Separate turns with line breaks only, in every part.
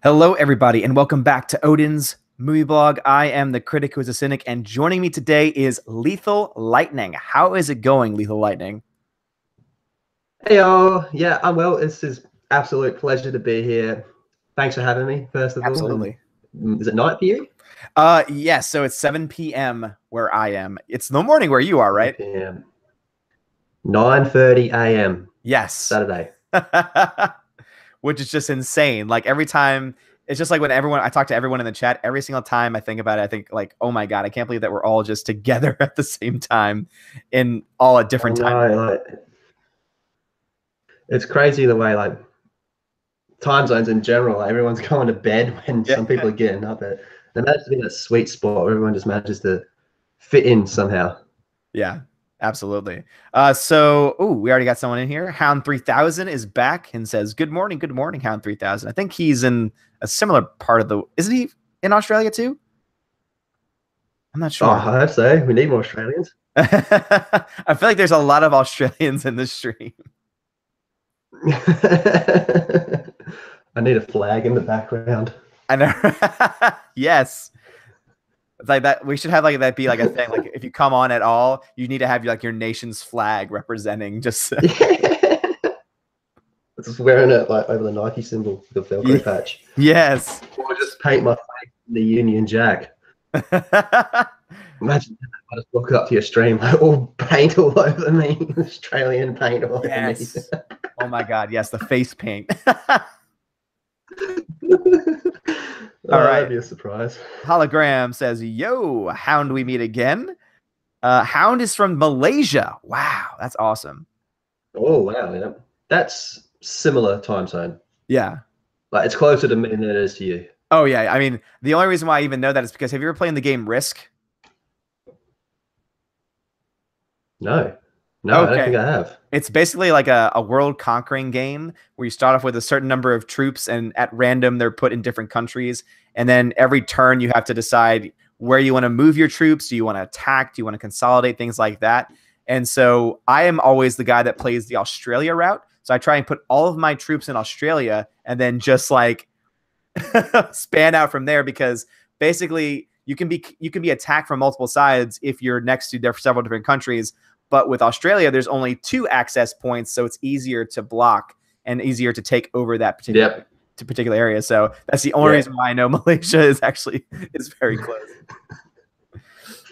Hello, everybody, and welcome back to Odin's Movie Blog. I am the critic who is a cynic, and joining me today is Lethal Lightning. How is it going, Lethal Lightning?
Hey, oh, yeah, I'm well. This is absolute pleasure to be here. Thanks for having me, first of all. And
Absolutely.
is it night for you?
Yes, so it's 7 p.m. where I am. It's the morning where you are,
7
right?
p.m. 9:30 a.m.
Yes.
Saturday.
Which is just insane. Like every time, it's just like when I talk to everyone in the chat, every single time I think about it, I think like, oh my God, I can't believe that we're all just together at the same time in all at
I
different times.
know, it's crazy the way time zones in general. Everyone's going to bed when
Yeah.
some people are getting up. There manages to be that sweet spot where everyone just manages to fit in somehow.
Yeah, absolutely. We already got someone in here. Hound 3000 is back and says, good morning, Hound 3000. I think he's in a similar part of isn't he in Australia too? I'm not
Oh,
sure.
I hope so. We need more Australians.
I feel like there's a lot of Australians in this stream.
I need a flag in the background.
I know. Yes. It's like that. We should have like that be like a thing. Like if you come on at all, you need to have like your nation's flag representing just
Just wearing it like over the Nike symbol, the Velcro patch.
Yes.
Or just paint my face in the Union Jack. Imagine I just walk up to your stream, like all paint all over me, Australian paint all over me.
Oh my God, yes, the face paint.
All right,
right.
that'd be a surprise.
Hologram says, yo, Hound, we meet again. Hound is from Malaysia. Wow, that's awesome.
Oh, wow. Yeah. That's similar time zone.
Yeah.
Like it's closer to me than it is to you.
Oh, yeah. I mean, the only reason why I even know that is because have you ever played the game Risk?
No. No,
Okay.
I don't think I have.
It's basically like a world conquering game where you start off with a certain number of troops and at random they're put in different countries. And then every turn you have to decide where you want to move your troops. Do you want to attack? Do you want to consolidate? Things like that. And so I am always the guy that plays the Australia route. So I try and put all of my troops in Australia and then just like span out from there because basically you can be attacked from multiple sides if you're next to several different countries. But with Australia, there's only 2 access points, so it's easier to block and easier to take over that particular area. So that's the only reason why I know Malaysia is very close.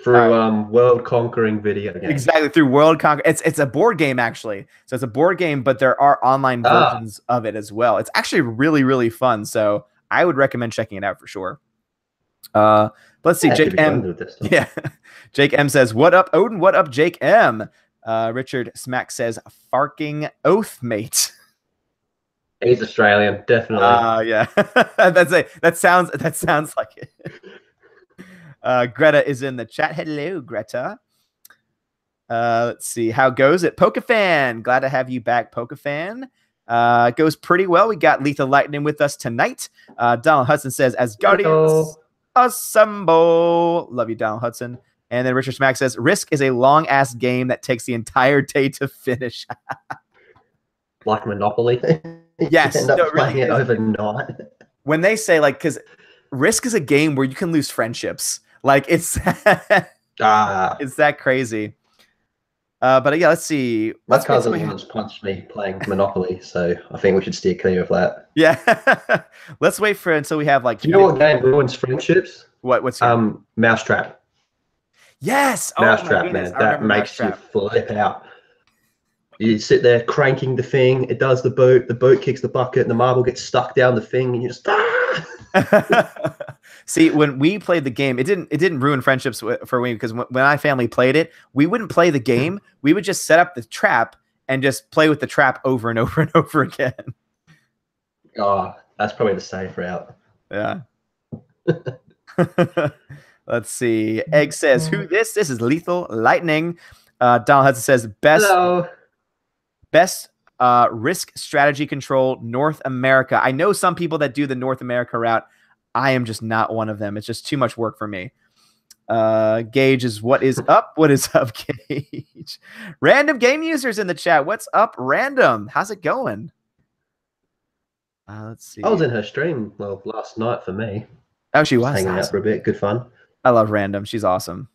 Through world conquering video games.
Exactly, through world conquer. It's a board game actually. So it's a board game, but there are online versions of it as well. It's actually really, really fun. So I would recommend checking it out for sure. Let's see. Jake M. Yeah. Jake M says, what up, Odin? What up, Jake M? Richard Smack says, farking oath, mate.
He's Australian, definitely.
Yeah. That sounds like it. Greta is in the chat. Hello, Greta. Let's see. How goes it? Pokefan. Glad to have you back, Pokefan. It goes pretty well. We got Lethal Lightning with us tonight. Donald Hudson says, Asgardians assemble. Love you, Donald Hudson. And then Richard Smack says, Risk is a long-ass game that takes the entire day to finish.
Like Monopoly.
Yes.
You end up playing it overnight.
When they say, like, because Risk is a game where you can lose friendships. Like, it's it's that crazy. But yeah, let's see.
My cousin once punched me playing Monopoly, so I think we should steer clear of that.
Yeah. Let's wait until we have like.
Do you know what game ruins friendships?
What's
Mousetrap.
Yes.
Mousetrap, man. That makes you flip out. You sit there cranking the thing. It does the boot kicks the bucket, and the marble gets stuck down the thing, and you just
See, when we played the game, it didn't ruin friendships for me because when my family played it, we wouldn't play the game. We would just set up the trap and just play with the trap over and over and over again.
Oh, that's probably the safe route.
Yeah. Let's see. Egg says, who this? This is Lethal Lightning. Donald Hudson says, best risk strategy control North America. I know some people that do the North America route. I am just not one of them. It's just too much work for me. Gage is what is up? What is up, Gage? Random game users in the chat. What's up, Random? How's it going? Let's see.
I was in her stream last night for me.
Oh, she was
hanging
awesome.
out for a bit. Good fun.
I love Random. She's awesome.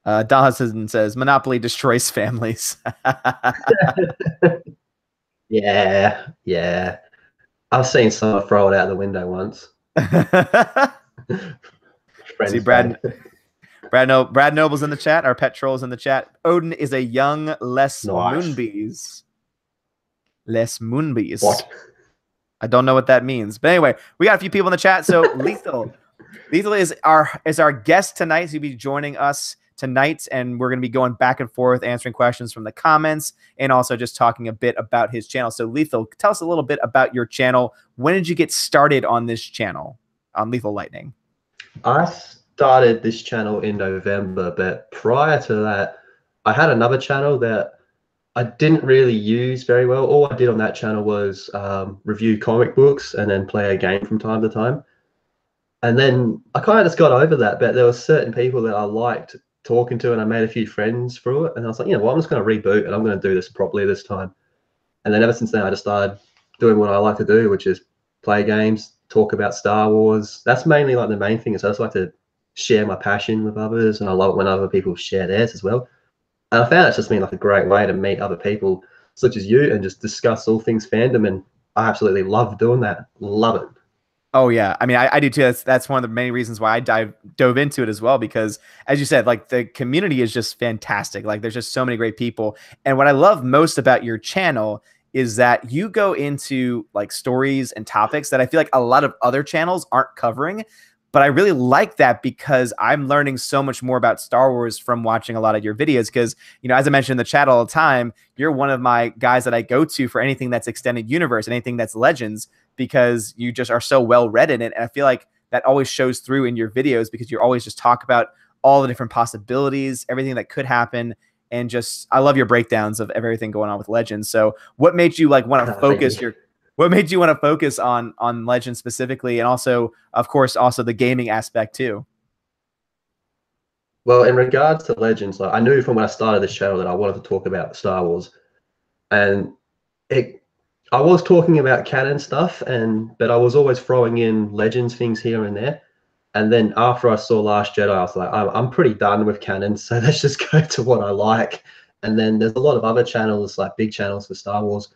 Dawson says Monopoly destroys families.
Yeah, yeah. I've seen someone throw it out the window once.
See, Brad Noble's in the chat. Our pet troll's in the chat. Odin is a young Les Moonbees. Les Moonbees.
What?
I don't know what that means. But anyway, we got a few people in the chat. So Lethal is our guest tonight. He'll be joining us tonight, and we're going to be going back and forth answering questions from the comments and also just talking a bit about his channel. So Lethal, tell us a little bit about your channel. When did you get started on this channel, on Lethal Lightning?
I started this channel in November, but prior to that, I had another channel that I didn't really use very well. All I did on that channel was review comic books and then play a game from time to time. And then I kind of just got over that, but there were certain people that I liked talking to, and I made a few friends through it. And I was like, you know what, I'm just going to reboot and I'm going to do this properly this time. And then ever since then, I just started doing what I like to do, which is play games, talk about Star Wars. That's mainly like the main thing. Is I just like to share my passion with others, and I love it when other people share theirs as well. And I found it's just been like a great way to meet other people such as you and just discuss all things fandom. And I absolutely love doing that. Love it.
Oh yeah, I mean, I do too. That's one of the main reasons why I dove into it as well, because as you said, like the community is just fantastic. Like there's just so many great people. And what I love most about your channel is that you go into like stories and topics that I feel like a lot of other channels aren't covering. But I really like that because I'm learning so much more about Star Wars from watching a lot of your videos. Because, you know, as I mentioned in the chat all the time, you're one of my guys that I go to for anything that's extended universe, anything that's Legends, because you just are so well read in it. And I feel like that always shows through in your videos because you always just talk about all the different possibilities, everything that could happen. And just, I love your breakdowns of everything going on with Legends. So what made you like want to focus what made you want to focus on Legends specifically, and also, of course, also the gaming aspect too?
Well, in regards to Legends, like I knew from when I started this channel that I wanted to talk about Star Wars, and I was talking about canon stuff, but I was always throwing in Legends things here and there. And then after I saw Last Jedi, I was like, I'm pretty done with canon, so let's just go to what I like. And then there's a lot of other channels, like big channels for Star Wars,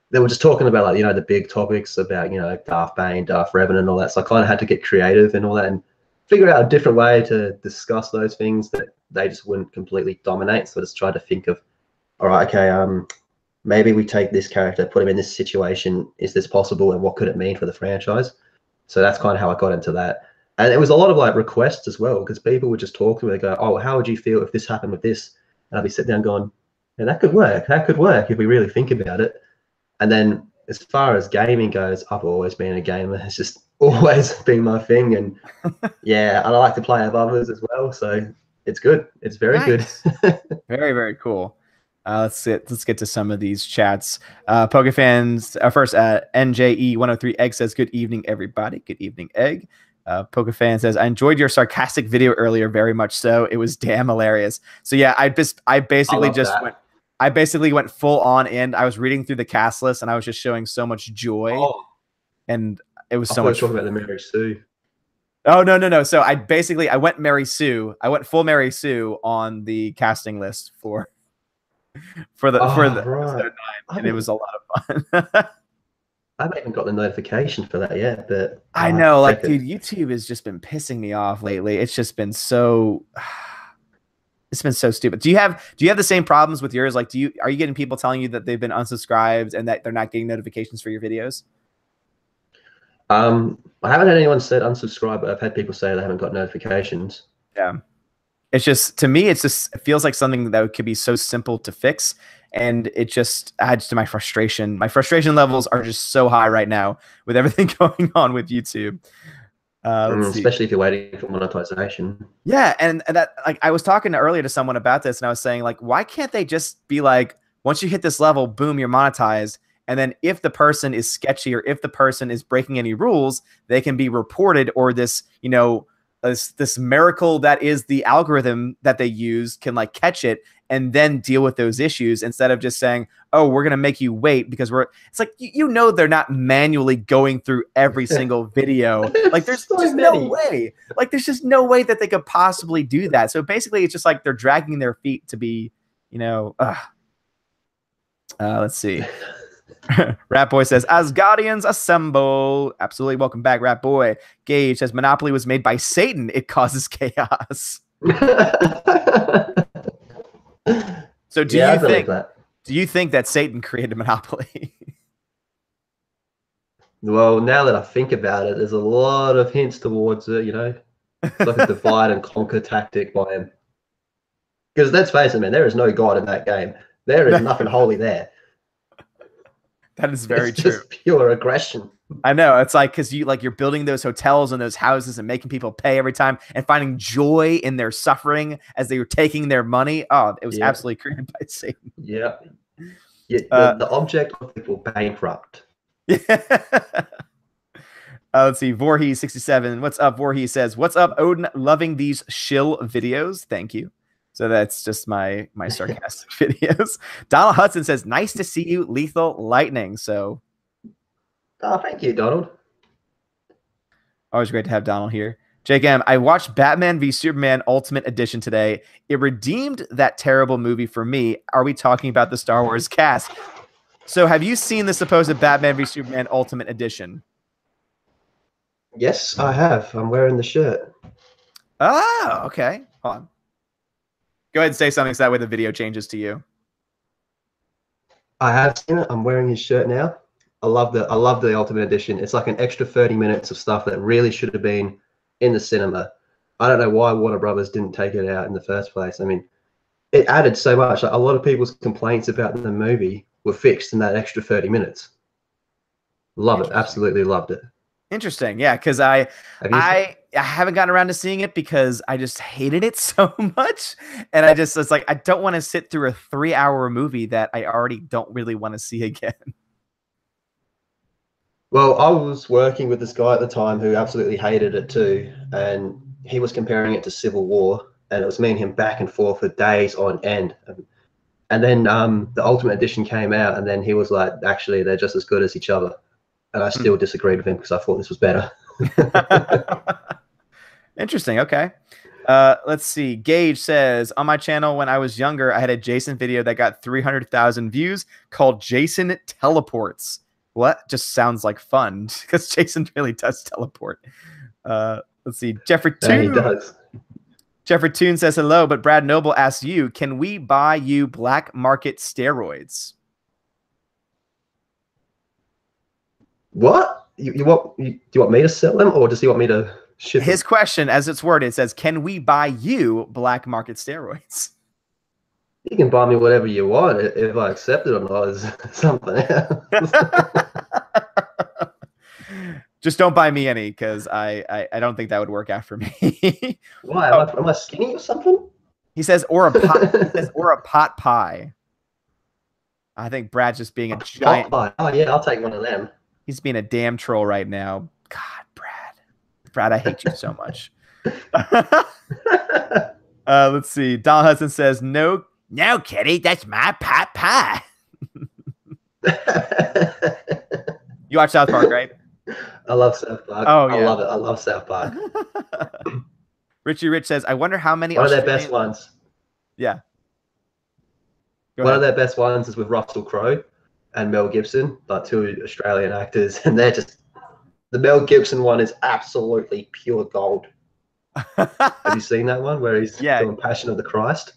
they were just talking about, like, you know, the big topics about, you know, Darth Bane, Darth Revan and all that. So I kind of had to get creative and all that and figure out a different way to discuss those things that they just wouldn't completely dominate. So I just tried to think of, all right, okay, maybe we take this character, put him in this situation. Is this possible? And what could it mean for the franchise? So that's kind of how I got into that. And it was a lot of like requests as well, because people would just talk to me. They go, oh, how would you feel if this happened with this? And I'd be sitting down going, yeah, that could work. That could work if we really think about it. And then as far as gaming goes, I've always been a gamer. It's just always been my thing. And yeah, and I like to play with others as well. So it's good. It's very nice. Good.
Very, very cool. Let's get to some of these chats. Pokefans, first, NJE103 Egg says, good evening, everybody. Good evening, Egg. Pokefan says, I enjoyed your sarcastic video earlier, very much so. It was damn hilarious. So yeah, I basically went full on in. I was reading through the cast list and I was just showing so much joy. Oh. And it was so much
fun. Talking about the Mary Sue.
Oh, no. So I went Mary Sue. I went full Mary Sue on the casting list for the
right.
episode 9, and it was a lot of fun.
I haven't even got the notification for that yet, but
I know, like, dude, YouTube has just been pissing me off lately. It's just been so it's been so stupid. Do you have the same problems with yours? Like, are you getting people telling you that they've been unsubscribed and that they're not getting notifications for your videos?
I haven't had anyone said unsubscribe, but I've had people say they haven't got notifications.
Yeah. It's just, to me, it feels like something that could be so simple to fix. And it just adds to my frustration. My frustration levels are just so high right now with everything going on with YouTube.
Especially if you're waiting for monetization.
Yeah, and that, like, I was talking earlier to someone about this, and I was saying, like, why can't they just be like, once you hit this level, boom, you're monetized, and then if the person is sketchy or if the person is breaking any rules, they can be reported, or this, you know, this miracle that is the algorithm that they use can, like, catch it and then deal with those issues instead of just saying, oh, we're going to make you wait because it's like, you know, they're not manually going through every single video. Like there's
so
just
many.
no way. Like there's just no way that they could possibly do that. So basically it's just like they're dragging their feet to be, you know, let's see. Rat Boy says, Asgardians assemble. Absolutely. Welcome back, Rat Boy. Gage says, Monopoly was made by Satan. It causes chaos. So do you think that Satan created Monopoly?
Well, now that I think about it, there's a lot of hints towards it, you know. It's like a divide and conquer tactic by him. Because let's face it, man, there is no God in that game. There is nothing holy there.
That is very
it's
true.
Just pure aggression.
I know. It's like because you're building those hotels and those houses and making people pay every time and finding joy in their suffering as they were taking their money. Oh, it was absolutely created by Satan.
Yeah. The object of people bankrupt.
Let's see. Voorhees67. What's up? Voorhees says, what's up, Odin? Loving these shill videos. Thank you. So that's just my sarcastic videos. Donald Hudson says, nice to see you, Lethal Lightning. So,
oh, thank you, Donald.
Always great to have Donald here. Jake M, I watched Batman v Superman Ultimate Edition today. It redeemed that terrible movie for me. Are we talking about the Star Wars cast? So have you seen the supposed Batman v Superman Ultimate Edition?
Yes, I have. I'm wearing the shirt.
Oh, okay. Hold on. Go ahead and say something so that way the video changes to you.
I have seen it. I'm wearing his shirt now. I love the Ultimate Edition. It's like an extra 30 minutes of stuff that really should have been in the cinema. I don't know why Warner Brothers didn't take it out in the first place. I mean, it added so much. Like, a lot of people's complaints about the movie were fixed in that extra 30 minutes. Love it. Absolutely loved it.
Interesting. Yeah, because I haven't gotten around to seeing it because I just hated it so much. And it's like, I don't want to sit through a 3-hour movie that I already don't really want to see again.
Well, I was working with this guy at the time who absolutely hated it too. And he was comparing it to Civil War. And it was me and him back and forth for days on end. And then the Ultimate Edition came out. And then he was like, actually, they're just as good as each other. And I still disagreed with him because I thought this was better.
Interesting. Okay. Let's see. Gage says, on my channel when I was younger, I had a Jason video that got 300,000 views called Jason Teleports. What? Just sounds like fun because Jason really does teleport. Let's see. Jeffrey Toon.
Yeah, he does.
Jeffrey Toon says hello, but Brad Noble asks you, can we buy you black market steroids?
What? Do you want me to sell them, or does he want me to ship
His
them?
question, as it's worded, says, can we buy you black market steroids?
You can buy me whatever you want. If I accept it or not is something else.
Just don't buy me any, because I don't think that would work out for me.
Why? Am I skinny or something?
He says, or a pot. He says, or a pot pie. I think Brad's just being a giant.
Pot pie. Oh yeah, I'll take one of them.
He's being a damn troll right now. God, Brad, I hate you so much. Let's see. Donald Hudson says, no, kitty, that's my pot pie. You watch South Park, right?
I love South Park.
Oh, yeah.
I love it. I love South Park.
Richie Rich says, I wonder how many
One of their best ones.
Yeah.
One of their best ones is with Russell Crowe and Mel Gibson, like two Australian actors, and they're just, the Mel Gibson one is absolutely pure gold. Have you seen that one where he's doing Passion of the Christ?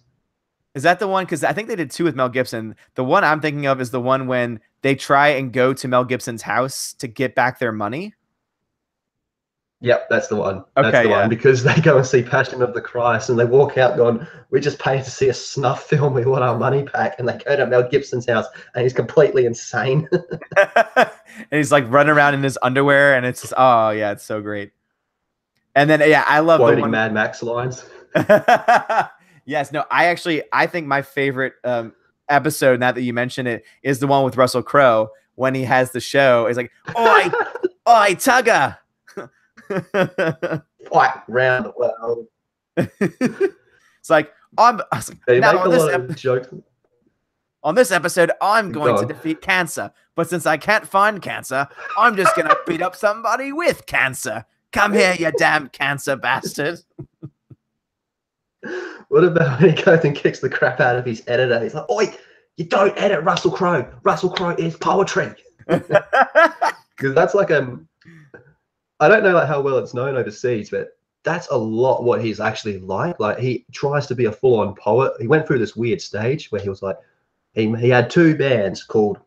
Is that the one? Because I think they did two with Mel Gibson. The one I'm thinking of is the one when they try and go to Mel Gibson's house to get back their money.
Yep, that's the one.
Okay,
that's the one, because they go and see Passion of the Christ and they walk out going, we just paid to see a snuff film, we want our money back. And they go to Mel Gibson's house and he's completely insane.
And he's like running around in his underwear and it's just, oh yeah, it's so great. And then, yeah, I love
quoting
the one...
Mad Max lines.
Yes, no, I think my favorite episode, now that you mention it, is the one with Russell Crowe when he has the show. It's like, oi, Tugger.
Fight round the world.
It's like,
They
now
make a lot of jokes.
on this episode, I'm going to
on.
defeat cancer. But since I can't find cancer, I'm just going to beat up somebody with cancer. Come here, you damn cancer bastard.
What about when he goes and kicks the crap out of his editor? He's like, "Oi, you don't edit Russell Crowe. Russell Crowe is poetry." Because that's like I don't know like how well it's known overseas, but that's a lot what he's actually like. Like he tries to be a full-on poet. He went through this weird stage where he was like, he had two bands called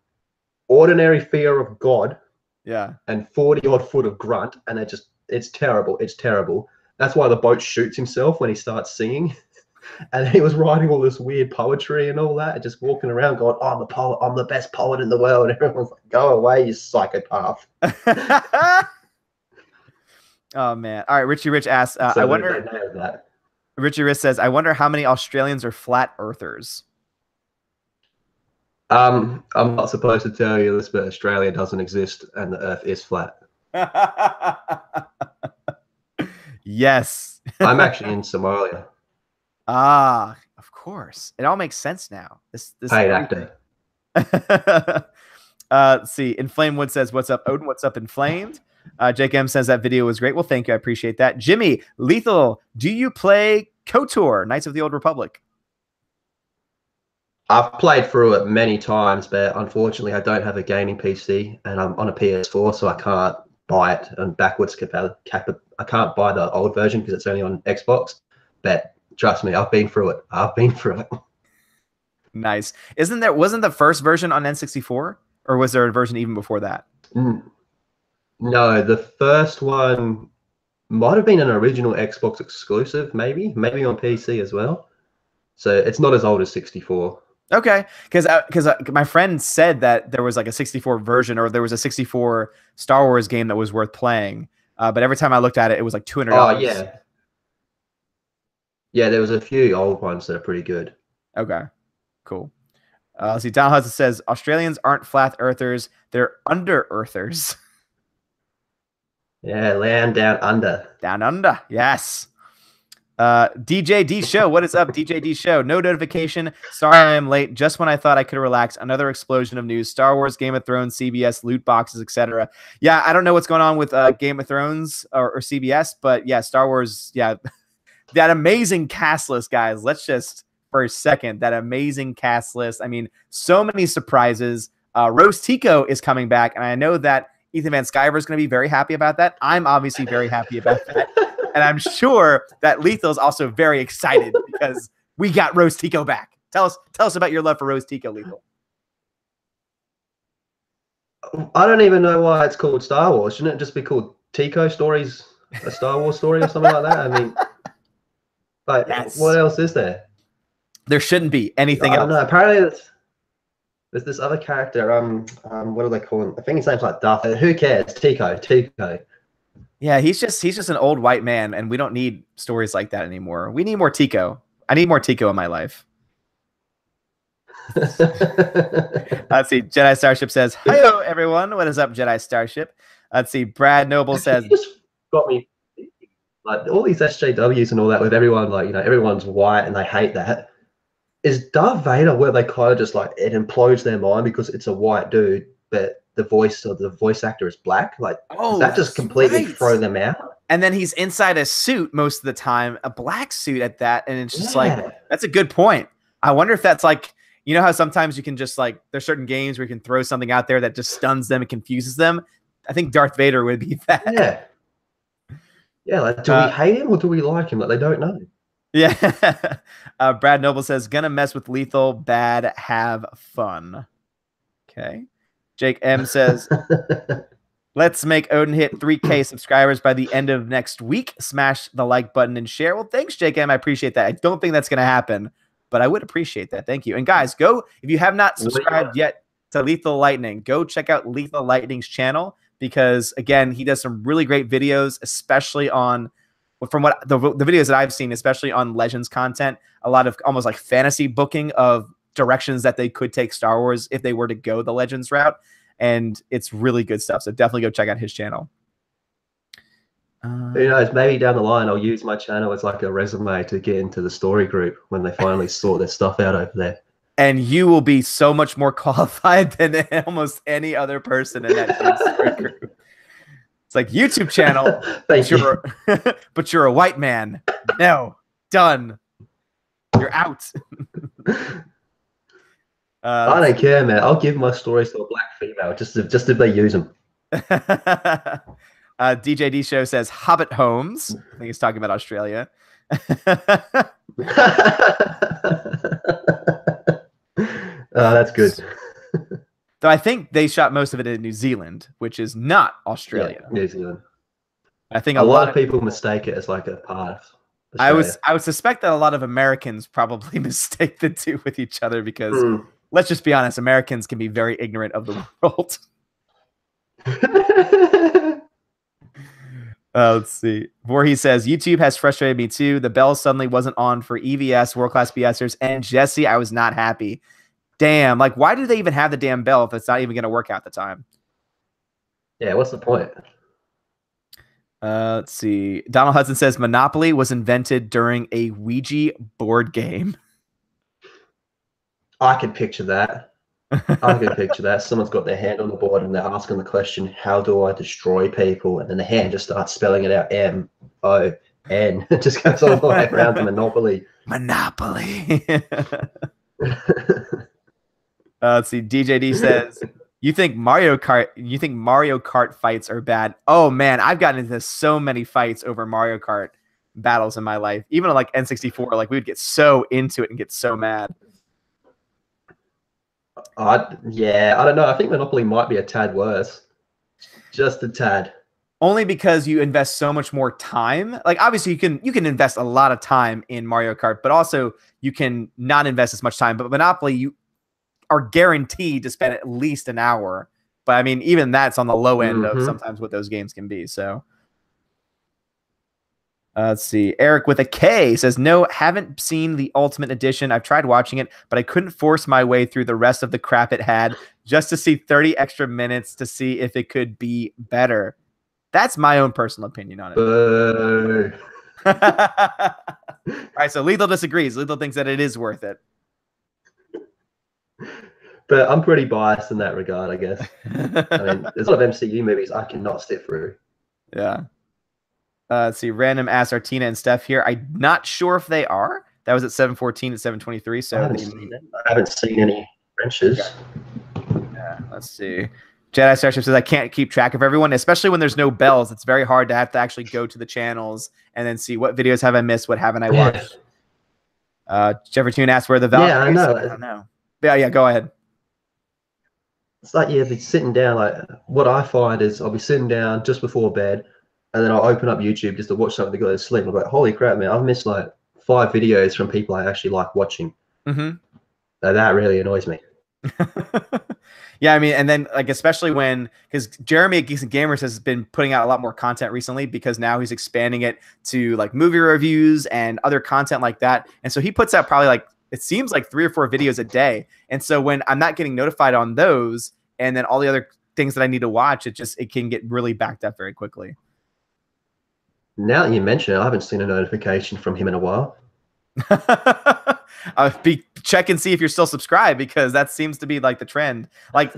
Ordinary Fear of God,
yeah,
and 40 Odd Foot of Grunt, and it's terrible. It's terrible. That's why the boat shoots himself when he starts singing. And he was writing all this weird poetry and all that, and just walking around going, "I'm a poet. I'm the best poet in the world." And everyone's like, "Go away, you psychopath."
Oh man! All right, Richie Rich asks,
So
I wonder.
they nailed that.
Richie Rich says, "I wonder how many Australians are flat earthers."
I'm not supposed to tell you this, but Australia doesn't exist, and the Earth is flat.
Yes.
I'm actually in Somalia.
Ah, of course. It all makes sense now. This
Paid actor.
Let's see. Inflamed says, "What's up, Odin? What's up, Inflamed?" Jake M says that video was great. Well, thank you. I appreciate that. Jimmy, Lethal, do you play KOTOR, Knights of the Old Republic?
I've played through it many times, but unfortunately, I don't have a gaming PC, and I'm on a PS4, so I can't buy it on backwards compatible. I can't buy the old version because it's only on Xbox. But trust me, I've been through it. I've been through it.
Nice. Wasn't the first version on N64, or was there a version even before that?
No, the first one might have been an original Xbox exclusive, maybe on PC as well. So it's not as old as 64.
Okay, because my friend said that there was like a 64 version, or there was a 64 Star Wars game that was worth playing. But every time I looked at it, it was like $200.
Oh yeah, yeah. There was a few old ones that are pretty good.
Okay, cool. Let's see. Don Hudson says Australians aren't flat earthers; they're under earthers.
Yeah, land down under.
Down under, yes. DJ D Show, what is up, DJ D Show? No notification. Sorry I am late. Just when I thought I could relax, another explosion of news. Star Wars, Game of Thrones, CBS, loot boxes, etc. Yeah, I don't know what's going on with Game of Thrones or CBS, but yeah, Star Wars, yeah. That amazing cast list, guys. Let's just, for a second, that amazing cast list. I mean, so many surprises. Rose Tico is coming back, and I know that Ethan Van Sciver is going to be very happy about that. I'm obviously very happy about that. And I'm sure that Lethal is also very excited because we got Rose Tico back. Tell us about your love for Rose Tico, Lethal.
I don't even know why it's called Star Wars. Shouldn't it just be called Tico Stories, a Star Wars story or something like that? I mean, like, yes. What else is there?
There shouldn't be anything else.
I don't know. Apparently, there's this other character. What do they call him? I think his name's like Darth. Who cares? Tico.
Yeah, he's just an old white man, and we don't need stories like that anymore. We need more Tico. I need more Tico in my life. Let's see. Jedi Starship says, "Hello, everyone. What is up, Jedi Starship?" Let's see. Brad Noble says,
"You just got me like all these SJWs and all that with everyone like everyone's white and they hate that. Is Darth Vader where they kind of just like it implodes their mind because it's a white dude, but the voice actor is black? Like, does that just completely throw them out?
And then he's inside a suit most of the time, a black suit at that, and it's just like, that's a good point. I wonder if that's like, you know how sometimes you can just like, there's certain games where you can throw something out there that just stuns them and confuses them. I think Darth Vader would be that.
Yeah. Like, do we hate him or do we like him? Like, they don't know.
Yeah. Brad Noble says, "Gonna mess with Lethal, bad, have fun." Okay. Jake M says, "Let's make Odin hit 3K subscribers by the end of next week. Smash the like button and share." Well, thanks, Jake M. I appreciate that. I don't think that's going to happen, but I would appreciate that. Thank you. And guys, go, if you have not subscribed yet to Lethal Lightning, go check out Lethal Lightning's channel because, again, he does some really great videos, especially on, from what the videos that I've seen, especially on Legends content, a lot of almost like fantasy booking of directions that they could take Star Wars if they were to go the Legends route. And it's really good stuff. So definitely go check out his channel.
Who knows? Maybe down the line, I'll use my channel as like a resume to get into the story group when they finally sort their stuff out over there.
And you will be so much more qualified than almost any other person in that game story group. It's like YouTube channel,
Thank you.
but you're a white man. No, done. You're out.
I don't care, man. I'll give my stories to a black female just if they use them.
DJD Show says Hobbit Homes. I think he's talking about Australia.
That's good.
Though I think they shot most of it in New Zealand, which is not Australia.
Yeah, New Zealand.
I think
a lot of people mistake it as like a part of Australia.
I would suspect that a lot of Americans probably mistake the two with each other because let's just be honest, Americans can be very ignorant of the world. Let's see. Voorhees says, YouTube has frustrated me too. The bell suddenly wasn't on for EVS, World Class BSers, and Jesse. I was not happy. Damn. Like, why do they even have the damn bell if it's not even going to work out the time?
Yeah, what's the point?
Let's see. Donald Hudson says, Monopoly was invented during a Ouija board game.
I can picture that. I can picture that. Someone's got their hand on the board and they're asking the question, how do I destroy people? And then the hand just starts spelling it out, M-O-N. It just goes all the way around to Monopoly.
Monopoly. Let's see. DJD says, you think Mario Kart fights are bad? Oh, man, I've gotten into so many fights over Mario Kart battles in my life. Even on like N64, like we would get so into it and get so mad.
Yeah, I don't know. I think Monopoly might be a tad worse. Just a tad.
Only because you invest so much more time. Like obviously you can invest a lot of time in Mario Kart, but also you can not invest as much time. But Monopoly, you are guaranteed to spend at least an hour. But I mean, even that's on the low end of sometimes what those games can be. So let's see. Eric with a K says, no, haven't seen the Ultimate Edition. I've tried watching it, but I couldn't force my way through the rest of the crap it had just to see 30 extra minutes to see if it could be better. That's my own personal opinion on it. All right, so Lethal disagrees. Lethal thinks that it is worth it.
But I'm pretty biased in that regard, I guess. I mean, there's a lot of MCU movies I cannot sit through.
Yeah. Let's see. Random asks, are Tina and Steph here? I'm not sure if they are. That was at 7:14 at 7:23. So
I haven't seen any wrenches.
Yeah, let's see. Jedi Starship says, I can't keep track of everyone, especially when there's no bells. It's very hard to have to actually go to the channels and then see what videos have I missed, what haven't I watched. Jeffrey Toon asks where the Valkyries.
Yeah, I know.
I don't know. Yeah, go ahead.
It's like be sitting down. Like what I find is I'll be sitting down just before bed, and then I'll open up YouTube just to watch something to go to sleep. I'm like, holy crap, man! I've missed like 5 videos from people I actually like watching. So that really annoys me.
Yeah, I mean, and then like especially because Jeremy at Geeks and Gamers has been putting out a lot more content recently because now he's expanding it to like movie reviews and other content like that. And so he puts out probably like it seems like 3 or 4 videos a day. And so when I'm not getting notified on those and then all the other things that I need to watch, it can get really backed up very quickly.
Now that you mention it, I haven't seen a notification from him in a while.
Check and see if you're still subscribed because that seems to be like the trend. Like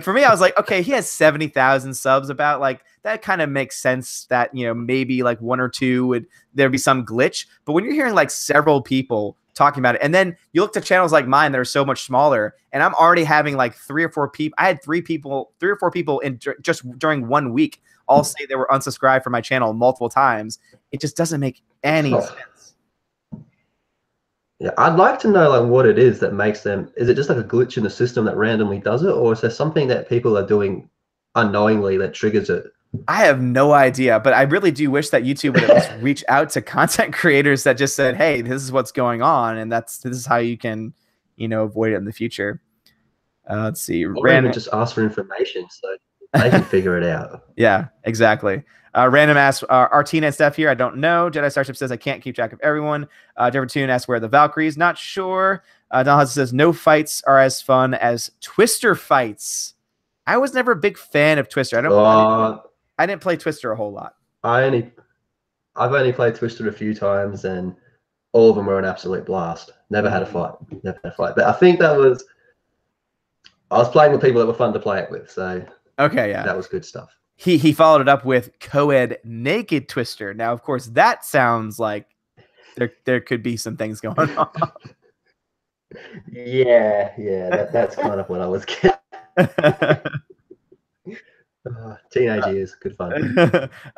for me, I was like, okay, he has 70,000 subs. About like that kind of makes sense that maybe like 1 or 2 there'd be some glitch. But when you're hearing like several people talking about it, and then you look to channels like mine that are so much smaller, and I'm already having like 3 or 4 people. I had 3 or 4 people in just during 1 week all say they were unsubscribed from my channel multiple times. It just doesn't make any sense.
Yeah, I'd like to know like what it is that makes them. Is it just like a glitch in the system that randomly does it, or is there something that people are doing unknowingly that triggers it?
I have no idea, but I really do wish that YouTube would at least reach out to content creators that just said, "Hey, this is what's going on, and this is how you can, avoid it in the future." Let's see.
Or even just ask for information so they can figure it out. Yeah,
exactly. Random asks, are Tina and Steph here? I don't know. Jedi Starship says, I can't keep track of everyone. Jeffrey Toon asks, where are the Valkyries? Not sure. Don Hudson says, no fights are as fun as Twister fights. I was never a big fan of Twister. I didn't play Twister a whole lot.
I've only played Twister a few times, and all of them were an absolute blast. Never had a fight. Never had a fight. But I think I was playing with people that were fun to play it with, so
okay, yeah,
that was good stuff.
He followed it up with co-ed naked Twister. Now, of course, that sounds like there could be some things going on.
Yeah, that's kind of what I was getting. Teenage years, good fun.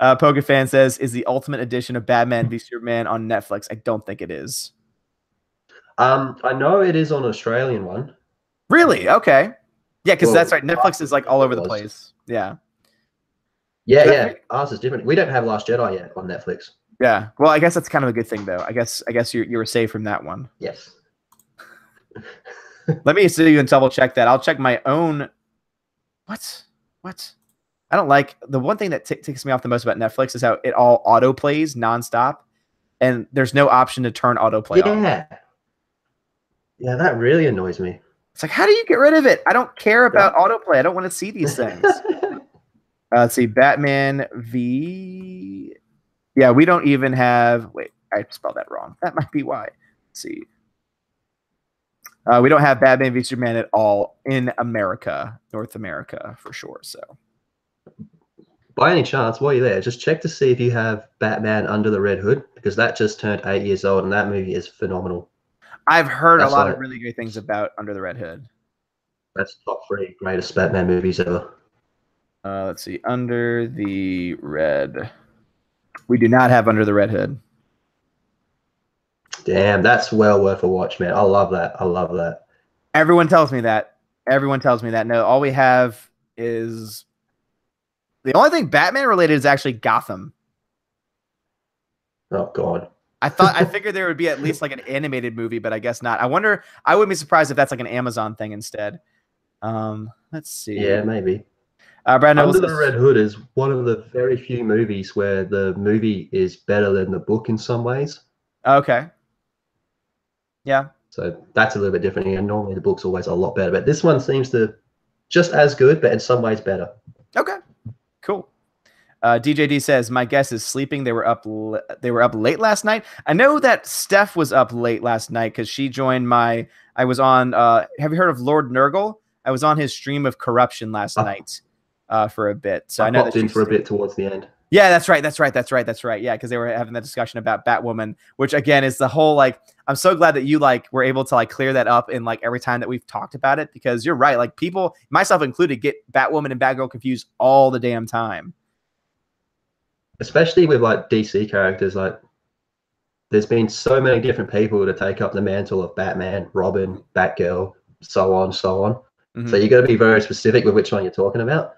Pokefan says, is the Ultimate Edition of Batman v Superman on Netflix? I don't think it is.
I know it is on an Australian one.
Really? Okay. Yeah, because that's right. Netflix is like all over the place. Yeah.
Yeah. Ours is different. We don't have Last Jedi yet on Netflix.
Yeah. Well, I guess that's kind of a good thing, though. I guess you were safe from that one.
Yes.
Let me see you and double check that. I'll check my own. What? I don't like the one thing that ticks me off the most about Netflix is how it all auto plays nonstop, and there's no option to turn autoplay off.
Yeah, that really annoys me.
It's like, how do you get rid of it? I don't care about autoplay. I don't want to see these things. Let's see, Batman v. Yeah, we don't even have. Wait, I spelled that wrong. That might be why. Let's see. We don't have Batman v Superman at all in America, North America, for sure. So,
by any chance, while you're there, just check to see if you have Batman Under the Red Hood, because that just turned 8 years old, and that movie is phenomenal.
I've heard a lot of really great things about Under the Red Hood.
That's top 3 greatest Batman movies ever.
Let's see, Under the Red. We do not have Under the Red Hood.
Damn, that's well worth a watch, man. I love that.
Everyone tells me that. No, all we have is the only thing Batman related is actually Gotham.
Oh God.
I figured there would be at least like an animated movie, but I guess not. I wonder. I wouldn't be surprised if that's like an Amazon thing instead. Let's see.
Yeah, maybe.
Brad
Under the Red Hood is one of the very few movies where the movie is better than the book in some ways.
Okay. Yeah.
So that's a little bit different. And normally the book's always a lot better, but this one seems to just as good, but in some ways better.
Okay. Cool. DJD says, my guess is sleeping. They were up late last night. I know that Steph was up late last night because she joined I was on, have you heard of Lord Nurgle? I was on his stream of corruption last night for a bit. So I know
popped in for a bit towards the end.
Yeah, that's right. Yeah, because they were having that discussion about Batwoman, which again is the whole like. I'm so glad that you like were able to like clear that up in like every time that we've talked about it, because you're right. Like people, myself included, get Batwoman and Batgirl confused all the damn time.
Especially with like DC characters, like there's been so many different people to take up the mantle of Batman, Robin, Batgirl, so on. Mm-hmm. So you got to be very specific with which one you're talking about.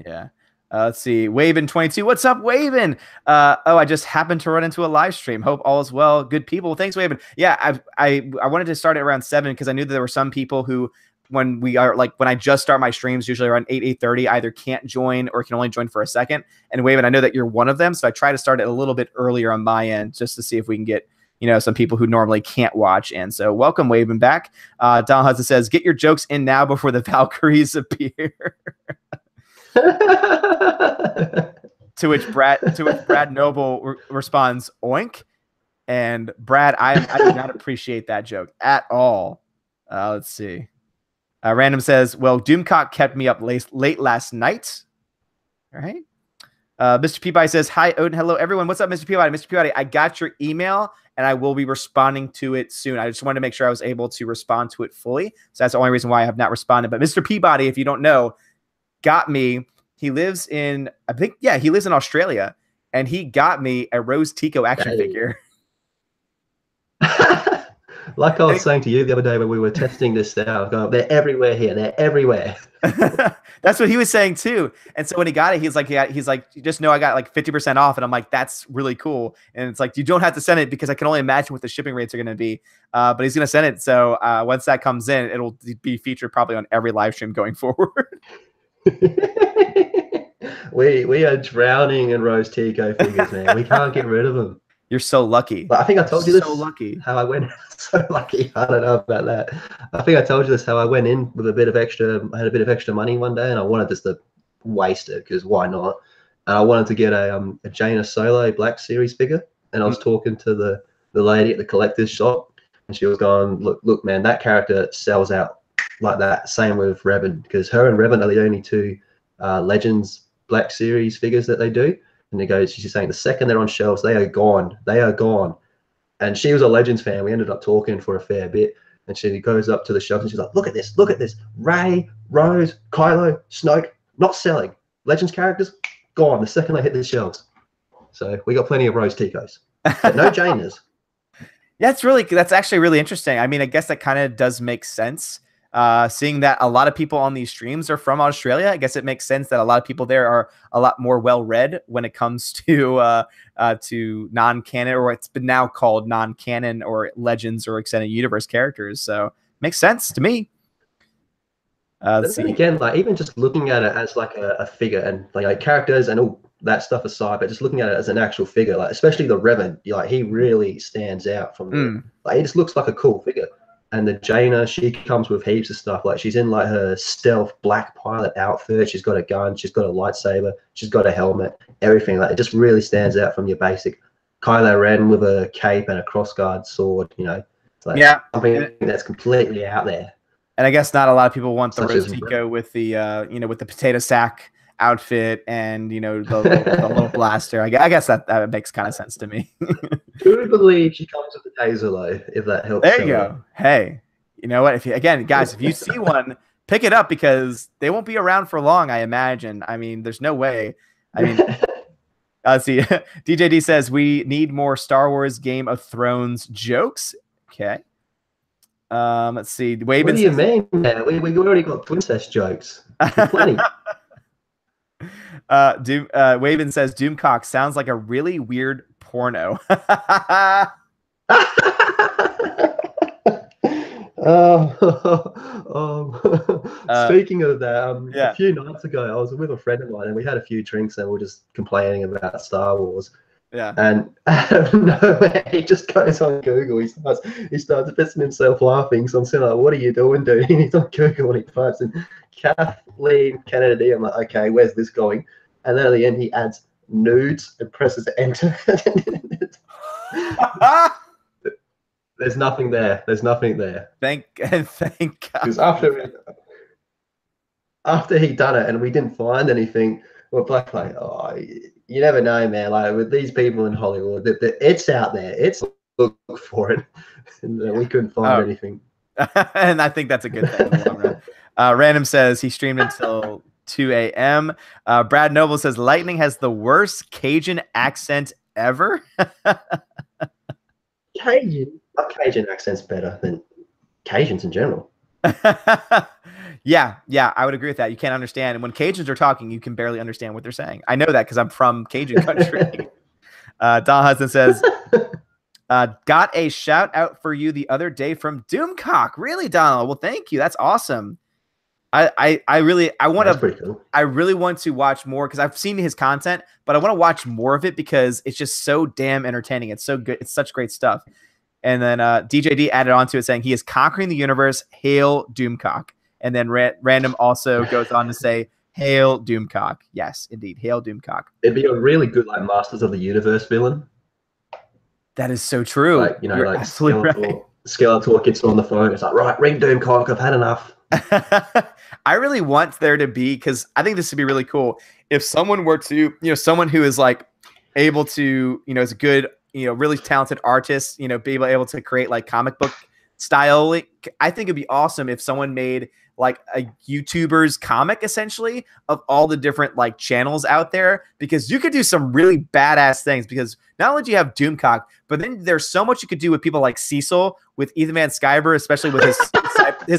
Yeah. Let's see. Waven22. What's up, Waven? I just happened to run into a live stream. Hope all is well. Good people. Thanks, Waven. Yeah, I wanted to start at around 7 because I knew that there were some people who, when I just start my streams, usually around 8:30, either can't join or can only join for a second. And Waven, I know that you're one of them, so I try to start it a little bit earlier on my end just to see if we can get some people who normally can't watch in. So welcome, Waven, back. Don Hudson says, get your jokes in now before the Valkyries appear. To which Brad Noble responds, oink. And Brad, I do not appreciate that joke at all. Let's see. Random says, well, Doomcock kept me up late last night. All right. Mr. Peabody says, hi, Odin. Hello, everyone. What's up, Mr. Peabody? Mr. Peabody, I got your email, and I will be responding to it soon. I just wanted to make sure I was able to respond to it fully. So that's the only reason why I have not responded. But Mr. Peabody, if you don't know, got me. He lives in, he lives in Australia, and he got me a Rose Tico action figure.
Like I was saying to you the other day when we were testing this out, they're everywhere here. They're everywhere.
That's what he was saying too. And so when he got it, he's like, just know I got like 50% off. And I'm like, that's really cool. And it's like, you don't have to send it because I can only imagine what the shipping rates are going to be. But he's going to send it. So once that comes in, it'll be featured probably on every live stream going forward.
We are drowning in Rose Tico figures, man. We can't get rid of them.
You're so lucky.
But I think I told you this.
So lucky.
How I went so lucky. I don't know about that. I think I told you this. How I went in with a bit of extra. I had a bit of extra money one day, and I wanted just to wasted because why not? And I wanted to get a Jaina Solo Black Series figure, and I was talking to the lady at the collector's shop, and she was going, look, man, that character sells out like that. Same with Revan, because her and Revan are the only two Legends Black Series figures that they do. And she's saying the second they're on shelves, they are gone. They are gone. And she was a Legends fan. We ended up talking for a fair bit. And she goes up to the shelves and she's like, look at this. Look at this. Rey, Rose, Kylo, Snoke, not selling. Legends characters, gone the second they hit the shelves. So we got plenty of Rose Ticos, but no Jainas.
Yeah, that's actually really interesting. I mean, I guess that kind of does make sense. Seeing that a lot of people on these streams are from Australia, I guess it makes sense that a lot of people there are a lot more well-read when it comes to non-canon, or what's been now called non-canon or Legends or extended universe characters. So makes sense to me.
But then again, like even just looking at it as like a figure and like characters and all that stuff aside, but just looking at it as an actual figure, like especially the Revan, like he really stands out from like he just looks like a cool figure. And the Jaina, she comes with heaps of stuff. Like she's in like her stealth black pilot outfit. She's got a gun. She's got a lightsaber. She's got a helmet. Everything. Like it just really stands out from your basic Kylo Ren with a cape and a crossguard sword. You know, it's like something that's completely out there.
And I guess not a lot of people want the Rose Tico with the with the potato sack outfit and the little blaster. I guess that makes kind of sense to me.
Who believe she comes with the taser though, if that helps.
There you go. Hey, you know what? If you see one, pick it up because they won't be around for long, I imagine. I mean, there's no way. I mean, let's see. DJD says we need more Star Wars Game of Thrones jokes. Okay. Let's see.
What do you mean? We already got princess jokes. Plenty.
Waven says Doomcock sounds like a really weird porno.
Speaking of that, a few nights ago, I was with a friend of mine and we had a few drinks and we were just complaining about Star Wars.
Yeah.
And out of nowhere, he just goes on Google. He starts pissing himself laughing. So I'm saying, like, what are you doing, dude? And he's on Google and he types in Kathleen Kennedy. I'm like, okay, where's this going? And then at the end, he adds nudes and presses enter. There's nothing there. There's nothing there.
Thank God.
Because after he done it and we didn't find anything, we're like, oh, you never know, man. Like with these people in Hollywood, it's out there. It's look for it, and we couldn't find anything.
And I think that's a good thing in the long run. Random says he streamed until 2 a.m. Brad Noble says Lightning has the worst Cajun accent ever.
Cajun accent's better than Cajuns in general.
Yeah, I would agree with that. You can't understand. And when Cajuns are talking, you can barely understand what they're saying. I know that because I'm from Cajun country. Don Hudson says, got a shout out for you the other day from Doomcock. Really, Donald? Well, thank you. That's awesome. I really want to watch more because I've seen his content, but I want to watch more of it because it's just so damn entertaining. It's so good. It's such great stuff. And then DJD added on to it saying he is conquering the universe. Hail Doomcock. And then Random also goes on to say, hail Doomcock. Yes, indeed. Hail Doomcock.
It'd be a really good like Masters of the Universe villain.
That is so true.
Like, like Skeletor gets on the phone. It's like, right, ring Doomcock. I've had enough.
I really want there to be, because I think this would be really cool. If someone were to, someone who is like able to, is a good, really talented artist, be able to create like comic book style. I think it'd be awesome if someone made like a YouTuber's comic essentially of all the different like channels out there, because you could do some really badass things, because not only do you have Doomcock, but then there's so much you could do with people like Cecil, with Ethan Van Sciver, especially with his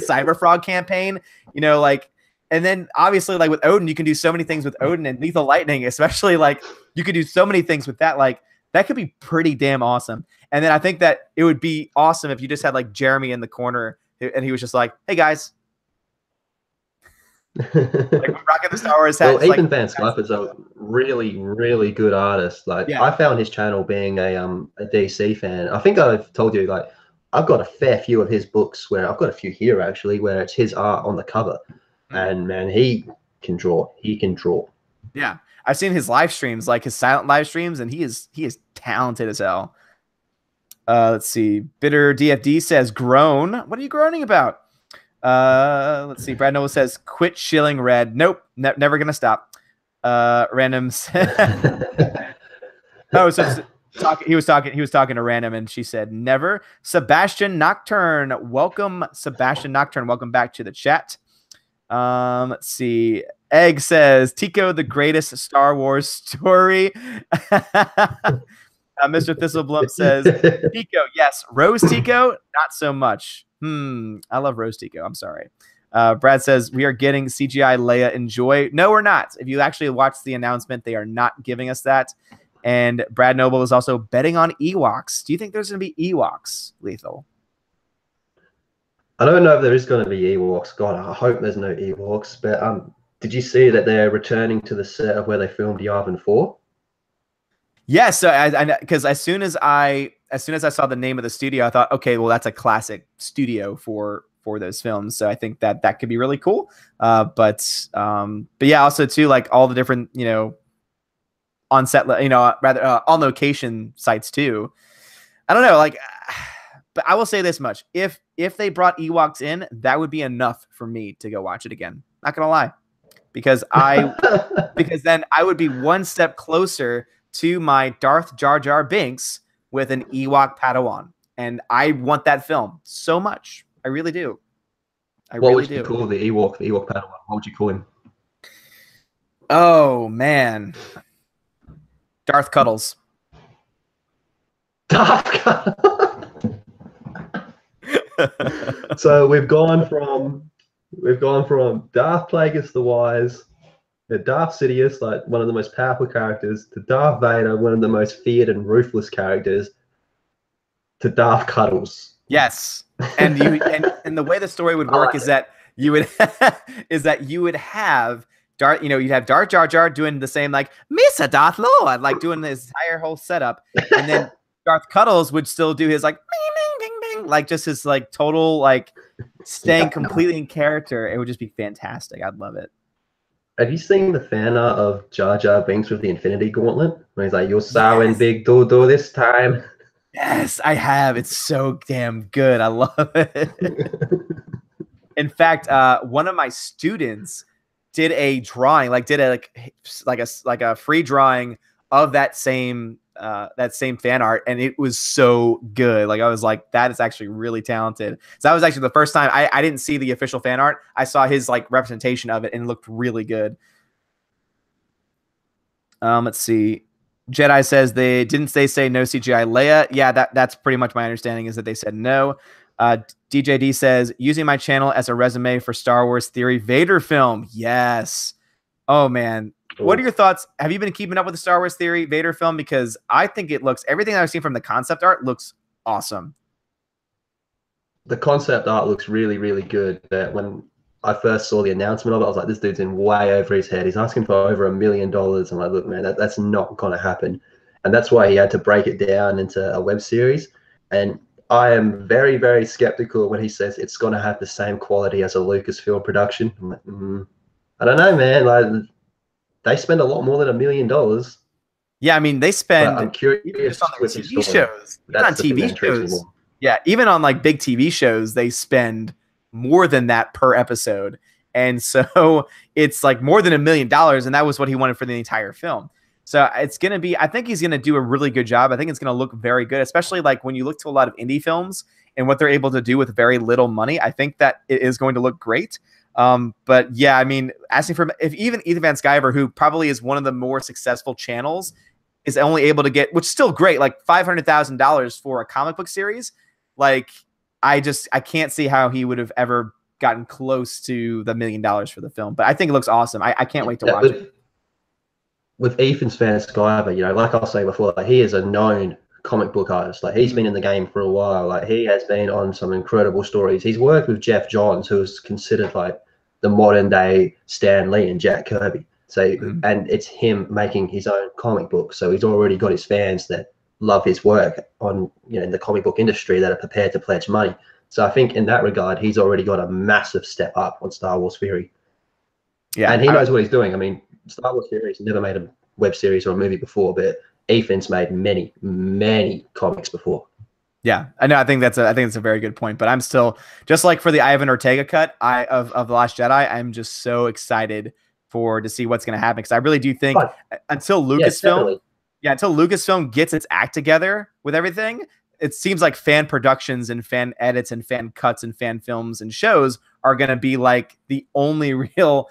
Cyber Frog campaign, and then obviously like with Odin, you can do so many things with Odin and Lethal Lightning, especially like you could do so many things with that. Like that could be pretty damn awesome. And then I think that it would be awesome if you just had like Jeremy in the corner and he was just like, hey guys, like rocking the Star Wars hat.
Well, Ethan Van Sciver is a really, really good artist. Like I found his channel being a DC fan. I think I've told you, like I've got a fair few of his books where I've got a few here actually where it's his art on the cover. And man, he can draw. He can draw.
Yeah, I've seen his live streams, like his silent live streams, and he is talented as hell. Let's see. Bitter DFD says, "Groan. What are you groaning about?" Let's see. Brad Noble says, "Quit shilling red." Nope, never gonna stop. Random. Oh, so he was talking to Random, and she said, "Never." Sebastian Nocturne, welcome. Sebastian Nocturne, welcome back to the chat. Let's see. Egg says, "Tico, the greatest Star Wars story." Mr. Thistleblump says, "Tico, yes. Rose Tico, not so much." I love Rose Tico. I'm sorry. Brad says, "We are getting CGI Leia. Enjoy." No, we're not. If you actually watch the announcement, they are not giving us that. And Brad Noble is also betting on Ewoks. Do you think there's going to be Ewoks, Lethal?
I don't know if there is going to be Ewoks. God, I hope there's no Ewoks. But did you see that they're returning to the set of where they filmed Yavin 4?
Yeah, so because as soon as I saw the name of the studio, I thought, okay, well, that's a classic studio for those films. So I think that could be really cool. But yeah, also too, like all the different, on set, rather on location sites too. I don't know, like, but I will say this much: if they brought Ewoks in, that would be enough for me to go watch it again. Not gonna lie, because then I would be one step closer to my Darth Jar Jar Binks with an Ewok Padawan, and I want that film so much. I really do.
What would you call the Ewok Padawan? What would you call him?
Oh man, Darth Cuddles.
Darth Cuddles. So we've gone from Darth Plagueis the Wise, to Darth Sidious, like one of the most powerful characters, to Darth Vader, one of the most feared and ruthless characters, to Darth Cuddles.
Yes, and and the way the story would work is that you would have Darth, you'd have Darth Jar Jar doing the same, like, "Mr. Darth Lord," like doing this entire whole setup, and then Darth Cuddles would still do his, like, bing, bing, bing, bing, like just his, like, total, like, staying completely in character. It would just be fantastic. I'd love it.
Have you seen the fan art of Jar Jar Binks with the Infinity Gauntlet? Where he's like, "You're sowing big doo-doo this time."
Yes, I have. It's so damn good. I love it. In fact, one of my students did a drawing, like a free drawing of that same fan art, and it was so good. Like, I was like, that is actually really talented. So that was actually the first time I didn't see the official fan art. I saw his, like, representation of it, and it looked really good. Let's see. Jedi says they say no CGI Leia. Yeah, that's pretty much my understanding, is that they said no. DJD says, using my channel as a resume for Star Wars Theory Vader film. Yes. Oh man. What are your thoughts? Have you been keeping up with the Star Wars Theory Vader film? Because I think everything I've seen from the concept art looks awesome.
The concept art looks really, really good. But when I first saw the announcement of it, I was like, this dude's in way over his head. He's asking for over $1 million. I'm like, look, man, that's not going to happen. And that's why he had to break it down into a web series. And I am very, very skeptical when he says it's going to have the same quality as a Lucasfilm production. I'm like, I don't know, man. Like, they spend a lot more than $1 million.
Yeah, I mean, they spend.
But I'm curious
just on their
with
TV shows. On TV shows. Yeah, even on, like, big TV shows, they spend more than that per episode. And so it's like more than $1 million, and that was what he wanted for the entire film. So it's going to be, I think he's going to do a really good job. I think it's going to look very good, especially like when you look to a lot of indie films and what they're able to do with very little money. I think that it is going to look great. But yeah, I mean, asking for, if even Ethan Van Sciver, who probably is one of the more successful channels, is only able to get, which is still great, like $500,000 for a comic book series. Like, I can't see how he would have ever gotten close to the $1 million for the film. But I think it looks awesome. I can't wait to watch it.
With Ethan Van Sciver, like I was saying before, like, he is a known comic book artist. Like, he's been in the game for a while. Like, he has been on some incredible stories. He's worked with Jeff Johns, who is considered like the modern day Stan Lee and Jack Kirby. So, and it's him making his own comic book. So he's already got his fans that love his work on, in the comic book industry, that are prepared to pledge money. So I think in that regard, he's already got a massive step up on Star Wars Theory.
Yeah,
and he knows what he's doing. I mean, Star Wars series never made a web series or a movie before, but Ethan's made many, many comics before.
yeah, I know. I think that's a very good point. But I'm still, just like for the Ivan Ortega cut of The Last Jedi, I'm just so excited to see what's going to happen, because I really do think until Lucasfilm, until Lucasfilm gets its act together with everything, it seems like fan productions and fan edits and fan cuts and fan films and shows are going to be like the only real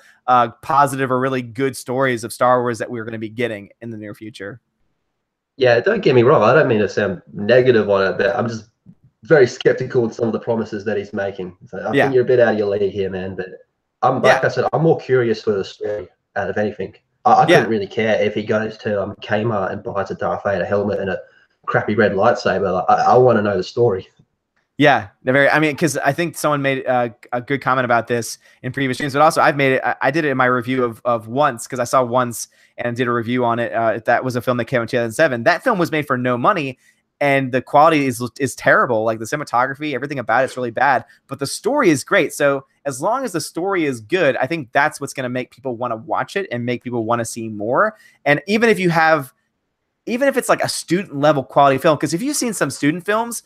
positive or really good stories of Star Wars that we're going to be getting in the near future.
Yeah, don't get me wrong. I don't mean to sound negative on it, but I'm just very skeptical of some of the promises that he's making. So I think you're a bit out of your league here, man. But like I said, I'm more curious for the story out of anything. I couldn't really care if he goes to Kmart and buys a Darth Vader helmet and a crappy red lightsaber. I want to know the story.
Yeah, I mean, because I think someone made a good comment about this in previous streams, but also I've made it. I did it in my review of Once, because I saw Once and did a review on it. That was a film that came out in 2007. That film was made for no money, and the quality is terrible. Like the cinematography, everything about it's really bad, but the story is great. So as long as the story is good, I think that's what's going to make people want to watch it and make people want to see more. And even if it's like a student level quality film, because if you've seen some student films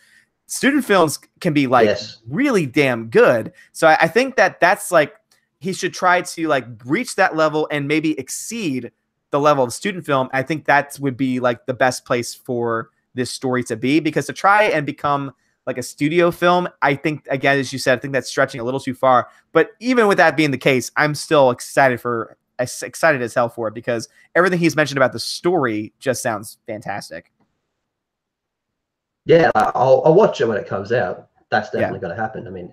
can be like really damn good. So I think that's like, he should try to like reach that level and maybe exceed the level of student film. I think that would be like the best place for this story to be, because to try and become like a studio film, I think, again, as you said, I think that's stretching a little too far. But even with that being the case, I'm still excited as hell for it, because everything he's mentioned about the story just sounds fantastic.
Yeah, I'll watch it when it comes out. That's definitely going to happen. I mean,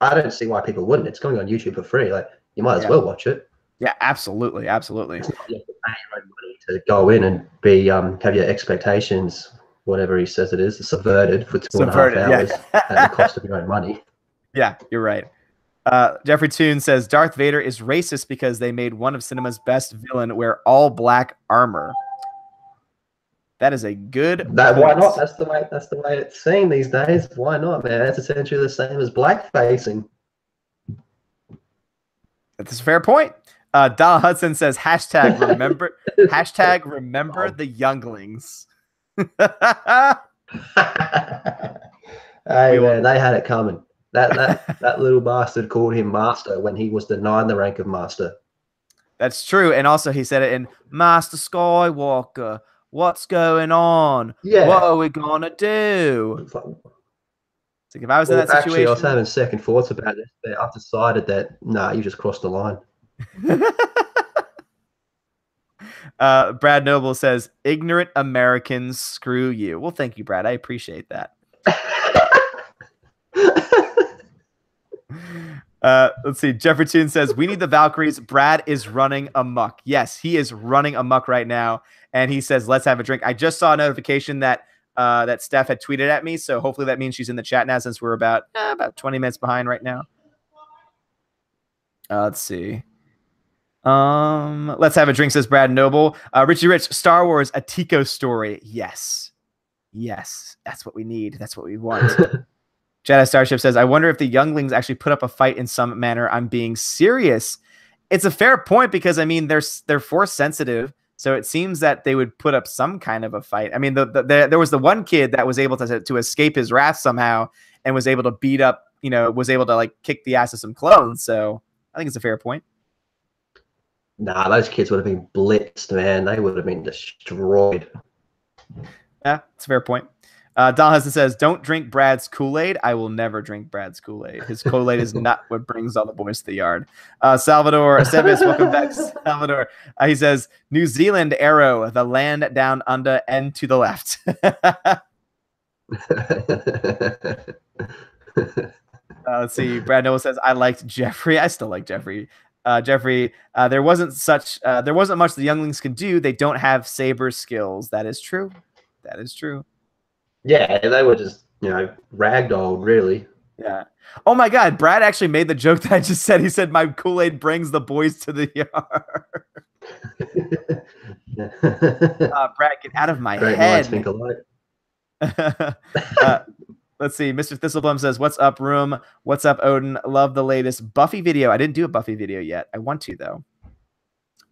I don't see why people wouldn't. It's going on YouTube for free. Like, you might as well watch it.
Yeah, absolutely, absolutely.
It's not, you have to pay your own money to go in and be have your expectations, whatever he says it is, subverted for 2.5 hours at the cost of your own money.
Yeah, you're right. Jeffrey Toon says Darth Vader is racist because they made one of cinema's best villain wear all black armor. That is a good point.
Why not? That's the way it's seen these days. Why not, man? It's essentially the same as blackfacing.
That's a fair point. Dal Hudson says remember remember the younglings.
Hey man, they had it coming. That little bastard called him master when he was denied the rank of master.
That's true. And also he said it in Master Skywalker. What's going on?
Yeah.
What are we gonna do? Like if I was in that situation,
actually, I was having second thoughts about this, but I've decided that you just crossed the line.
Brad Noble says, "Ignorant Americans, screw you." Well, thank you, Brad. I appreciate that. Let's see. Jeffrey Toon says, "We need the Valkyries. Brad is running amok." Yes, he is running amok right now. And he says, "Let's have a drink." I just saw a notification that Steph had tweeted at me. So hopefully that means she's in the chat now, since we're about 20 minutes behind right now. Let's see. Let's have a drink, says Brad Noble. Richie Rich, Star Wars, a Tico story. Yes. Yes. That's what we need. That's what we want. Jedi Starship says, "I wonder if the younglings actually put up a fight in some manner. I'm being serious." It's a fair point, because I mean, they're force sensitive. So it seems that they would put up some kind of a fight. I mean, there was the one kid that was able to escape his wrath somehow and was able to beat up, was able to like kick the ass of some clones. So I think it's a fair point.
Nah, those kids would have been blitzed, man. They would have been destroyed.
Yeah, it's a fair point. Don Hudson says, "Don't drink Brad's Kool-Aid." I will never drink Brad's Kool-Aid. His Kool-Aid is not what brings all the boys to the yard. Salvador Esteves, welcome back, Salvador. He says, "New Zealand arrow, the land down under and to the left." Let's see. Brad Noah says, "I liked Jeffrey." I still like Jeffrey. Jeffrey, there wasn't much the younglings can do. They don't have saber skills. That is true. That is true.
Yeah, they were just, ragdolled, really.
Yeah. Oh my God, Brad actually made the joke that I just said. He said, "My Kool-Aid brings the boys to the yard." Brad, get out of my
Great
head.
minds think alike.
Let's see. Mr. Thistleblum says, "What's up, room? What's up, Odin? Love the latest Buffy video." I didn't do a Buffy video yet. I want to, though.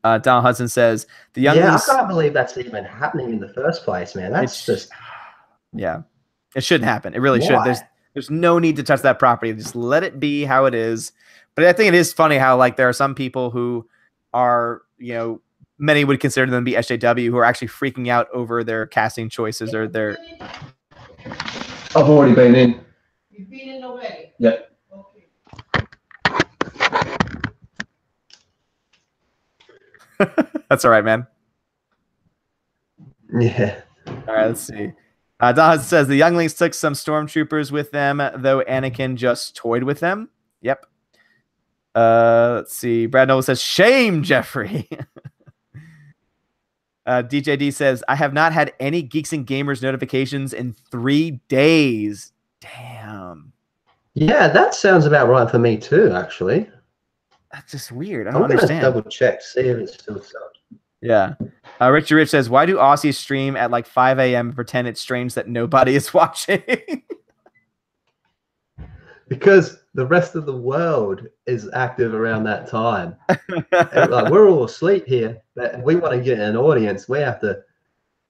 Donald Hudson says the
Yeah, I
younglings.
can't believe that's even happening in the first place, man. That's just
Yeah, it shouldn't happen. It really should.
why.
There's no need to touch that property. Just let it be how it is. But I think it is funny how like there are some people who are, you know, many would consider them to be SJW who are actually freaking out over their casting choices or their.
I've already been in.
You've been in already?
Yep.
Okay.
That's all right, man.
Yeah.
All right, let's see. Don says the younglings took some stormtroopers with them, though Anakin just toyed with them. Yep. Let's see. Brad Noble says, shame, Jeffrey. DJD says, I have not had any Geeks and Gamers notifications in 3 days. Damn.
Yeah, that sounds about right for me too, actually.
That's just weird. I
I'm
don't
gonna
understand.
double check, see if it's still subbed.
Yeah. Richard Rich says, why do Aussies stream at like 5 a.m. and pretend it's strange that nobody is watching?
Because the rest of the world is active around that time. Like, we're all asleep here, but if we want to get an audience, we have to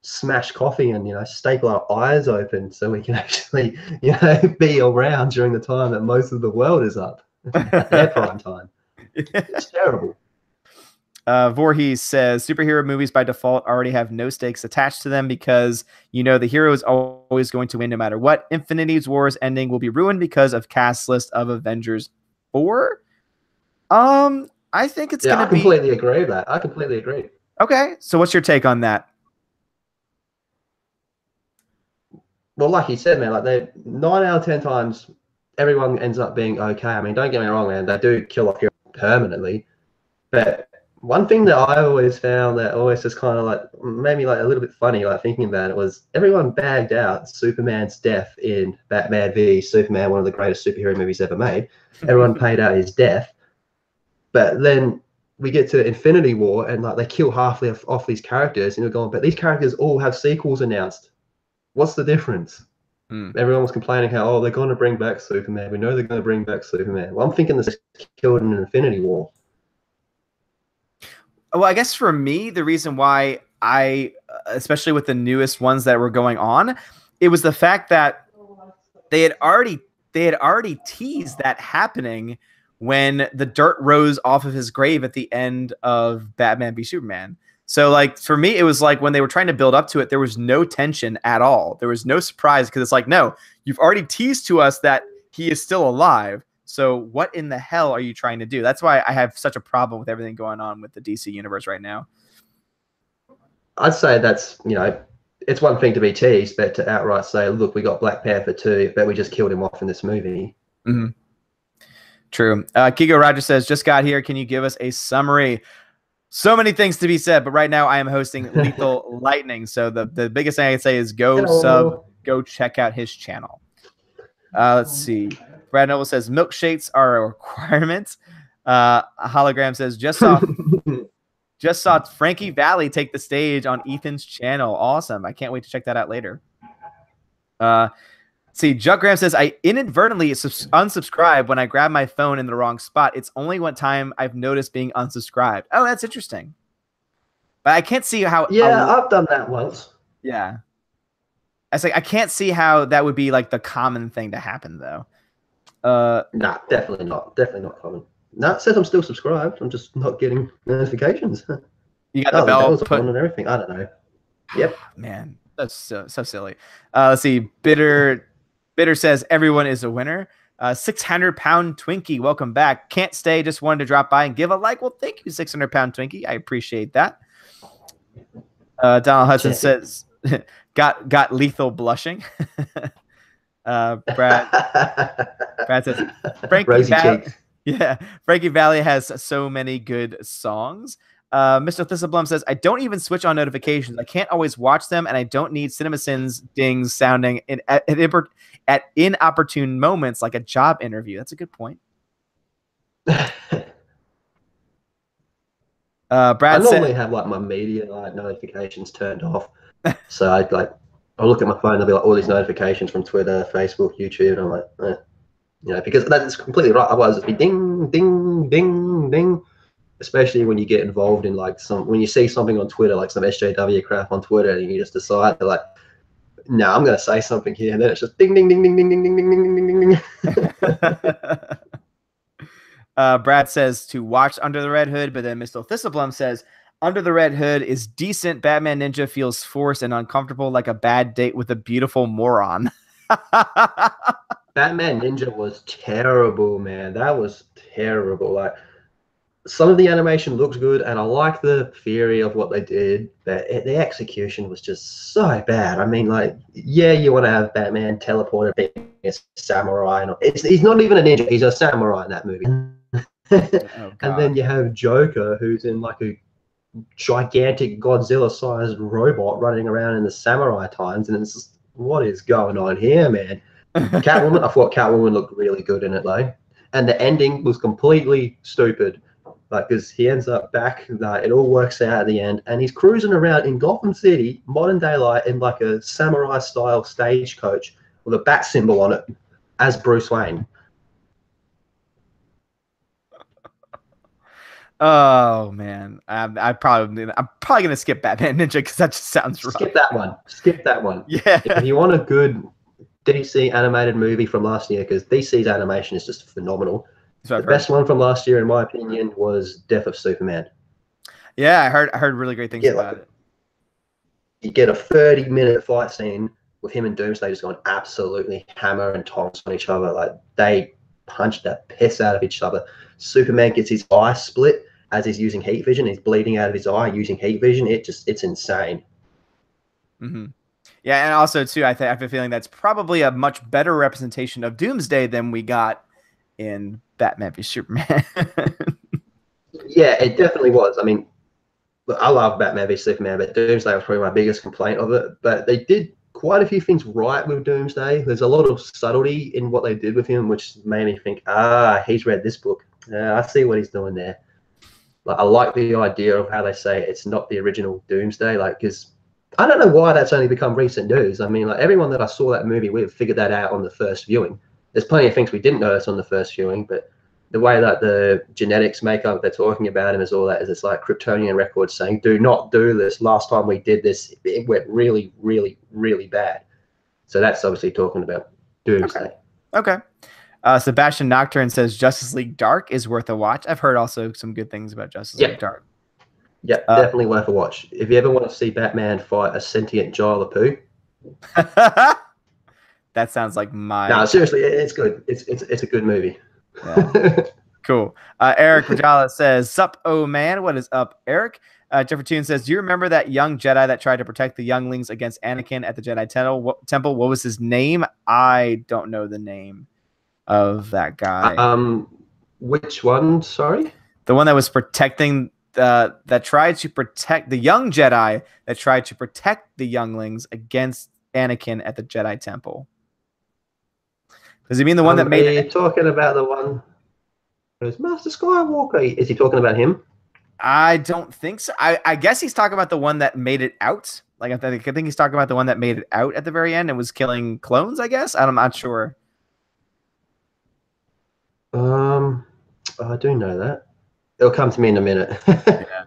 smash coffee and, you know, staple our eyes open so we can actually, you know, be around during the time that most of the world is up. Their prime time. It's terrible.
Voorhees says superhero movies by default already have no stakes attached to them because you know the hero is always going to win no matter what. Infinity War's ending will be ruined because of cast list of Avengers 4. I think it's gonna be.
I completely agree with that. I completely agree.
Okay, so what's your take on that?
Well, like you said, man, like they 9 out of 10 times everyone ends up being okay. I mean, don't get me wrong, man, they do kill off heroes permanently, but one thing that I always found that always just kind of like made me like a little bit funny, like thinking about it, was everyone bagged out Superman's death in Batman v Superman, one of the greatest superhero movies ever made. Everyone paid out his death, but then we get to Infinity War and like they kill half off these characters, and you're going, but these characters all have sequels announced. What's the difference? Everyone was complaining how, oh, they're going to bring back Superman. We know they're going to bring back Superman. Well, I'm thinking this is killed in Infinity War.
Well, I guess for me, the reason why I, especially with the newest ones that were going on, it was the fact that they had already teased that happening when the dirt rose off of his grave at the end of Batman v Superman. So, like, for me, it was like when they were trying to build up to it, there was no tension at all. There was no surprise because it's like, no, you've already teased to us that he is still alive. So what in the hell are you trying to do? That's why I have such a problem with everything going on with the DC universe right now.
I'd say that's, you know, it's one thing to be teased, but to outright say, look, we got Black Panther 2, but we just killed him off in this movie.
Mm-hmm. True. Kigo Roger says, just got here. Can you give us a summary? So many things to be said, but right now I am hosting Lethal Lightning. So the biggest thing I can say is go check out his channel. Let's see. Brad Noble says milkshakes are a requirement. A hologram says just saw Frankie Valli take the stage on Ethan's channel. Awesome. I can't wait to check that out later. See, Juckgram says I inadvertently unsubscribed when I grabbed my phone in the wrong spot. It's only one time I've noticed being unsubscribed. Oh, that's interesting. But I can't see how.
Yeah, I've done that once.
Yeah. I say I can't see how that would be like the common thing to happen though.
Nah, definitely not. Definitely not common. No, it says I'm still subscribed. I'm just not getting notifications.
You got the bell
put on and everything. I don't know. Yep.
Man, that's so silly. Let's see. Bitter says everyone is a winner. 600-pound Twinkie, welcome back. Can't stay. Just wanted to drop by and give a like. Well, thank you, 600-pound Twinkie. I appreciate that. Donald Hudson says got lethal blushing. Brad says Frankie Valli has so many good songs. Mr. Thistleblum says I don't even switch on notifications. I can't always watch them, and I don't need CinemaSins dings sounding at inopportune moments like a job interview. That's a good point. Brad
I normally have like my media notifications turned off, so I'll look at my phone. There'll be like all these notifications from Twitter, Facebook, YouTube, and I'm like, you know, because that is completely right. Otherwise, it'd be ding, ding, ding, ding. especially when you get involved in like when you see something on Twitter, like some SJW crap on Twitter, and you just decide to like, no, I'm going to say something here, and then it's just ding, ding, ding, ding, ding, ding, ding, ding, ding, ding, ding, ding.
Brad says to watch Under the Red Hood, but then Mr. Thistleblum says Under the Red Hood is decent. Batman Ninja feels forced and uncomfortable, like a bad date with a beautiful moron.
Batman Ninja was terrible, man. That was terrible. Like, some of the animation looks good, and I like the theory of what they did, but the execution was just so bad. I mean, like, yeah, you want to have Batman teleporter being a samurai, and he's not even a ninja; he's a samurai in that movie.
Oh,
and then you have Joker, who's in like a gigantic Godzilla-sized robot running around in the samurai times, and it's just, what is going on here, man? Catwoman, I thought Catwoman looked really good in it, though, and the ending was completely stupid. Like, because he ends up back, it all works out at the end, and he's cruising around in Gotham City, modern daylight, in like a samurai-style stagecoach with a bat symbol on it, as Bruce Wayne.
Oh man, I'm probably gonna skip Batman Ninja because that just sounds rough.
Skip that one. Skip that one.
Yeah.
If you want a good DC animated movie from last year, because DC's animation is just phenomenal. The best one from last year, in my opinion, was Death of Superman.
Yeah, I heard really great things about it.
You get a 30-minute fight scene with him and Doomsday just going absolutely hammer and tongs on each other. Like, they punch the piss out of each other. Superman gets his eye split as he's using heat vision. He's bleeding out of his eye using heat vision. It's insane.
Mm-hmm. Yeah, and also too, I have a feeling that's probably a much better representation of Doomsday than we got in Batman v Superman.
Yeah, it definitely was. I mean, I love Batman v Superman, but Doomsday was probably my biggest complaint of it. But they did quite a few things right with Doomsday. There's a lot of subtlety in what they did with him, which made me think, he's read this book. I see what he's doing there. Like, I like the idea of how they say it's not the original Doomsday, like, because I don't know why that's only become recent news. I mean, like, everyone that I saw that movie with figured that out on the first viewing. There's plenty of things we didn't notice on the first viewing, but the way that the genetics makeup they're talking about him is all that is, it's like Kryptonian records saying, do not do this. Last time we did this, it went really, really, really bad. So that's obviously talking about Doomsday.
Okay. Sebastian Nocturne says Justice League Dark is worth a watch. I've heard also some good things about Justice League Dark.
Yeah, definitely worth a watch. If you ever want to see Batman fight a sentient Jai LaPoo.
That sounds like my...
No, seriously, it's good. It's a good movie.
Yeah. Cool. Eric Rajala says, sup, oh man. What is up, Eric? Jeffrey Toon says, do you remember that young Jedi that tried to protect the younglings against Anakin at the Jedi Temple? What was his name? I don't know the name of that guy.
Which one? Sorry?
The one that was protecting... that tried to protect the young Jedi that tried to protect the younglings against Anakin at the Jedi Temple. Does he mean the one that made it?
Talking about the one who's Master Skywalker? Is he talking about him?
I don't think so. I guess he's talking about the one that made it out. Like, I think he's talking about the one that made it out at the very end and was killing clones, I guess. I'm not sure.
I do know that. It'll come to me in a minute.
Yeah.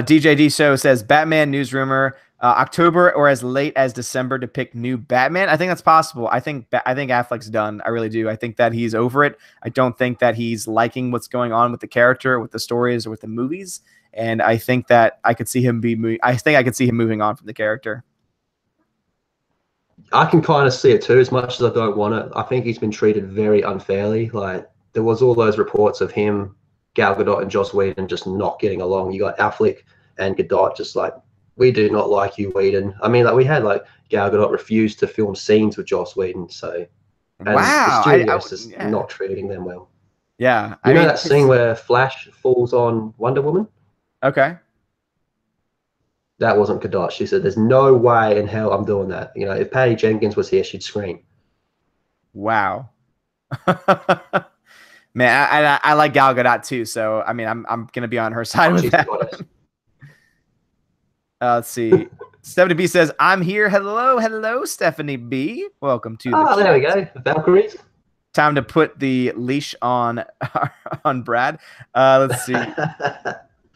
DJ D Show says Batman news rumor October or as late as December to pick new Batman. I think that's possible. I think Affleck's done. I really do. I think that he's over it. I don't think that he's liking what's going on with the character, with the stories, or with the movies. And I think that I could see him I could see him moving on from the character.
I can kind of see it too, as much as I don't want it. I think he's been treated very unfairly. Like, there was all those reports of him, Gal Gadot and Joss Whedon just not getting along. You got Affleck and Gadot just like, we do not like you, Whedon. I mean, like, we had like Gal Gadot refused to film scenes with Joss Whedon, so
wow,
the studio's just not treating them well.
Yeah,
you know that scene where Flash falls on Wonder Woman?
Okay,
that wasn't Gadot. She said, "There's no way in hell I'm doing that." You know, if Patty Jenkins was here, she'd scream.
Wow. Man, I like Gal Gadot too, so I mean, I'm gonna be on her side with that. Let's see. Stephanie B says, "I'm here. Hello, Stephanie B. Welcome to the chat."
There we go. Valkyries.
time to put the leash on on Brad. Let's see.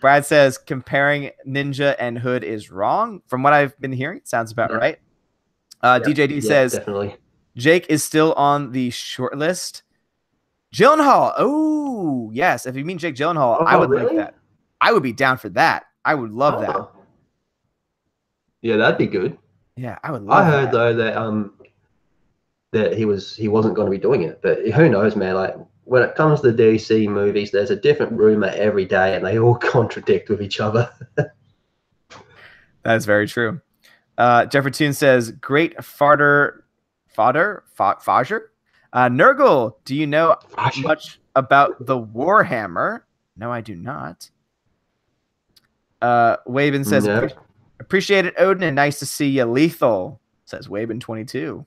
Brad says comparing Ninja and Hood is wrong. From what I've been hearing, it sounds about right. DJD says
definitely.
Jake is still on the short list. Gyllenhaal. Oh, yes. If you mean Jake Gyllenhaal, I would like that. I would be down for that. I would love that.
Yeah, that'd be good.
Yeah, I would love that.
I heard though that he wasn't going to be doing it, but who knows, man? Like when it comes to the DC movies, there's a different rumor every day, and they all contradict with each other.
That's very true. Jeffrey Toon says, "Great fodder." Nurgle, do you know much about the Warhammer? No, I do not. Waven says,
No.
appreciate it, Odin, and nice to see you. Lethal, says Waven22.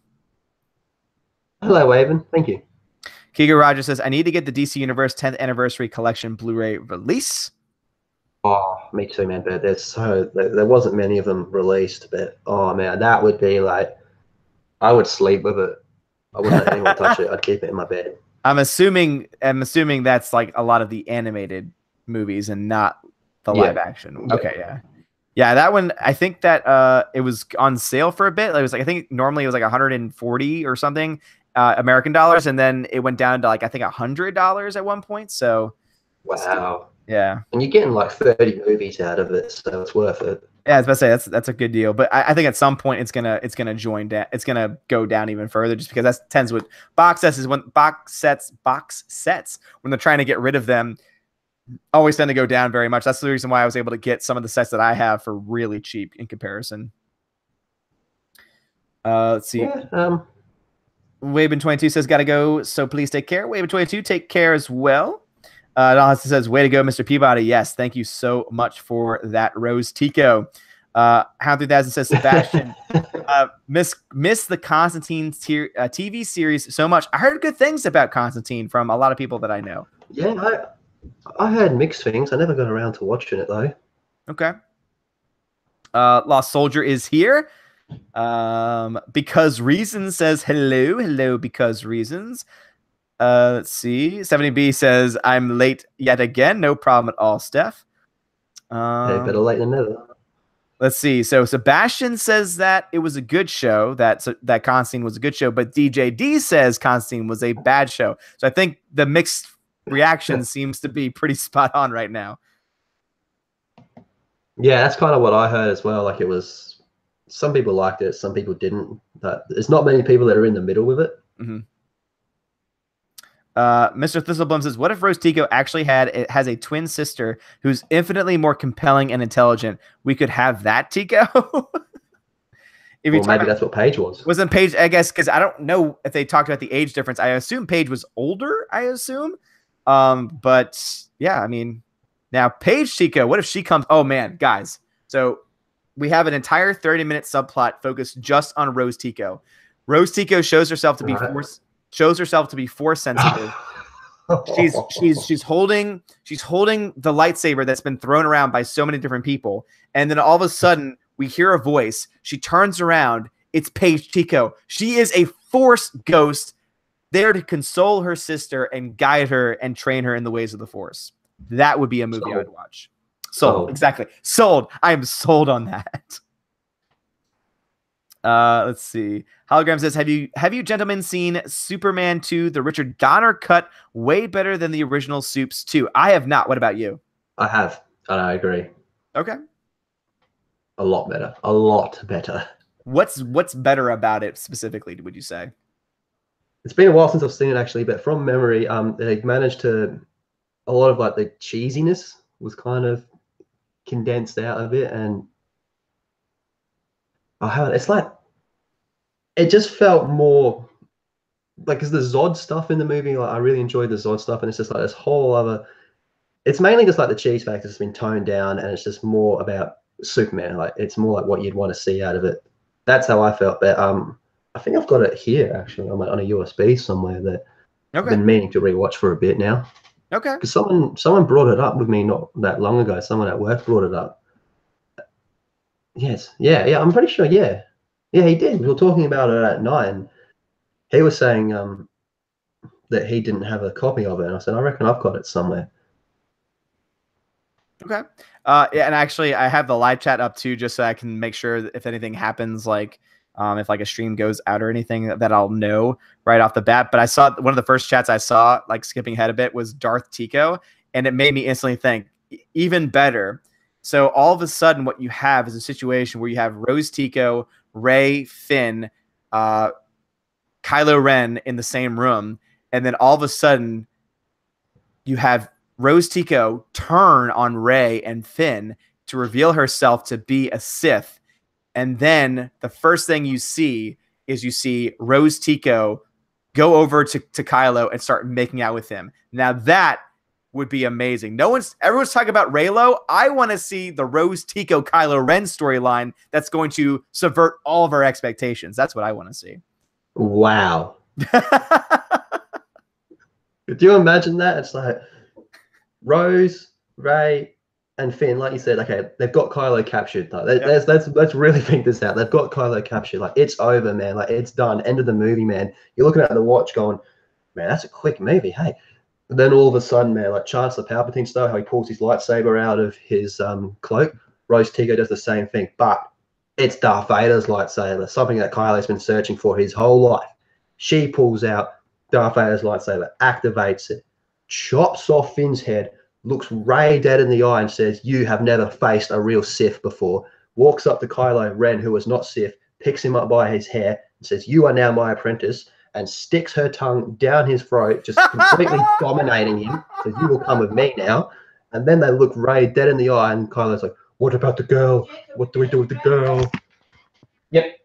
Hello, Waven. Thank you.
Kiga Rogers says, I need to get the DC Universe 10th Anniversary Collection Blu-ray release.
Oh, me too, man. But there wasn't many of them released, but oh man, that would be like, I would sleep with it. I wouldn't let anyone touch it. I'd keep it in my bed.
I'm assuming that's like a lot of the animated movies and not the live action.
Yeah.
Okay, yeah. That one, I think that it was on sale for a bit. It was like, I think normally it was like 140 or something American dollars, and then it went down to like I think $100 at one point. So
wow.
Yeah.
And you're getting like 30 movies out of it, so it's worth it.
Yeah, I was about to say that's a good deal, but I think at some point it's gonna join down. It's gonna go down even further, just because that tends with box sets is when box sets when they're trying to get rid of them always tend to go down very much. That's the reason why I was able to get some of the sets that I have for really cheap in comparison. Let's see.
Yeah,
Waven22 says gotta go, so please take care. Waven22, take care as well. It says, way to go, Mr. Peabody. Yes, thank you so much for that, Rose Tico. Hound 3000 says, Sebastian, miss the Constantine TV series so much. I heard good things about Constantine from a lot of people that I know.
Yeah, I heard mixed things. I never got around to watching it, though.
Okay. Lost Soldier is here. Because Reasons says, hello, Because Reasons. Let's see. 70B says, I'm late yet again. No problem at all, Steph.
Better late than never.
Let's see. So Sebastian says that it was a good show, that Constantine was a good show, but DJ D says Constantine was a bad show. So I think the mixed reaction seems to be pretty spot on right now.
Yeah, that's kind of what I heard as well. Like it was, some people liked it, some people didn't. But there's not many people that are in the middle with it.
Mm-hmm. Mr. Thistleblum says, what if Rose Tico actually has a twin sister who's infinitely more compelling and intelligent? We could have that, Tico.
Well, maybe that's what Paige was.
Wasn't Paige, I guess, because I don't know if they talked about the age difference. I assume Paige was older, but yeah, I mean, now Paige Tico, what if she comes? Oh man, guys. So we have an entire 30-minute subplot focused just on Rose Tico. Rose Tico shows herself to be force sensitive. she's holding the lightsaber that's been thrown around by so many different people, and then all of a sudden we hear a voice. She turns around. It's Paige Tico. She is a force ghost there to console her sister and guide her and train her in the ways of the force. That would be a movie I would watch. Sold. Exactly. Sold. I am sold on that. Let's see. Hologram says, have you gentlemen seen Superman 2, the Richard Donner cut? Way better than the original Supes 2. I have not. What about you?
I have, and I agree.
Okay.
A lot better. A lot better.
What's better about it specifically, would you say?
It's been a while since I've seen it actually, but from memory, they managed to, a lot of like the cheesiness was kind of condensed out of it, and it's like, it just felt more like, because the Zod stuff in the movie, like I really enjoyed the Zod stuff, and it's just like this whole other, it's mainly just like the cheese factor has been toned down, and it's just more about Superman. Like it's more like what you'd want to see out of it. That's how I felt. But I think I've got it here actually on a USB somewhere that I've been meaning to rewatch for a bit now.
Okay.
Because someone brought it up with me not that long ago. Someone at work brought it up. Yes. Yeah. I'm pretty sure. Yeah. Yeah, he did. We were talking about it at night, and he was saying that he didn't have a copy of it. And I said, I reckon I've got it somewhere.
Okay. Yeah, and actually, I have the live chat up too, just so I can make sure that if anything happens, like if like a stream goes out or anything, that I'll know right off the bat. But I saw one of the first chats I saw, like skipping ahead a bit, was Darth Tico, and it made me instantly think even better. So all of a sudden, what you have is a situation where you have Rose Tico, Rey, Finn, Kylo Ren in the same room, and then all of a sudden you have Rose Tico turn on Rey and Finn to reveal herself to be a Sith. And then the first thing you see is you see Rose Tico go over to Kylo and start making out with him. Now that would be amazing. Everyone's talking about Reylo. I want to see the Rose Tico Kylo Ren storyline that's going to subvert all of our expectations. That's what I want to see.
Wow. Do you imagine that? It's like Rose, Rey, and Finn, like you said, okay, they've got Kylo captured. Like, let's really think this out. They've got Kylo captured. Like, it's over, man. Like, it's done. End of the movie, man. You're looking at the watch going, man, that's a quick movie. Hey. And then all of a sudden, man, like Chancellor Palpatine style, how he pulls his lightsaber out of his cloak. Rose Tico does the same thing, but it's Darth Vader's lightsaber, something that Kylo's been searching for his whole life. She pulls out Darth Vader's lightsaber, activates it, chops off Finn's head, looks Rey dead in the eye and says, you have never faced a real Sith before. Walks up to Kylo Ren, who was not Sith, picks him up by his hair and says, you are now my apprentice, and sticks her tongue down his throat, just completely dominating him. Says, you will come with me now. And then they look Rey dead in the eye, and Kylo's like, what about the girl? What do we do with the girl? Yep.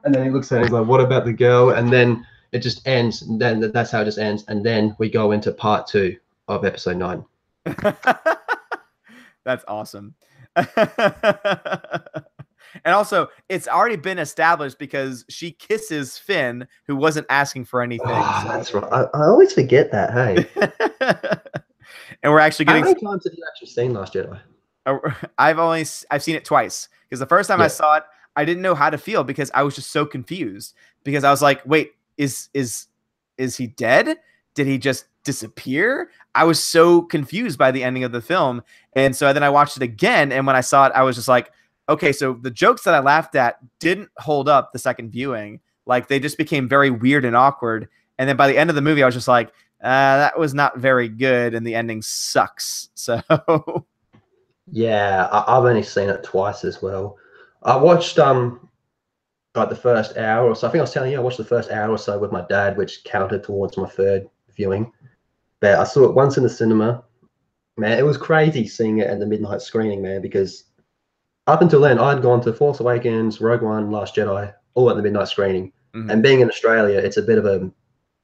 And then he looks at it, he's like, what about the girl? And then it just ends. And then that's how it just ends. And then we go into part 2 of episode 9.
That's awesome. And also, it's already been established because she kisses Finn, who wasn't asking for anything.
Oh, that's right. I always forget that, hey.
And we're actually getting...
How many times have you actually seen Last Jedi?
I've seen it twice. Because the first time I saw it, I didn't know how to feel because I was just so confused. Because I was like, wait, is he dead? Did he just disappear? I was so confused by the ending of the film. And so then I watched it again. And when I saw it, I was just like, okay, so the jokes that I laughed at didn't hold up the second viewing. Like, they just became very weird and awkward. And then by the end of the movie, I was just like, that was not very good, and the ending sucks. So,
yeah, I've only seen it twice as well. I watched like the first hour or so. I think I was telling you I watched the first hour or so with my dad, which counted towards my third viewing. But I saw it once in the cinema. Man, it was crazy seeing it at the midnight screening, man, because up until then, I'd gone to Force Awakens, Rogue One, Last Jedi, all at the midnight screening. Mm-hmm. And being in Australia, it's a bit of a...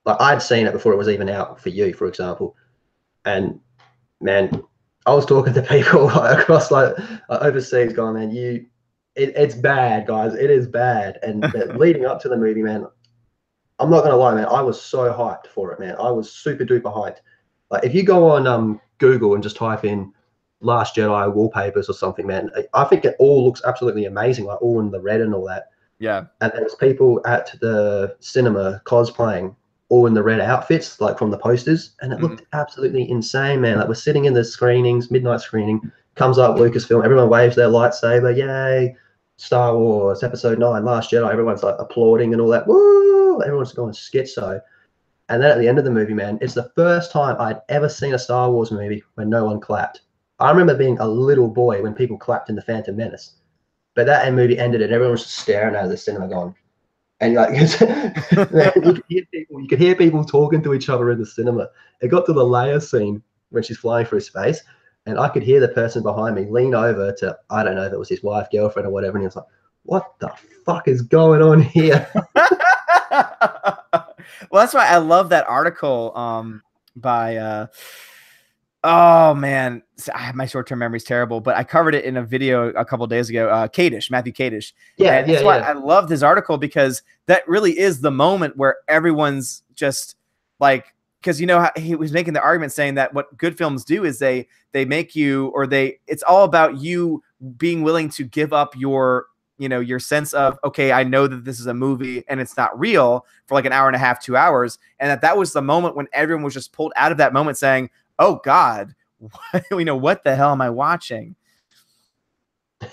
Like, I'd seen it before it was even out for you, for example. And, man, I was talking to people across, like, overseas going, man, it's bad, guys. It is bad. And leading up to the movie, man, I'm not going to lie, man, I was so hyped for it, man. I was super duper hyped. Like, if you go on Google and just type in Last Jedi wallpapers or something, man, I think it all looks absolutely amazing, like all in the red and all that.
Yeah. And
there was people at the cinema cosplaying all in the red outfits, like from the posters, and it looked absolutely insane, man. Like, we're sitting in the screenings, midnight screening, comes up Lucasfilm, everyone waves their lightsaber, yay, Star Wars, Episode 9, Last Jedi, everyone's like applauding and all that, woo, everyone's going schizo. And then at the end of the movie, man, it's the first time I'd ever seen a Star Wars movie when no one clapped. I remember being a little boy when people clapped in The Phantom Menace. But that movie ended and everyone was just staring out of the cinema going. And like, man, you could hear people talking to each other in the cinema. It got to the Leia scene when she's flying through space. And I could hear the person behind me lean over to, I don't know if it was his wife, girlfriend or whatever. And he was like, what the fuck is going on here?
Well, that's why I love that article by... oh man, my short-term memory is terrible, but I covered it in a video a couple of days ago. Matthew Kadish.
Yeah,
that's why I loved his article, because that really is the moment where everyone's just like, because you know how he was making the argument saying that what good films do is they make you, or it's all about you being willing to give up your your sense of, okay, I know that this is a movie and it's not real for like an hour and a half, 2 hours. And that was the moment when everyone was just pulled out of that moment saying, oh God, what the hell am I watching?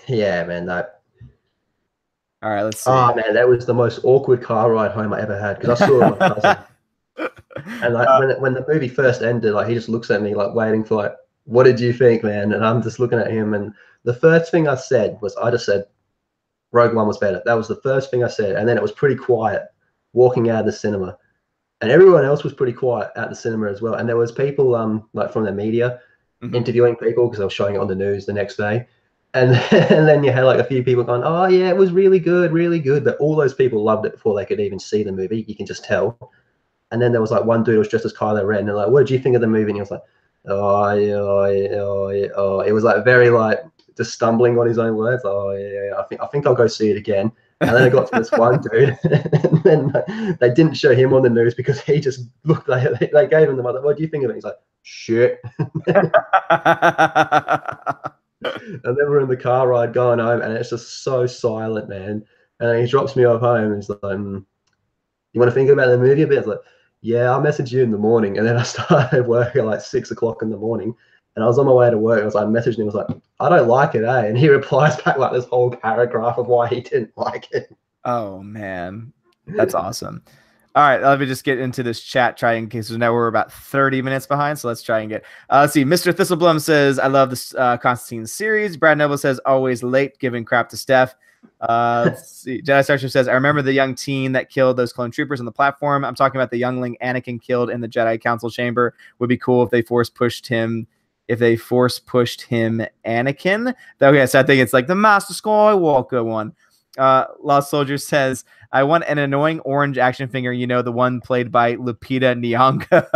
Yeah, man. That.
All right, let's see.
Oh man, that was the most awkward car ride home I ever had, because I saw my cousin. And like when the movie first ended, like he just looks at me like waiting for like, what did you think, man? And I'm just looking at him, and the first thing I said was, I just said Rogue One was better. That was the first thing I said, and then it was pretty quiet walking out of the cinema, and everyone else was pretty quiet at the cinema as well. And there was people like from the media interviewing people, because I was showing it on the news the next day. And then you had like a few people going, oh yeah, it was really good, really good. But all those people loved it before they could even see the movie. You can just tell. And then there was like one dude who was dressed as Kylo Ren, and like, what did you think of the movie? And he was like, oh yeah, oh yeah, oh yeah, oh. It was like very like just stumbling on his own words. Oh yeah, I think I'll go see it again. And then I got to this one dude, and then they didn't show him on the news because he just looked like they gave him the mother. What do you think of it? He's like, shit. And then we're in the car ride going home, and it's just so silent, man. And then he drops me off home, and he's like, you want to think about the movie a bit? I was like, yeah, I'll message you in the morning. And then I started work at like 6 o'clock in the morning, and I was on my way to work. I was like, messaging him, I was like, I don't like it, eh? And he replies back like this whole paragraph of why he didn't like it.
Oh man, that's awesome. All right, let me just get into this chat, try in case now we're about 30 minutes behind. So let's try and get. Let's see. Mr. Thistleblum says, I love this Constantine series. Brad Noble says, always late, giving crap to Steph. Let's see. Jedi Starship says, I remember the young teen that killed those clone troopers on the platform. I'm talking about the youngling Anakin killed in the Jedi Council chamber. Would be cool if they force pushed him. Anakin. Okay, so I think it's like the Master Skywalker one. Lost Soldier says, I want an annoying orange action figure, the one played by Lupita Nyong'o.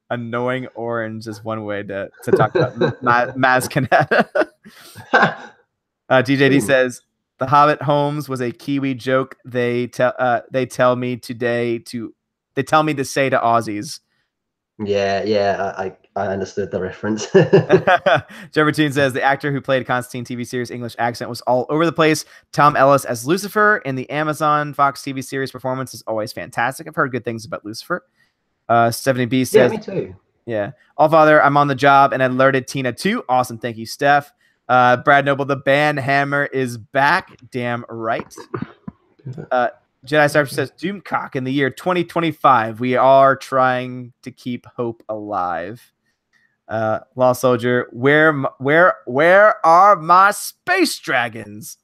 Annoying orange is one way to talk about Maz Kanata. DJD says, The Hobbit Holmes was a Kiwi joke. They tell me to say to Aussies.
Yeah, I understood the reference.
Jeffertine says the actor who played Constantine TV series English accent was all over the place. Tom Ellis as Lucifer in the Amazon Fox TV series performance is always fantastic. I've heard good things about Lucifer. Stephanie B says,
yeah, me too.
Yeah. Allfather, I'm on the job and alerted Tina too. Awesome. Thank you, Steph. Brad Noble, the band Hammer is back. Damn right. Jedi Starship says, Doomcock in the year 2025. We are trying to keep hope alive. Lost Soldier, where are my space dragons?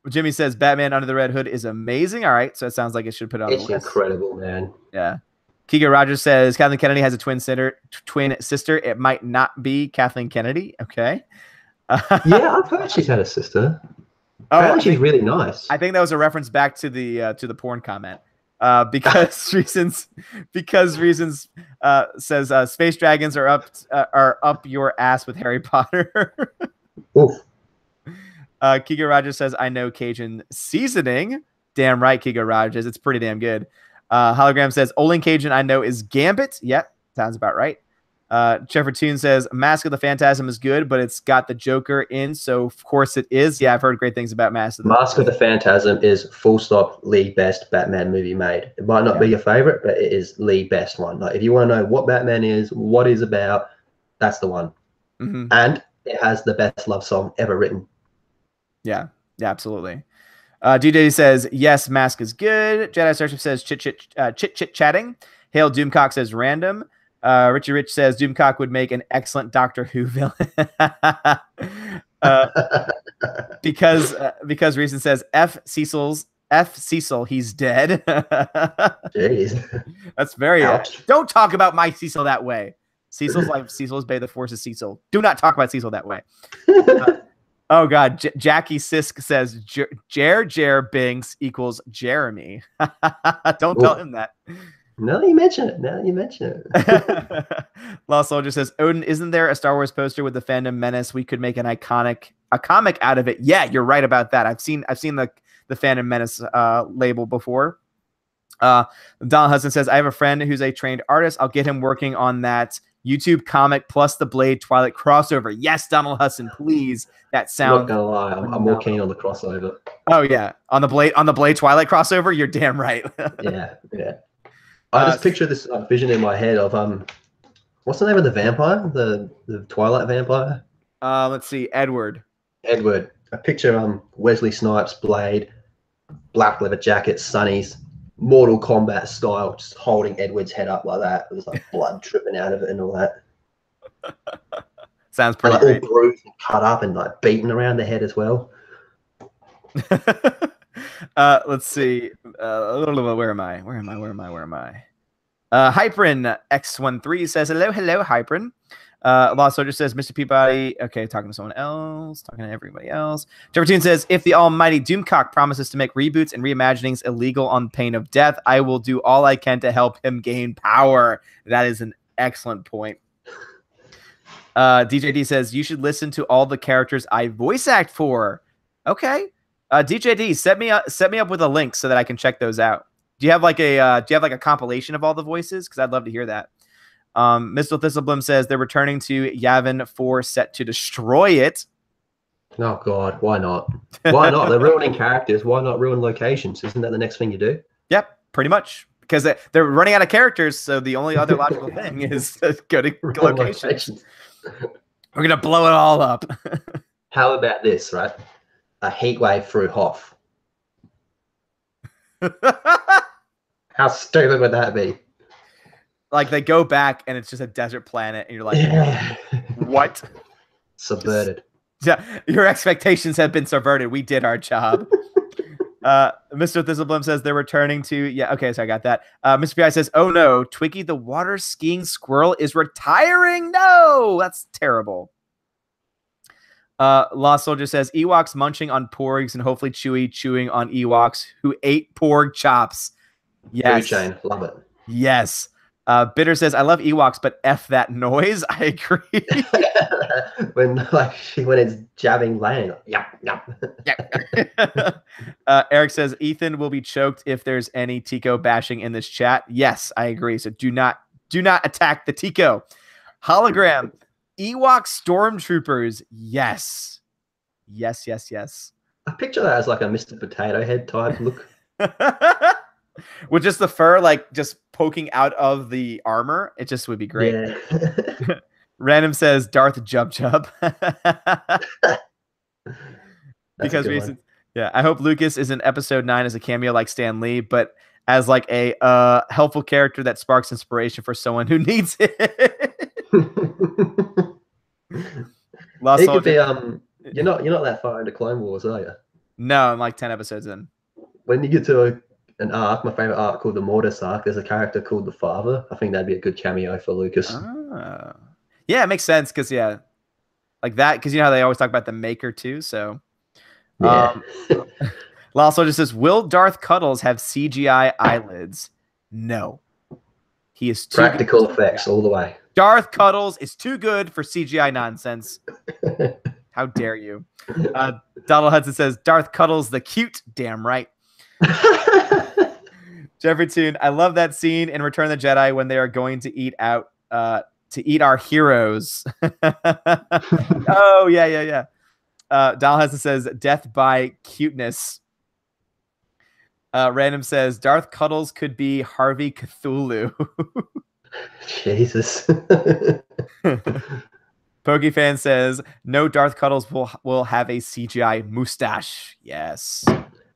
Jimmy says, Batman Under the Red Hood is amazing. All right, so it sounds like it should put it on the list.
It's incredible, man.
Yeah. Keegan Rogers says, Kathleen Kennedy has a twin sister. It might not be Kathleen Kennedy. Okay.
Yeah, I've heard she's had a sister. Oh, she's really nice.
I think that was a reference back to the porn comment. Because reasons says space dragons are up your ass with Harry Potter.
Oof.
Keegan Rogers says, I know Cajun seasoning. Damn right, Keegan Rogers. It's pretty damn good. Hologram says, Olin Cajun I know is Gambit. Yep, sounds about right. Trevor Toon says, Mask of the Phantasm is good, but it's got the Joker in, so of course it is. Yeah, I've heard great things about Mask of the
Phantasm is full stop league best Batman movie made. It might not be your favorite, but it is league best one. Like if you want to know what Batman is, what he's about, that's the one.
Mm-hmm.
And it has the best love song ever written.
Yeah, absolutely. DJ says, yes, Mask is good. Jedi Starship says, chit chatting. Hail Doomcock says, random. Richie Rich says, Doomcock would make an excellent Doctor Who villain. Because Reason says, F. Cecil, he's dead.
Jeez.
That's very... don't talk about my Cecil that way. Cecil's life. Cecil's Bay. The Force is Cecil. Do not talk about Cecil that way. Oh God, Jackie Sisk says Jer Binks equals Jeremy. Don't tell him that.
Now that you mention it.
Lost Soldier says, Odin, isn't there a Star Wars poster with the Phantom Menace? We could make a comic out of it. Yeah, you're right about that. I've seen the Phantom Menace label before. Donald Hudson says, I have a friend who's a trained artist. I'll get him working on that YouTube comic plus the Blade Twilight crossover. Yes, Donald Hudson, please. That sounds.
I'm not gonna lie, I'm more keen on the crossover.
Oh yeah, on the Blade Twilight crossover. You're damn right.
Yeah. I just picture this vision in my head of what's the name of the vampire? The Twilight vampire?
Let's see, Edward.
I picture Wesley Snipes, Blade, black leather jacket, sunnies, Mortal Kombat style, just holding Edward's head up like that. There's like blood dripping out of it and all that.
Sounds pretty
great. All bruised and cut up and like beaten around the head as well.
Let's see. Where am I? Hyprin X13 says, hello, Hyprin. Lost Soldier says, Mr. Peabody. Okay, talking to someone else, talking to everybody else. Jeffertune says, if the almighty Doomcock promises to make reboots and reimaginings illegal on pain of death, I will do all I can to help him gain power. That is an excellent point. DJD says, you should listen to all the characters I voice act for. Okay. DJD, set me up with a link so that I can check those out. Do you have like a compilation of all the voices? Because I'd love to hear that. Mr. Thistlebloom says they're returning to Yavin 4 set to destroy it.
Oh God, why not? Why not? They're ruining characters. Why not ruin locations? Isn't that the next thing you do?
Yep, pretty much. Because they're running out of characters, so the only other logical thing is to go to locations. We're gonna blow it all up.
How about this, right? A heat wave through Hoth. How stupid would that be?
Like they go back and it's just a desert planet, and you're like, what?
Subverted.
Yeah, your expectations have been subverted. We did our job. Mr. Thistlebloom says they're returning to. Yeah, okay, so I got that. Mr. PI says, oh no, Twiggy the water skiing squirrel is retiring. No, that's terrible. Lost Soldier says Ewoks munching on porgs and hopefully Chewie chewing on Ewoks who ate porg chops. Yes.
Food chain, love it.
Yes. Bitter says I love Ewoks, but F that noise. I agree.
when it's jabbing land. Yep.
Eric says Ethan will be choked if there's any Tico bashing in this chat. Yes, I agree. So do not attack the Tico. Hologram. Ewok stormtroopers. Yes.
I picture that as like a Mr. Potato Head type look.
With just the fur like just poking out of the armor. It just would be great. Yeah. Random says Darth Jub Jub. Because reasons. Yeah, I hope Lucas is in episode 9 as a cameo like Stan Lee, but as like a helpful character that sparks inspiration for someone who needs it.
Lost Soldier. Could be you're not that far into Clone Wars, are you?
No, I'm like 10 episodes in.
When you get to an arc, my favorite arc called the Mortis arc, there's a character called the Father. I think that'd be a good cameo for Lucas.
Yeah, it makes sense because like that, because you know how they always talk about the Maker too. So
yeah.
Lost Soldier says, will Darth Cuddles have CGI eyelids? No. He is too
practical effects all the way.
Darth Cuddles is too good for CGI nonsense. How dare you? Donald Hudson says, Darth Cuddles the cute. Damn right. Jeffrey Toon, I love that scene in Return of the Jedi when they are going to eat out to eat our heroes. Oh, yeah. Donald Hudson says, death by cuteness. Random says, Darth Cuddles could be Harvey Cthulhu.
Jesus.
Pokefan says, no Darth Cuddles will have a CGI mustache. Yes.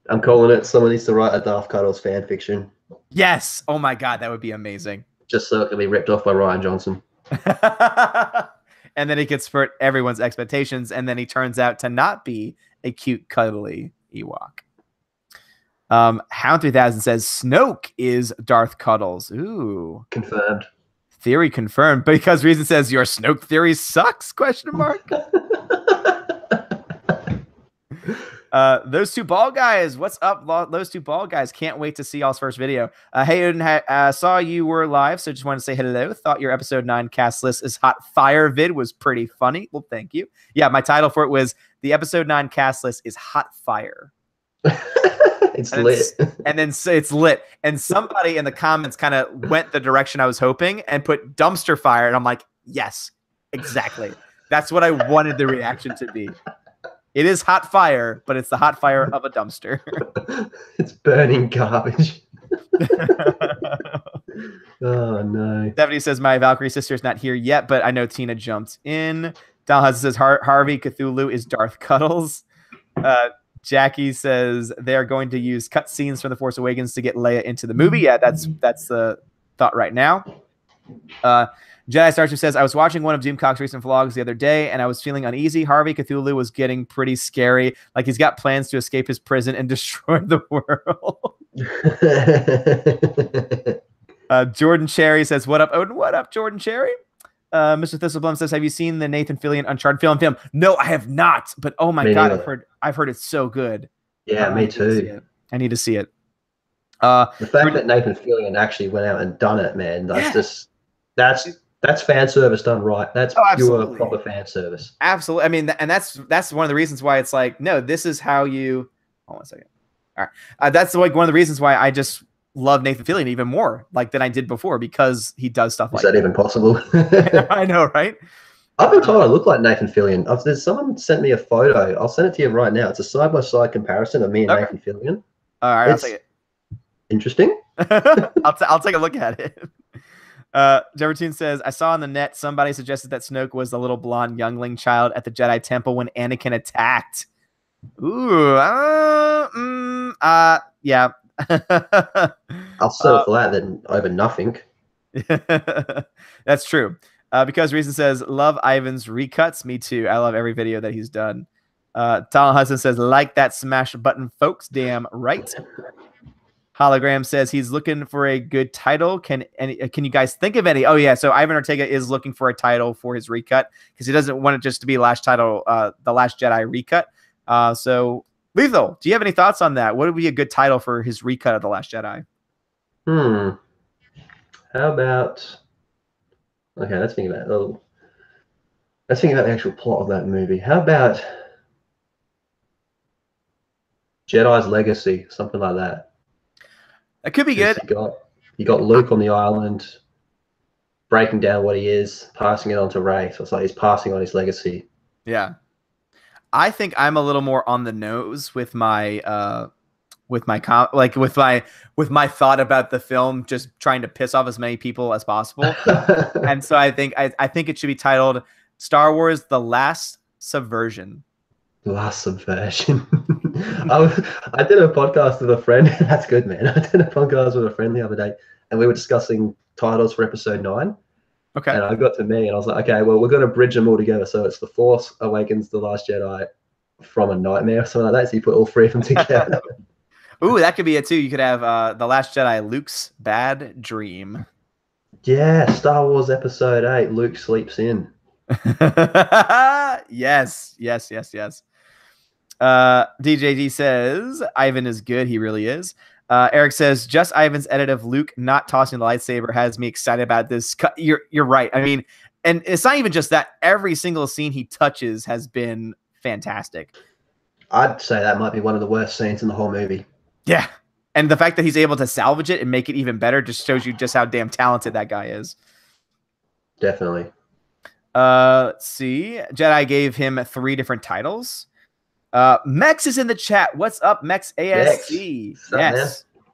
I'm calling it. Someone needs to write a Darth Cuddles fan fiction.
Yes. Oh my God, that would be amazing.
Just so it can be ripped off by Rian Johnson.
And then he could spurt everyone's expectations, and then he turns out to not be a cute, cuddly Ewok. Hound 3000 says Snoke is Darth Cuddles. Ooh.
Confirmed.
Theory confirmed. Because Reason says your Snoke theory sucks, question mark. Those two bald guys. What's up, those two bald guys? Can't wait to see y'all's first video. Hey, Odin, saw you were live, so just wanted to say hello. Thought your episode 9 cast list is hot fire vid was pretty funny. Well, thank you. Yeah, my title for it was the episode 9 cast list is hot fire.
It's lit.
And then it's lit. And somebody in the comments kind of went the direction I was hoping and put dumpster fire. And I'm like, yes, exactly. That's what I wanted the reaction to be. It is hot fire, but it's the hot fire of a dumpster.
It's burning garbage. Oh, no.
Stephanie says, my Valkyrie sister is not here yet, but I know Tina jumped in. Donald Hudson says, Harvey Cthulhu is Darth Cuddles. Jackie says they're going to use cut scenes from The Force Awakens to get Leia into the movie. Yeah, that's the thought right now. Jedi Starship says, I was watching one of Doomcock's recent vlogs the other day, and I was feeling uneasy. Harvey Cthulhu was getting pretty scary. Like he's got plans to escape his prison and destroy the world. Jordan Cherry says, what up, Odin? What up, Jordan Cherry? Mr. Thistleblum says, have you seen the Nathan Fillion Uncharted film? No, I have not. But oh my God, I've heard it's so good.
Yeah, me too.
I need to see it.
The fact that Nathan Fillion actually went out and done it, man, that's fan service done right. That's pure proper fan service.
Absolutely. I mean, and that's one of the reasons why it's like, no, this is how you. Hold on a second. All right, that's like one of the reasons why I just love Nathan Fillion even more, like than I did before, because he does stuff like that.
Is that even possible?
I know, right?
I've been told I look like Nathan Fillion. Someone sent me a photo. I'll send it to you right now. It's a side-by-side comparison of me and Nathan Fillion.
All right, I'll take it.
Interesting.
I'll take a look at it. Jevertune says, I saw on the net somebody suggested that Snoke was the little blonde youngling child at the Jedi Temple when Anakin attacked. Ooh, yeah.
I'll settle for that than over nothing.
That's true. Because Reason says, love Ivan's recuts. Me too. I love every video that he's done. Tom Hudson says, like that smash button, folks. Damn right. Hologram says he's looking for a good title. Can you guys think of any? Oh yeah, so Ivan Ortega is looking for a title for his recut because he doesn't want it just to be Last Jedi recut. So Lethal, do you have any thoughts on that? What would be a good title for his recut of The Last Jedi?
How about? Okay, let's think about it. Let's think about the actual plot of that movie. How about Jedi's Legacy, something like that?
That could be good.
You got Luke on the island, breaking down what he is, passing it on to Rey. So it's like he's passing on his legacy.
Yeah, I think I'm a little more on the nose with my thought about the film, just trying to piss off as many people as possible. And so I think it should be titled Star Wars: The Last Subversion.
Last Subversion. I did a podcast with a friend. That's good, man. I did a podcast with a friend the other day, and we were discussing titles for episode 9.
Okay.
And I got to me, and I was like, okay, well, we're going to bridge them all together. So it's The Force Awakens, The Last Jedi, From a Nightmare, or something like that. So you put all 3 of them together.
Ooh, that could be it too. You could have The Last Jedi, Luke's Bad Dream.
Yeah, Star Wars Episode 8, Luke Sleeps In.
Yes. DJD says Ivan is good. He really is. Eric says just Ivan's edit of Luke not tossing the lightsaber has me excited about this. You're right. I mean, and it's not even just that. Every single scene he touches has been fantastic.
I'd say that might be one of the worst scenes in the whole movie.
Yeah, and the fact that he's able to salvage it and make it even better just shows you just how damn talented that guy is.
Definitely.
Let's see. Jedi gave him 3 different titles. Mex is in the chat. What's up, Mex ASC?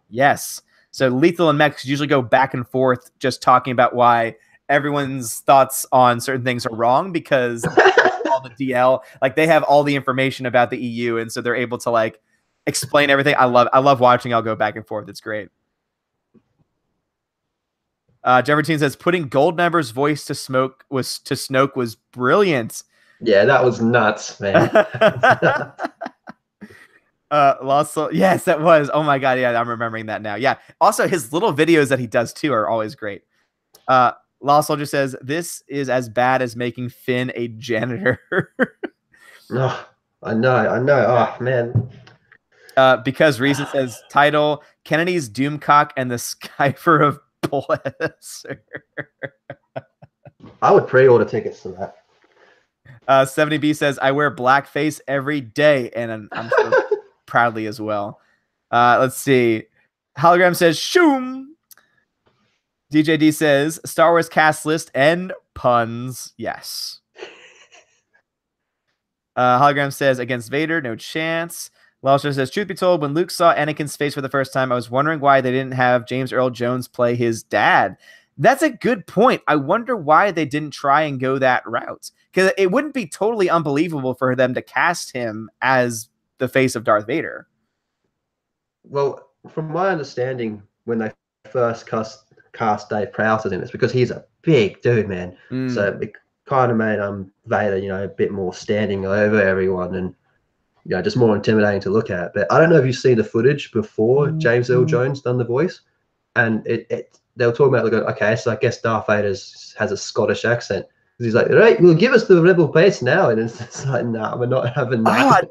Yes. So Lethal and Mex usually go back and forth just talking about why everyone's thoughts on certain things are wrong because all the DL, like they have all the information about the EU, and so they're able to like explain everything. I love watching. I'll go back and forth. It's great. Jevertine says putting Goldmember's voice to Snoke was brilliant.
Yeah, that was nuts, man.
Yes, that was. Oh my god, yeah, I'm remembering that now. Yeah. Also, his little videos that he does too are always great. Lost Soldier says this is as bad as making Finn a janitor.
No, I know. Oh man.
Because Reason says title Kennedy's Doomcock and the Skyper of Blesser.
I would pre-order tickets to that.
70B says I wear blackface every day, and I'm so proudly as well. Let's see. Hologram says, shoom. DJD says, Star Wars cast list and puns. Yes. Hologram says, against Vader, no chance. Lalster says, truth be told, when Luke saw Anakin's face for the first time, I was wondering why they didn't have James Earl Jones play his dad. That's a good point. I wonder why they didn't try and go that route. Because it wouldn't be totally unbelievable for them to cast him as the face of Darth Vader.
Well, from my understanding, when they first cast Dave Prowse in, it's because he's a big dude, man. So it kind of made Vader, a bit more standing over everyone and just more intimidating to look at. But I don't know if you've seen the footage before James Earl Jones done the voice, and they were talking about, okay, so I guess Darth Vader has a Scottish accent. He's like, right, well, give us the rebel base now, and it's like, nah, we're not having that.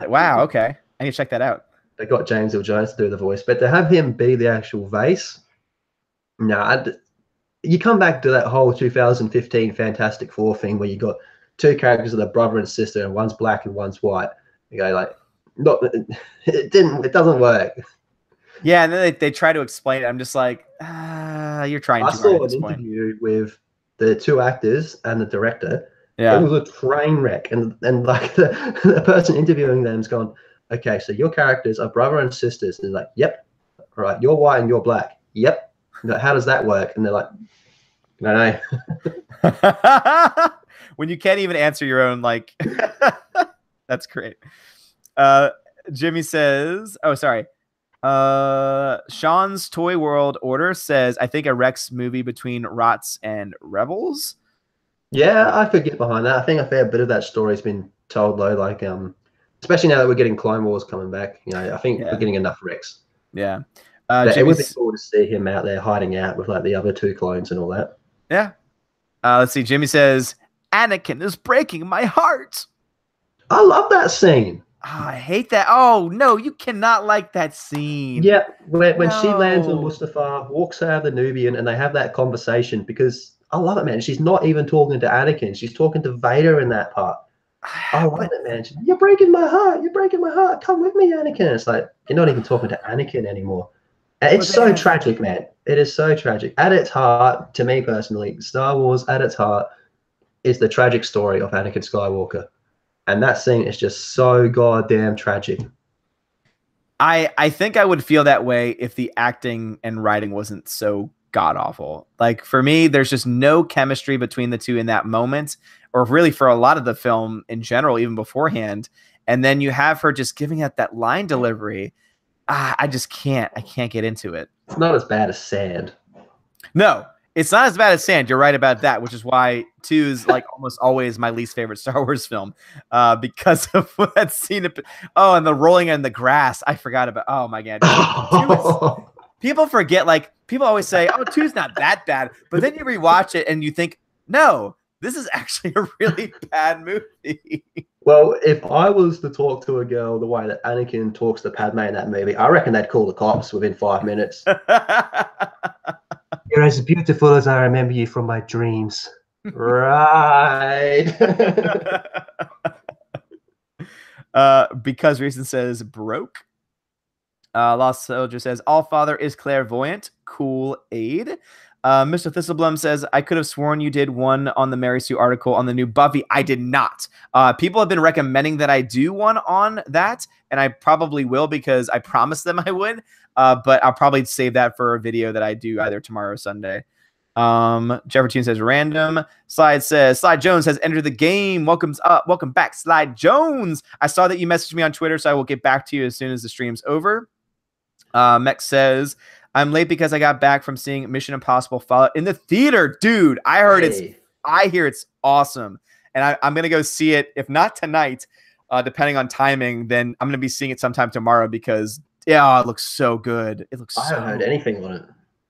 Wow, okay, I need to check that out.
They got James Earl Jones to do the voice, but to have him be the actual Vase, you come back to that whole 2015 Fantastic Four thing where you got two characters that are brother and sister, and one's black and one's white. You go it doesn't work.
Yeah, and then they try to explain it. I'm just like, you're trying too hard. I
saw an interview with the two actors and the director. Yeah, it was a train wreck, and like the person interviewing them's gone, okay, so your characters are brother and sisters, and they're like, yep, all right, you're white and you're black, yep. Like, how does that work? And they're like, no.
When you can't even answer your own, like, that's great. Jimmy says, oh, sorry. Sean's Toy World Order says, I think a Rex movie between Rots and Rebels.
Yeah, I could get behind that. I think a fair bit of that story's been told, though, like, especially now that we're getting Clone Wars coming back. I think we're getting enough Rex.
Yeah.
It would be cool to see him out there hiding out with, like, the other two clones and all that.
Yeah. Let's see. Jimmy says, Anakin is breaking my heart.
I love that scene.
Oh, I hate that. Oh, no, you cannot like that scene.
Yeah, when she lands on Mustafar, walks out of the Nubian, and they have that conversation, because I love it, man. She's not even talking to Anakin. She's talking to Vader in that part. I love it, man. You're breaking my heart. You're breaking my heart. Come with me, Anakin. It's like, you're not even talking to Anakin anymore. It's so tragic, man. It is so tragic. At its heart, to me personally, Star Wars at its heart is the tragic story of Anakin Skywalker. And that scene is just so goddamn tragic.
I think I would feel that way if the acting and writing wasn't so god-awful. Like, for me, there's just no chemistry between the two in that moment, or really for a lot of the film in general, even beforehand. And then you have her just giving out that line delivery. I just can't. I can't get into it.
It's not as bad as Sand.
No, it's not as bad as Sand. You're right about that, which is why 2 is like almost always my least favorite Star Wars film, because of that scene. Oh, and the rolling in the grass. I forgot about. Oh my god. People forget. Like, people always say, "Oh, 2's not that bad," but then you rewatch it and you think, "No, this is actually a really bad movie."
Well, if I was to talk to a girl the way that Anakin talks to Padme in that movie, I reckon they'd call the cops within 5 minutes. You're as beautiful as I remember you from my dreams. Right.
Because Reason says broke. Lost Soldier says All Father is clairvoyant. Cool aid. Mr. Thistleblum says, I could have sworn you did one on the Mary Sue article on the new Buffy. I did not. People have been recommending that I do one on that, and I probably will because I promised them I would. But I'll probably save that for a video that I do either tomorrow or Sunday. Jefferton says random. Slide Jones has entered the game. Welcome back, Slide Jones. I saw that you messaged me on Twitter, so I will get back to you as soon as the stream's over. Mex says, I'm late because I got back from seeing Mission Impossible Fallout in the theater. Dude, I hear it's awesome. And I'm going to go see it. If not tonight, depending on timing, then I'm going to be seeing it sometime tomorrow because, it looks so good. I
haven't heard anything on it.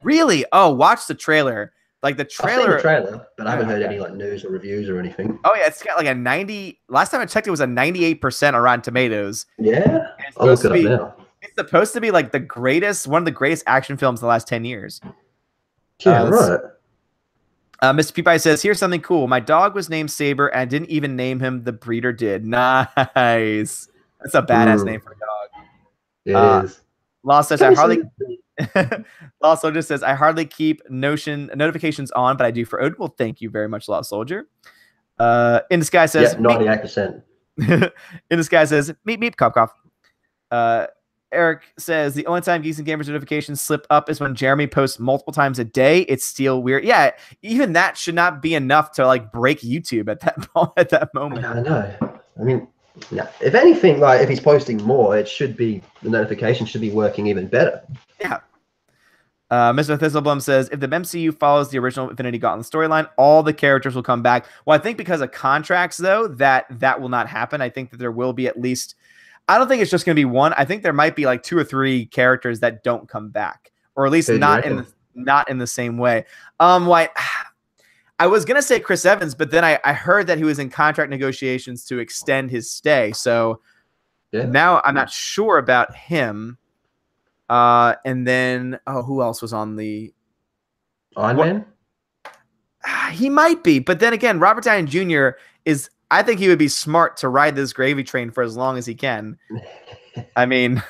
Really? Oh, watch the trailer. Like the trailer.
I've seen the trailer, but I haven't heard any like news or reviews or anything.
Oh yeah, it's got like a 90. Last time I checked, it was a 98% on Rotten Tomatoes.
Yeah. I'll look it up now.
It's supposed to be like one of the greatest action films in the last 10 years.
Yeah, right.
Mr. Peepeye says, here's something cool. My dog was named Saber and I didn't even name him. The breeder did. Nice. That's a badass name for a dog.
It is.
Lost says,
Can
I
we
hardly...
see-
Lost Soldier says, I hardly keep notifications on, but I do for Odin. Well, thank you very much, Lost Soldier. In Disguise says,
Yep, 98%.
In Disguise says, meep, meep, cough, cough. Eric says, the only time Geeks and Gamers notifications slip up is when Jeremy posts multiple times a day. It's still weird. Yeah, even that should not be enough to like break YouTube at that moment.
I know. I mean, yeah. If anything, like if he's posting more, it should be the notification should be working even better.
Yeah. Mr. Thistleblum says, if the MCU follows the original Infinity Gauntlet storyline, all the characters will come back. Well, I think because of contracts, though, that will not happen. I think that there will be at least... I don't think it's just going to be one. I think there might be like 2 or 3 characters that don't come back, or at least not in the same way. Like, I was going to say Chris Evans, but then I heard that he was in contract negotiations to extend his stay. So now I'm not sure about him. And then, who else was on the
Iron Man?
He might be, but then again, Robert Downey Jr. is... I think he would be smart to ride this gravy train for as long as he can. I mean,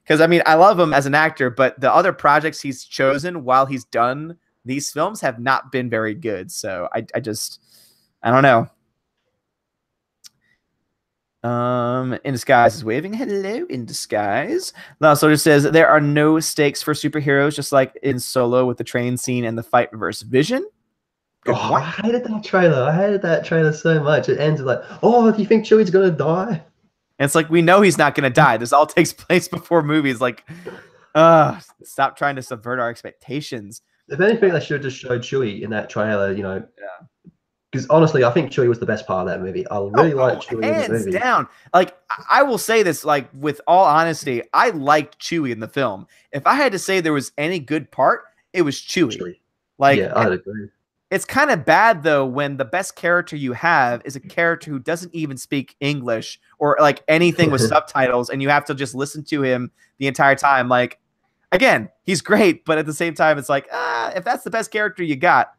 because I love him as an actor, but the other projects he's chosen while he's done these films have not been very good. So I don't know. In Disguise is waving. Hello, In Disguise. Lost Soldier says there are no stakes for superheroes, just like in Solo with the train scene and the fight versus Vision.
I hated that trailer. I hated that trailer so much. It ends with like, oh, do you think Chewie's gonna die?
And it's like, we know he's not gonna die. This all takes place before movies. Like, stop trying to subvert our expectations.
If anything, they should have just showed Chewie in that trailer, you know. Yeah. Because honestly, I think Chewie was the best part of that movie. I really liked Chewie in the movie.
Hands down. Like, I will say this, like, with all honesty, I liked Chewie in the film. If I had to say there was any good part, it was Chewie. Like,
yeah, I'd agree.
It's kind of bad, though, when the best character you have is a character who doesn't even speak English or like anything with subtitles, and you have to just listen to him the entire time. Like, again, he's great, but at the same time, it's like, if that's the best character you got.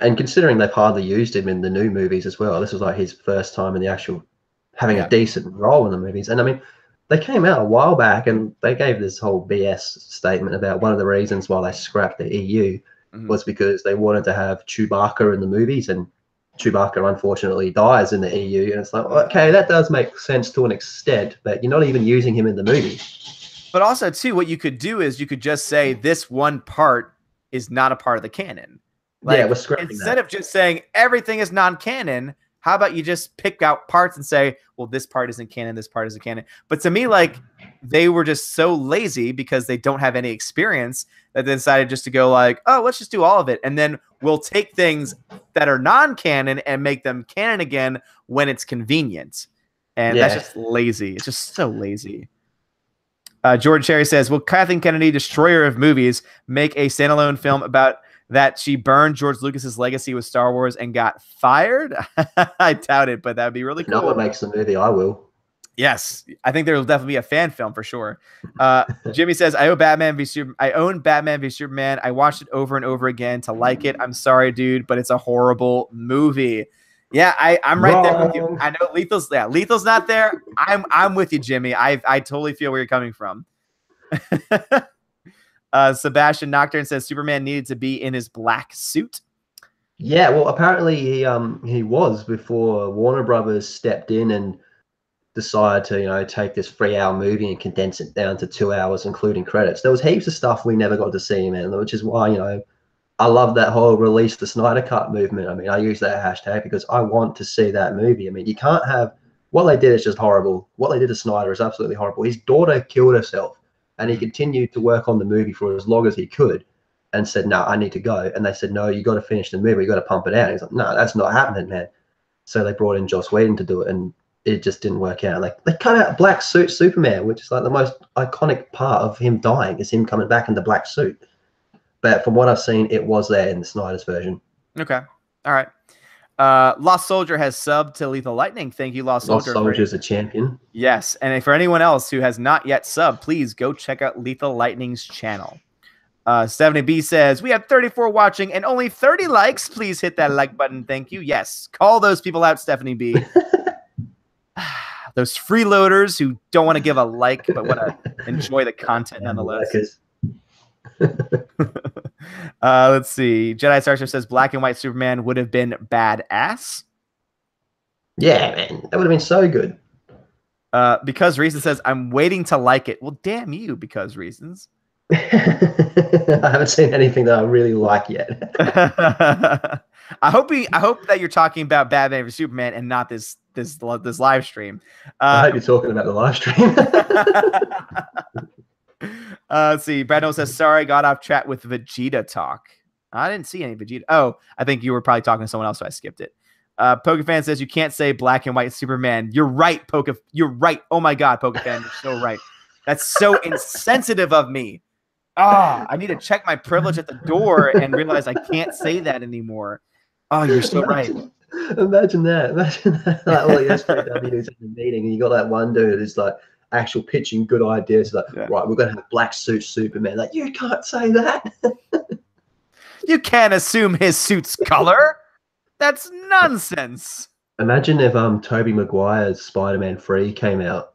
And considering they've hardly used him in the new movies as well, this was like his first time in the actual having a decent role in the movies. And I mean, they came out a while back and they gave this whole BS statement about one of the reasons why they scrapped the EU was because they wanted to have Chewbacca in the movies, and Chewbacca unfortunately dies in the EU. And it's like, okay, that does make sense to an extent, but you're not even using him in the movie.
But also, too, what you could do is you could just say this one part is not a part of the canon. Like,
yeah, we're scrapping
instead of just saying everything is non-canon, how about you just pick out parts and say, well, this part isn't canon, this part isn't canon. But to me, like, they were just so lazy because they don't have any experience that they decided just to go like, oh, let's just do all of it. And then we'll take things that are non-canon and make them canon again when it's convenient. And that's just lazy. It's just so lazy. George Cherry says, will Kathleen Kennedy, destroyer of movies, make a standalone film about that she burned George Lucas's legacy with Star Wars and got fired? I doubt it, but that would be really cool.
If no one makes the movie, I will.
Yes, I think there will definitely be a fan film for sure. Jimmy says, I own Batman v Superman. I watched it over and over again to like it. I'm sorry, dude, but it's a horrible movie. Yeah, I'm right there with you. I know Lethal's not there. I'm with you, Jimmy. I totally feel where you're coming from. Sebastian Nocturne says Superman needed to be in his black suit.
Yeah, well, apparently he was before Warner Brothers stepped in and decided to take this 3-hour movie and condense it down to 2 hours, including credits. There was heaps of stuff we never got to see, man, which is why I love that whole release the Snyder Cut movement. I mean, I use that hashtag because I want to see that movie. I mean, you can't have what they did is just horrible. What they did to Snyder is absolutely horrible. His daughter killed herself. And he continued to work on the movie for as long as he could and said, no, I need to go. And they said, no, you got to finish the movie. You got to pump it out. And he's like, no, that's not happening, man. So they brought in Joss Whedon to do it, and it just didn't work out. Like, they cut out black suit Superman, which is like the most iconic part of him dying is him coming back in the black suit. But from what I've seen, it was there in the Snyder's version.
Okay. All right. Lost Soldier has subbed to Lethal Lightning. Thank you, Lost Soldier.
Lost Soldier's a champion.
Yes, and for anyone else who has not yet subbed, please go check out Lethal Lightning's channel. 70B says, we have 34 watching and only 30 likes. Please hit that like button. Thank you. Yes, call those people out, Stephanie B. those freeloaders who don't want to give a like but want to enjoy the content nonetheless. Let's see. Jedi Starship says black and white Superman would have been badass.
Yeah, man, that would have been so good.
Because Reason says I'm waiting to like it. Well, damn you, Because Reasons.
I haven't seen anything that I really like yet.
I hope that you're talking about Batman vs Superman and not this live stream.
I hope you're talking about the live stream.
Let's see. Brad Noel says, sorry, got off chat with Vegeta talk. I didn't see any Vegeta. Oh, I think you were probably talking to someone else, so I skipped it. Pokefan says, you can't say black and white Superman. You're right, You're right. Oh my God, Pokefan, you're so right. That's so insensitive of me. I need to check my privilege at the door and realize I can't say that anymore. Oh, you're so right.
Imagine that. Like all the SJWs in the meeting, and you got that one dude who's like actual pitching good ideas. Like, right, we're gonna have black suit Superman. Like, you can't say that.
You can't assume his suit's color. That's nonsense.
Imagine if Tobey Maguire's Spider-Man 3 came out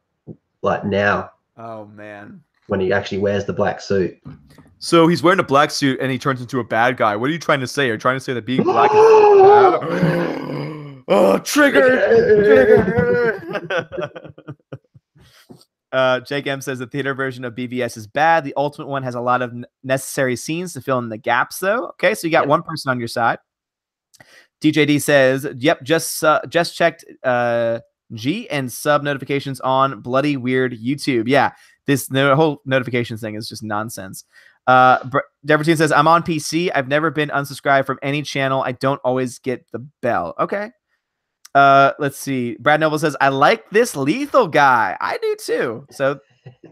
like now.
Oh man.
When he actually wears the black suit.
So he's wearing a black suit and he turns into a bad guy. What are you trying to say? Are you trying to say that being black is bad? Oh, trigger! Jake M says the theater version of BVS is bad. The Ultimate one has a lot of necessary scenes to fill in the gaps, though. Okay, so you got one person on your side. TJD says, yep, just checked G and sub notifications on bloody weird YouTube. Yeah. This whole notifications thing is just nonsense. Devertine says, I'm on PC. I've never been unsubscribed from any channel. I don't always get the bell. Okay. Let's see. Brad Noble says, I like this lethal guy. I do too. So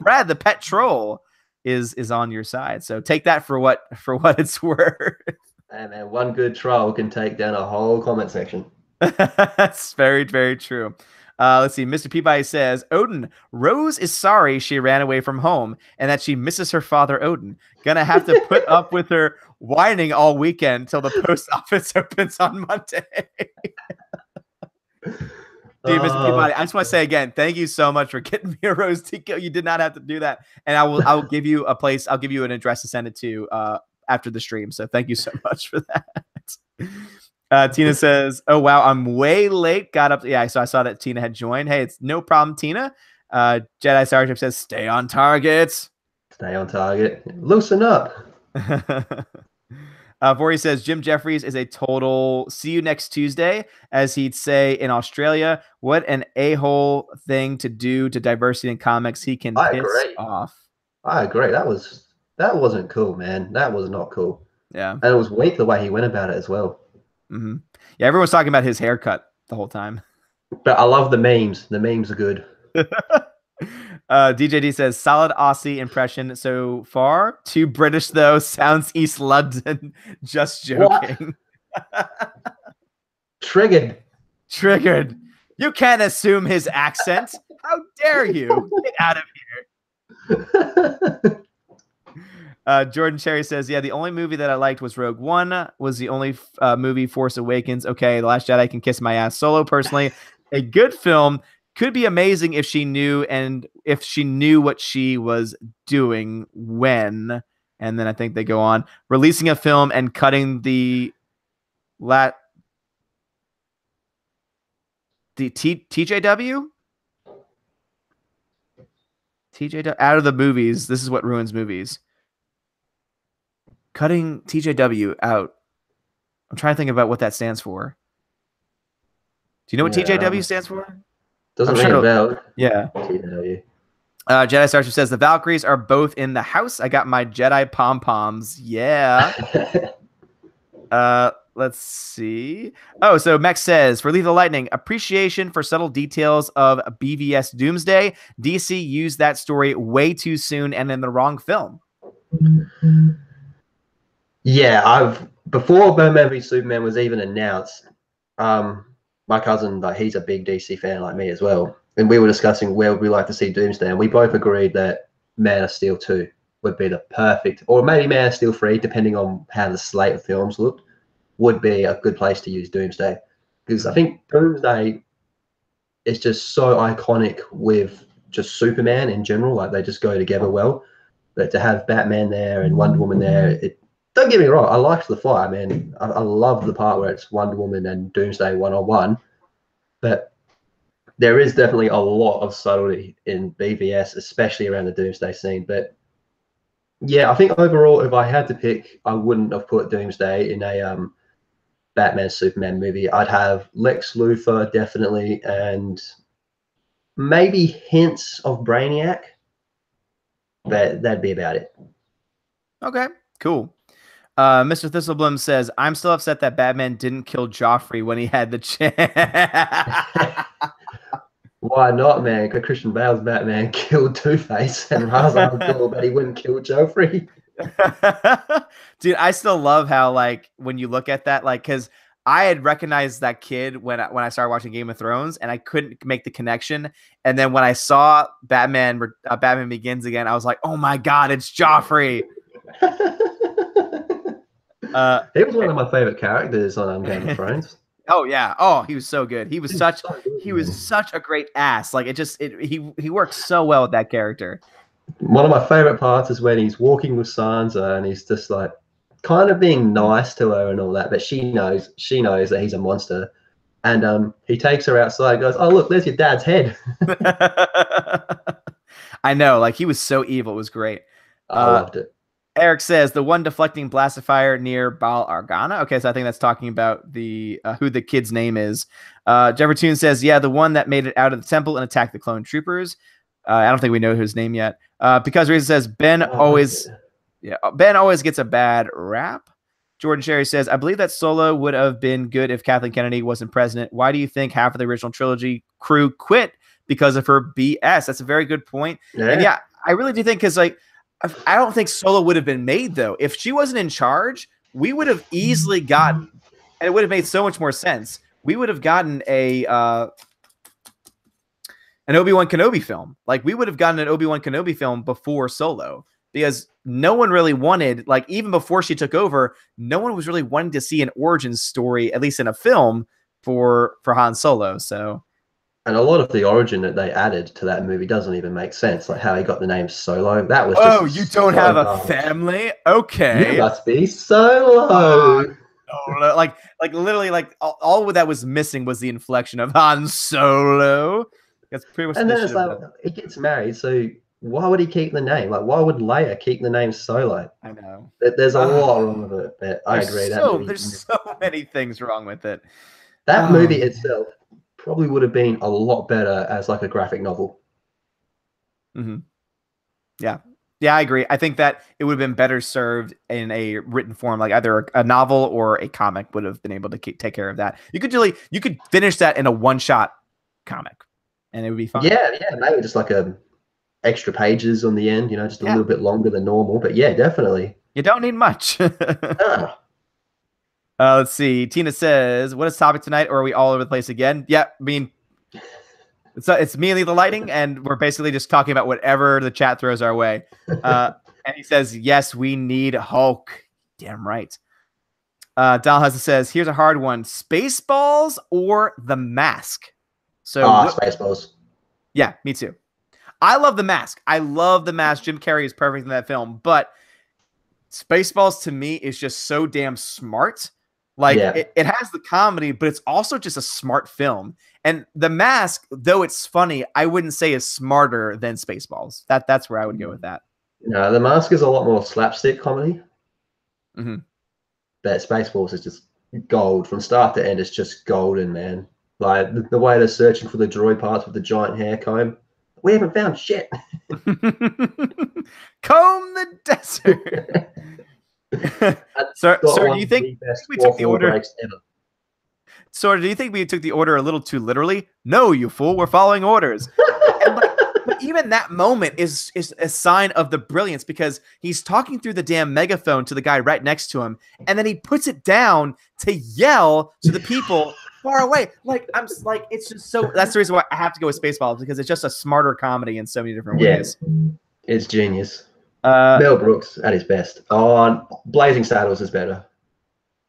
Brad, the pet troll, is on your side. So take that for what it's worth.
Hey man, one good troll can take down a whole comment section.
That's very, very true. Let's see. Mr. Peabody says, Odin, Rose is sorry she ran away from home and that she misses her father, Odin. Gonna have to put up with her whining all weekend till the post office opens on Monday. Dude, Mr. Peabody, I just want to say again, thank you so much for getting me a Rose Tico. You did not have to do that. And I will give you a place. I'll give you an address to send it to after the stream. So thank you so much for that. Tina says, oh, wow, I'm way late. Got up. Yeah, so I saw that Tina had joined. Hey, it's no problem, Tina. Jedi Starship says, stay on target.
Stay on target. Loosen up.
Vori says, Jim Jeffries is a total see you next Tuesday, as he'd say in Australia. What an a-hole thing to do to diversity in comics. He can piss off.
I agree. That wasn't cool, man. That was not cool.
Yeah.
And it was weak the way he went about it as well.
Mm-hmm. Yeah, everyone's talking about his haircut the whole time.
But I love the memes. The memes are good.
DJD says, solid Aussie impression so far. Too British, though. Sounds East London. Just joking.
Triggered.
You can't assume his accent. How dare you? Get out of here. Jordan Cherry says, yeah, the only movie that I liked was Rogue One. Was the only movie Force Awakens. Okay, The Last Jedi can kiss my ass. Solo, personally, a good film. Could be amazing if she knew what she was doing when. And then I think they go on releasing a film and cutting the TJW out of the movies. This is what ruins movies. Cutting TJW out. I'm trying to think about what that stands for. Do you know what TJW stands for?
Doesn't ring a bell.
Yeah.
TJW.
Jedi Starship says the Valkyries are both in the house. I got my Jedi pom-poms. Yeah. Let's see. Oh, so Mex says, for Lethal Lightning, appreciation for subtle details of BVS Doomsday. DC used that story way too soon and in the wrong film.
Yeah, before Batman v Superman was even announced, my cousin, like, he's a big DC fan like me as well, and we were discussing where we like to see Doomsday, and we both agreed that Man of Steel 2 would be the perfect, or maybe Man of Steel 3, depending on how the slate of films looked, would be a good place to use Doomsday, because I think Doomsday it's just so iconic with just Superman in general. Like they just go together well. But to have Batman there and Wonder Woman there, don't get me wrong, I liked the fight. I mean, I love the part where it's Wonder Woman and Doomsday one-on-one, but there is definitely a lot of subtlety in BVS, especially around the Doomsday scene. But yeah, I think overall, if I had to pick, I wouldn't have put Doomsday in a Batman Superman movie. I'd have Lex Luthor definitely, and maybe hints of Brainiac, but that'd be about it.
Okay, cool. Mr. Thistleblum says, I'm still upset that Batman didn't kill Joffrey when he had the chance.
Why not, man? Because Christian Bale's Batman killed Two-Face and Ra's al Ghul, but he wouldn't kill Joffrey.
Dude, I still love how, like, when you look at that, like, because I had recognized that kid when I started watching Game of Thrones, and I couldn't make the connection. And then when I saw Batman Begins again, I was like, oh my God, it's Joffrey.
He was one of my favorite characters on Game of Thrones.
Oh yeah. Oh, he was so good. He was such a great ass. Like he worked so well with that character.
One of my favorite parts is when he's walking with Sansa and he's just like kind of being nice to her and all that, but she knows that he's a monster. And he takes her outside and goes, oh look, there's your dad's head.
I know, like he was so evil, it was great.
I loved it.
Eric says the one deflecting blastifier near Baal Organa. Okay, so I think that's talking about the who the kid's name is. Jeffertoon says, yeah, the one that made it out of the temple and attacked the clone troopers. I don't think we know his name yet. Because Reason says Ben always gets a bad rap. Jordan Sherry says, I believe that Solo would have been good if Kathleen Kennedy wasn't president. Why do you think half of the original trilogy crew quit because of her BS? That's a very good point. Yeah. And yeah, I really do think because like I don't think Solo would have been made, though. If she wasn't in charge, we would have easily gotten, and it would have made so much more sense. We would have gotten an Obi-Wan Kenobi film. Like, we would have gotten an Obi-Wan Kenobi film before Solo, because no one really wanted, like, even before she took over, no one was really wanting to see an origin story, at least in a film, for Han Solo. So.
And a lot of the origin that they added to that movie doesn't even make sense. Like how he got the name Solo. That was just
you don't have a family? Okay.
You must be Solo.
Like literally, like all that was missing was the inflection of Han Solo. That's pretty much.
And then it's like he gets married, so why would he keep the name? Like why would Leia keep the name Solo?
I know.
There's a lot wrong with it, but I agree.
There's so many things wrong with it.
That movie itself probably would have been a lot better as like a graphic novel.
Mm-hmm. Yeah, I agree. I think that it would have been better served in a written form, like either a novel or a comic would have been able to take care of that. You could finish that in a one-shot comic, and it would be fine.
Yeah, maybe just like extra pages on the end, just a little bit longer than normal. But yeah, definitely.
You don't need much. Let's see. Tina says, what is topic tonight? Or are we all over the place again? Yeah, I mean, it's me and the lighting, and we're basically just talking about whatever the chat throws our way. And he says, yes, we need Hulk. Damn right. Dalhousie says, here's a hard one. Spaceballs or The Mask? So
Spaceballs.
Yeah, me too. I love The Mask. Jim Carrey is perfect in that film, but Spaceballs to me is just so damn smart. Like it has the comedy, but it's also just a smart film. And The Mask, though it's funny, I wouldn't say is smarter than Spaceballs. That's where I would go with that.
No, The Mask is a lot more slapstick comedy.
Mm-hmm.
But Spaceballs is just gold from start to end. It's just golden, man. Like the way they're searching for the droid parts with the giant hair comb. We haven't found shit.
Comb the desert. Sir, do you think we took the order? So, do you think we took the order a little too literally? No, you fool. We're following orders. And but even that moment is a sign of the brilliance, because he's talking through the damn megaphone to the guy right next to him, and then he puts it down to yell to the people far away. Like it's just so. That's the reason why I have to go with Spaceballs, because it's just a smarter comedy in so many different ways.
It's genius. Mel Brooks at his best. Oh, Blazing Saddles is better.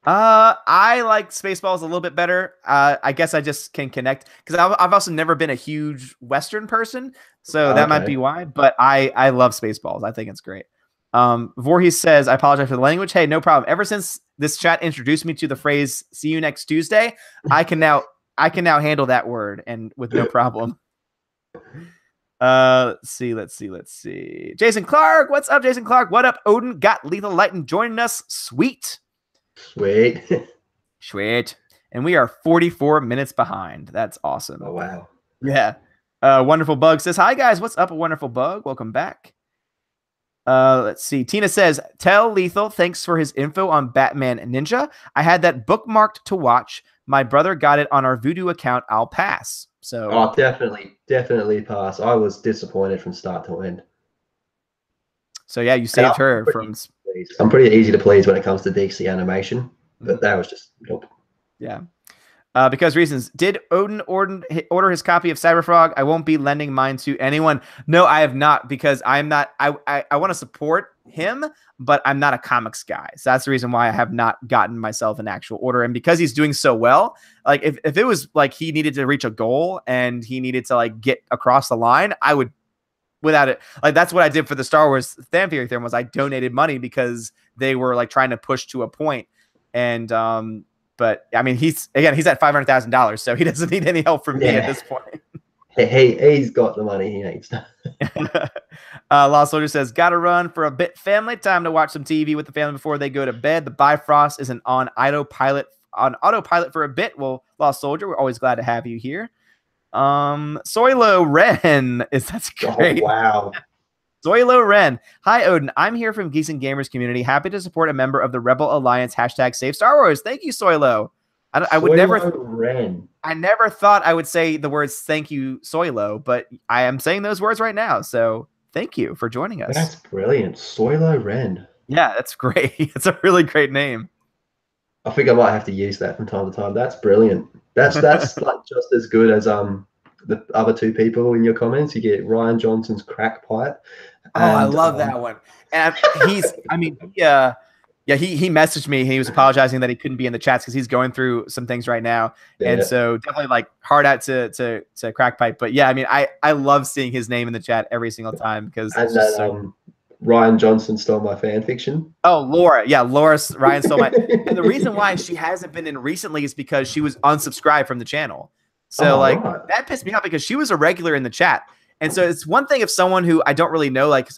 I like Spaceballs a little bit better. I guess I just can connect because I've also never been a huge Western person, so that might be why. But I love Spaceballs. I think it's great. Voorhees says, I apologize for the language. Hey, no problem. Ever since this chat introduced me to the phrase "see you next Tuesday," I can now handle that word and with no problem. Let's see. Jason Clark, what's up, Jason Clark? What up, Odin? Got Lethal Lightning joining us. Sweet. And we are 44 minutes behind. That's awesome.
Oh, wow.
Yeah. Wonderful Bug says, hi, guys. What's up, Wonderful Bug? Welcome back. Let's see. Tina says, tell Lethal thanks for his info on Batman Ninja. I had that bookmarked to watch. My brother got it on our Vudu account. I'll pass. So
definitely pass. I was disappointed from start to end.
So yeah, you saved her from.
I'm pretty easy to please when it comes to DC animation, but that was just nope.
Yeah. Because reasons. Did Odin order his copy of Cyberfrog? I won't be lending mine to anyone. No, I have not, because I'm not. I want to support him, but I'm not a comics guy. So that's the reason why I have not gotten myself an actual order. And because he's doing so well, like if it was like he needed to reach a goal and he needed to like get across the line, I would. Without it, like that's what I did for the Star Wars fan theory was I donated money because they were like trying to push to a point. And but I mean he's at $500,000, so he doesn't need any help from me at this point.
He's got the money he needs.
Lost Soldier says, gotta run for a bit, family. Time to watch some TV with the family before they go to bed. The Bifrost isn't on autopilot for a bit. Well, Lost Soldier, we're always glad to have you here. Soilo Ren that's great.
Oh, wow.
Soilo Ren. Hi, Odin. I'm here from Geeks and Gamers community. Happy to support a member of the Rebel Alliance # Save Star Wars. Thank you, Soilo. I would never.
Ren.
I never thought I would say the words "thank you, Soilo," but I am saying those words right now. So thank you for joining us.
That's brilliant, Soilo Ren.
Yeah, that's great. It's a really great name.
I think I might have to use that from time to time. That's brilliant. That's like just as good as the other two people in your comments. You get Ryan Johnson's Crack Pipe.
Oh, I love that one. And he messaged me. He was apologizing that he couldn't be in the chats because he's going through some things right now. Yeah. And so definitely like hard out to Crack Pipe. But yeah, I mean, I love seeing his name in the chat every single time because it's just
Ryan Johnson stole my fan fiction.
Oh, Laura. Yeah, Ryan stole my. And the reason why she hasn't been in recently is because she was unsubscribed from the channel. So that pissed me off because she was a regular in the chat. And so it's one thing if someone who I don't really know, like,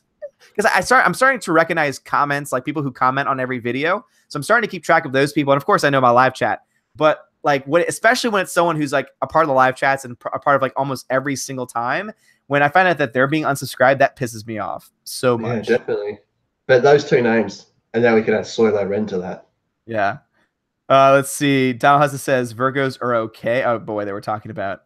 because I'm starting to recognize comments, like people who comment on every video. So I'm starting to keep track of those people. And of course I know my live chat, but like especially when it's someone who's like a part of the live chats and a part of like almost every single time, when I find out that they're being unsubscribed, that pisses me off so much.
Yeah, definitely. But those two names, and now we can add Soilo Ren to that.
Yeah. Let's see. Donald Hudson says Virgos are okay. Oh boy, they were talking about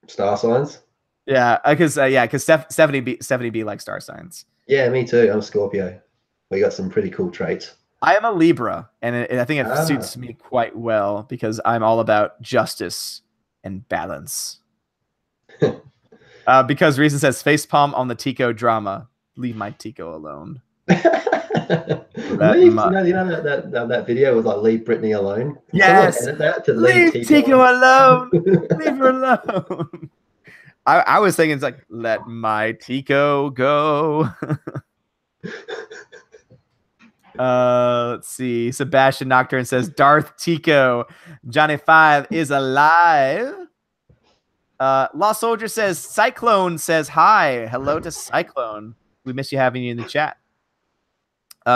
star signs.
Yeah, because Stephanie B likes star signs.
Yeah, me too. I'm a Scorpio. We got some pretty cool traits.
I am a Libra, and I think it suits me quite well because I'm all about justice and balance. Because Reason says facepalm on the Tico drama. Leave my Tico alone.
That video was like leave Britney alone.
Yes, leave Tico alone. Leave her alone. I was thinking it's like let my Tico go. Let's see. Sebastian Nocturne says Darth Tico. Johnny 5 is alive. Lost Soldier says Cyclone says hi. Hello to Cyclone. We miss you having you in the chat.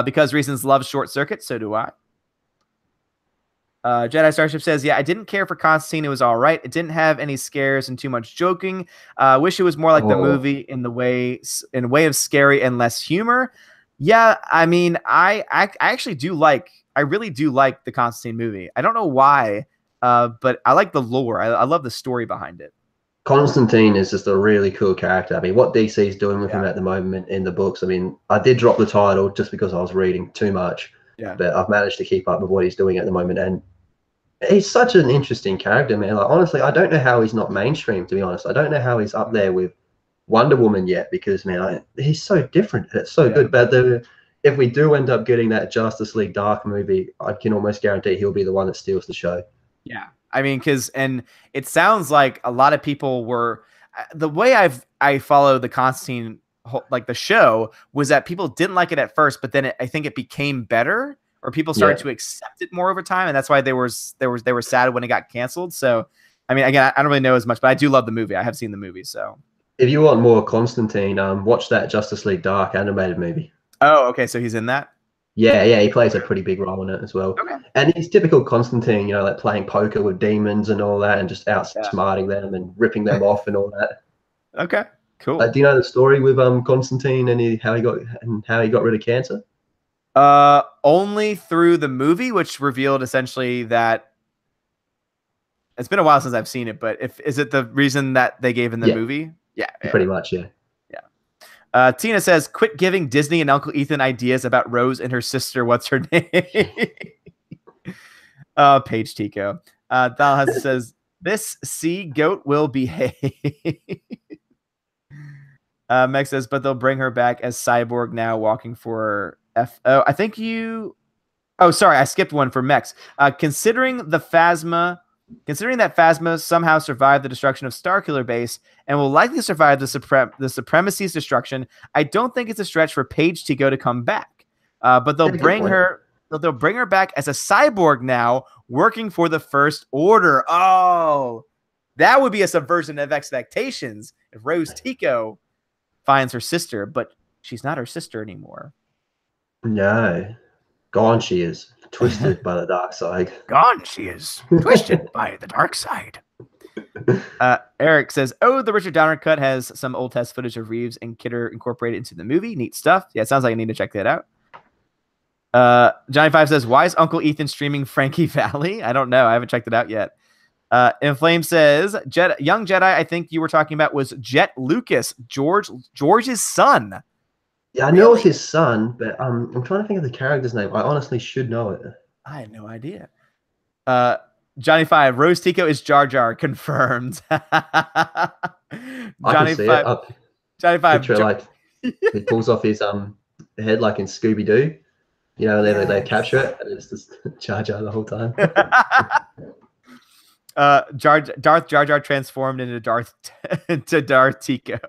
Because Reasons loves Short Circuit, so do I. Jedi Starship says, yeah, I didn't care for Constantine. It was all right. It didn't have any scares and too much joking. Wish it was more like the movie in way of scary and less humor. Yeah, I mean, I actually do I really do like the Constantine movie. I don't know why, but I like the lore. I love the story behind it.
Constantine is just a really cool character. I mean, what DC is doing with him at the moment in the books. I mean, I did drop the title just because I was reading too much. Yeah. But I've managed to keep up with what he's doing at the moment, and he's such an interesting character, man. Like honestly, I don't know how he's not mainstream. To be honest, I don't know how he's up there with Wonder Woman yet because man, he's so different. It's so good. But if we do end up getting that Justice League Dark movie, I can almost guarantee he'll be the one that steals the show.
Yeah. I mean, and it sounds like a lot of people were the way I follow the Constantine, like the show, was that people didn't like it at first, but then I think it became better, or people started to accept it more over time, and that's why they were sad when it got canceled. So, I mean, again, I don't really know as much, but I do love the movie. I have seen the movie, so.
If you want more Constantine, watch that Justice League Dark animated movie.
Oh, okay, so he's in that?
Yeah, he plays a pretty big role in it as well.
Okay.
And he's typical Constantine, like playing poker with demons and all that, and just outsmarting them and ripping them off and all that.
Okay, cool.
Do you know the story with Constantine and how he got rid of cancer?
Only through the movie, which revealed essentially that it's been a while since I've seen it, but is it the reason that they gave in the movie? Yeah,
pretty much, yeah.
Tina says, quit giving Disney and Uncle Ethan ideas about Rose and her sister. What's her name? Paige Tico. Dalhousie says, this sea goat will behave. Meg says, but they'll bring her back as Cyborg now, walking for FO. I think you... Oh, sorry, I skipped one for Mex. Considering that Phasma somehow survived the destruction of Starkiller Base and will likely survive the Supremacy's destruction, I don't think it's a stretch for Paige Tico to come back. But they'll bring her back as a cyborg now, working for the First Order. Oh, that would be a subversion of expectations if Rose Tico finds her sister, but she's not her sister anymore.
No. Gone she is. Twisted by the dark side.
Gone she is. Twisted by the dark side. Eric says, oh, the Richard Donner cut has some old test footage of Reeves and Kidder incorporated into the movie. Neat stuff. Yeah, it sounds like I need to check that out. Johnny Five says, why is Uncle Ethan streaming Frankie Valley? I don't know. I haven't checked it out yet. Inflame says, young Jedi, I think you were talking about, was Jet Lucas, George's son.
Yeah, I know it's his son, but I'm trying to think of the character's name. I honestly should know it.
I had no idea. Johnny Five, Rose Tico is Jar Jar, confirmed. Johnny Five.
Picture, like he pulls off his head like in Scooby Doo. They capture it, and it's just Jar Jar the whole time.
Darth Jar Jar transformed into Darth Tico.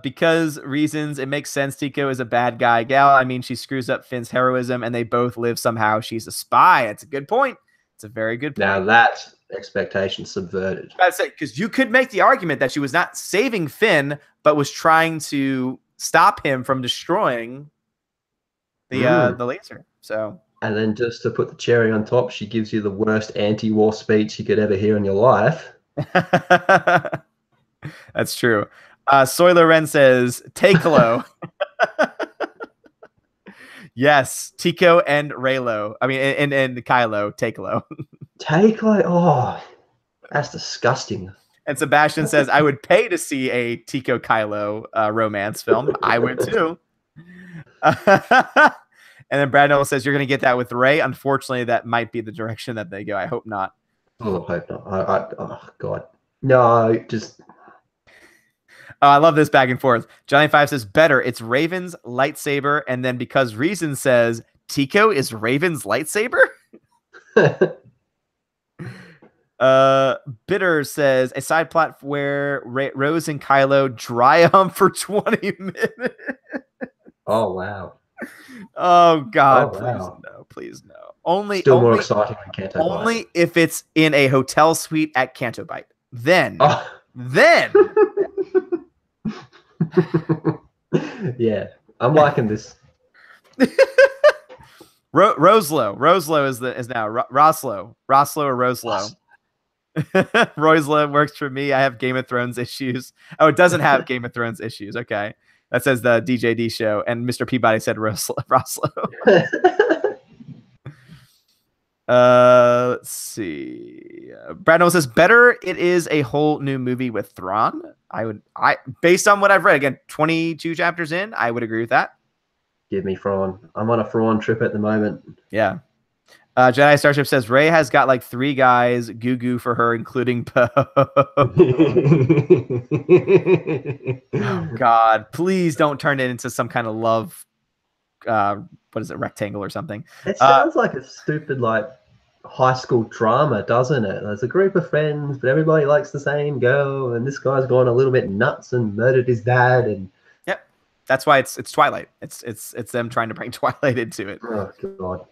Because reasons, it makes sense. Tico is a bad guy gal. I mean, she screws up Finn's heroism, and they both live somehow. She's a spy. It's a good point. It's a very good point.
Now that's expectation subverted.
I'd say, because you could make the argument that she was not saving Finn, but was trying to stop him from destroying the laser. So,
and then just to put the cherry on top, she gives you the worst anti-war speech you could ever hear in your life.
That's true. Soiler Ren says, Takelo. Yes, Tico and Raylo. I mean, and Kylo, Takelo.
Takelo? Oh, that's disgusting.
And Sebastian says, I would pay to see a Tico Kylo romance film. I would too. And then Brad Noel says, you're going to get that with Ray. Unfortunately, that might be the direction that they go. I hope not.
Oh, I hope not. Oh, God. No, just...
Oh, I love this back and forth. Johnny Five says, better. It's Raven's lightsaber. And then because Reason says, Tico is Raven's lightsaber? Bitter says, a side plot where Rose and Kylo dry hump for 20 minutes.
Oh, wow.
Oh, God.
Oh, wow.
Please no.
Still more exciting than Canto Bight.
Only if it's in a hotel suite at Canto Bight. Then.
Yeah, I'm liking this.
Roslo is now Roslo or Roslo. Roslo works for me. I have Game of Thrones issues. Oh, it doesn't have Game of Thrones issues. Okay, that says the DJD show, and Mr. Peabody said Roslo. Let's see. Brad Noel says, better it is a whole new movie with Thrawn. I based on what I've read, again, 22 chapters in, I would agree with that.
Give me Thrawn. I'm on a Thrawn trip at the moment.
Yeah. Jedi Starship says Rey has got like 3 guys goo goo for her, including Poe. Oh God! Please don't turn it into some kind of love. What is it? Rectangle or something?
It sounds like a stupid like high school drama, doesn't it? There's a group of friends, but everybody likes the same girl, and this guy's gone a little bit nuts and murdered his dad. And
yep, that's why it's Twilight. It's them trying to bring Twilight into it.
oh God.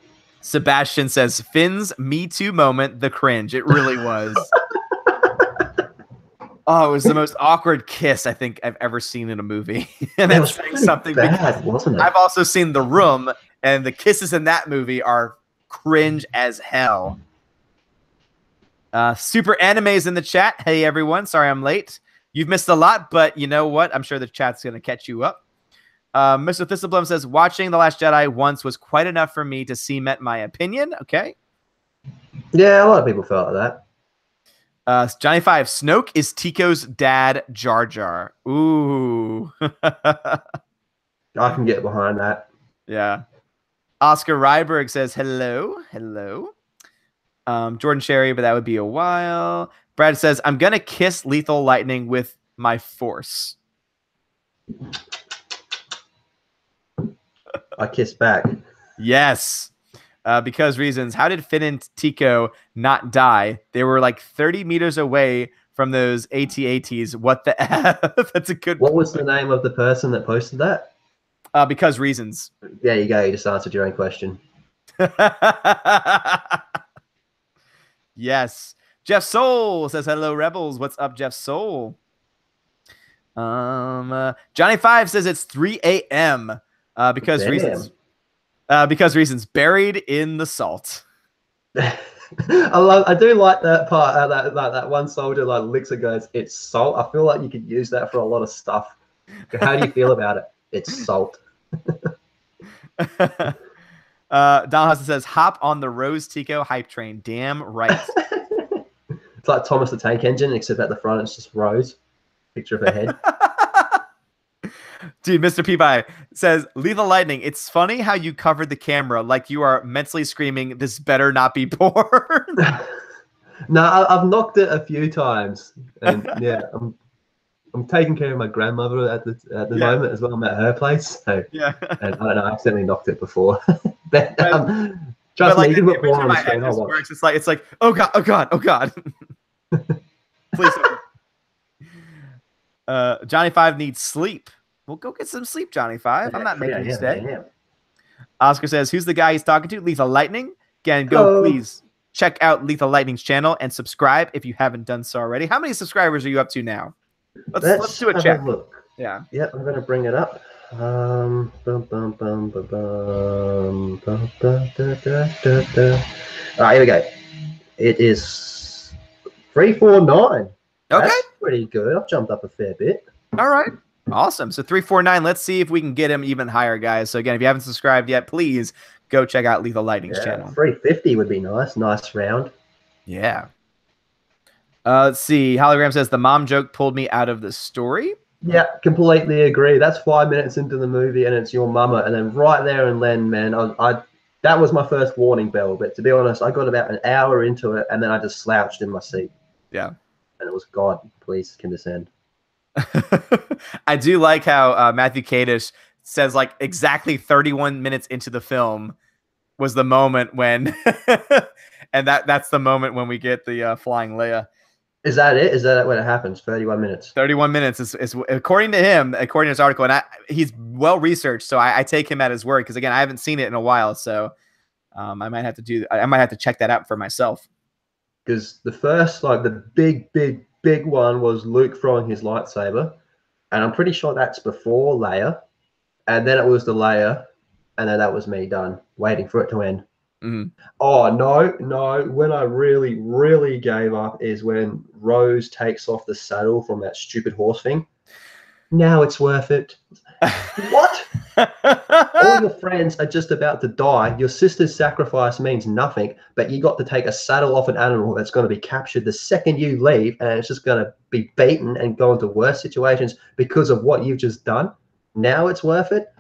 Sebastian says Finn's Me Too moment, the cringe. It really was. Oh, it was the most awkward kiss I think I've ever seen in a movie. And that's saying something
bad, wasn't it?
I've also seen The Room, and the kisses in that movie are cringe as hell. Super Anime's in the chat. Hey everyone, sorry I'm late. You've missed a lot, but you know what? I'm sure the chat's going to catch you up. Mr. Thistleblum says, watching The Last Jedi once was quite enough for me to cement my opinion. Okay.
Yeah, a lot of people felt like
that. Johnny 5, Snoke is Tico's dad, Jar Jar. Ooh.
I can get behind that.
Yeah. Oscar Ryberg says, hello. Hello. Jordan Sherry, but that would be a while. Brad says, I'm going to kiss Lethal Lightning with my force.
I kiss back.
Yes. Because reasons. How did Finn and Tico not die? They were like 30 meters away from those AT-ATs. What the F? That's a good
What was the name of the person that posted that?
Because reasons.
There you go. You just answered your own question.
Yes. Jeff Soul says, hello, Rebels. What's up, Jeff Soul? Johnny 5 says it's 3 a.m. Because reasons. Because reasons. Buried in the salt.
I do like that part. That one soldier like licks it, goes, it's salt. I feel like you could use that for a lot of stuff. How do you feel about it? It's salt.
Don Hudson says, hop on the Rose Tico hype train. Damn right.
It's like Thomas the Tank Engine, except at the front it's just Rose. Picture of her head.
Dude, Mr. Peabody says, Lethal Lightning, it's funny how you covered the camera like you are mentally screaming, this better not be porn.
No, I've knocked it a few times. And yeah, I'm taking care of my grandmother at the moment as well. I'm at her place. So,
yeah.
And I don't know, I accidentally knocked it before. But trust me, you can put porn on the screen.
It's like, oh God, oh God, oh God. Please. Johnny 5 needs sleep. Well, go get some sleep, Johnny 5. I'm not making you stay. Yeah. Oscar says, who's the guy he's talking to? Lethal Lightning. Again, please check out Lethal Lightning's channel and subscribe if you haven't done so already. How many subscribers are you up to now? Let's do a check.
Look.
Yeah.
Yep, I'm going to bring it up. All right, here we go. It is 349.
Okay.
That's pretty good. I've jumped up a fair bit.
All right. Awesome. So 349. Let's see if we can get him even higher, guys. So again, if you haven't subscribed yet, please go check out Lethal Lightning's channel.
350 would be nice. Nice round.
Yeah. Let's see. Hologram says the mom joke pulled me out of the story.
Yeah, completely agree. That's 5 minutes into the movie, and it's your mama, and then right there and then, man, that was my first warning bell. But to be honest, I got about an hour into it, and then I just slouched in my seat.
Yeah.
And it was, God, please condescend.
I do like how Matthew Kadish says like exactly 31 minutes into the film was the moment when, and that's the moment when we get the flying Leia.
Is that it? Is that when it happens? 31 minutes.
31 minutes is according to him, according to his article, and he's well researched, so I take him at his word because again I haven't seen it in a while, so I might have to check that out for myself.
Because the first, like the big one was Luke throwing his lightsaber, and I'm pretty sure that's before Leia, and then it was the Leia, and then that was me done waiting for it to end.
Mm-hmm.
Oh no! When I really gave up is when Rose takes off the saddle from that stupid horse thing. Now it's worth it. What? All your friends are just about to die. Your sister's sacrifice means nothing, but you got to take a saddle off an animal that's going to be captured the second you leave, and it's just going to be beaten and go into worse situations because of what you've just done. Now it's worth it.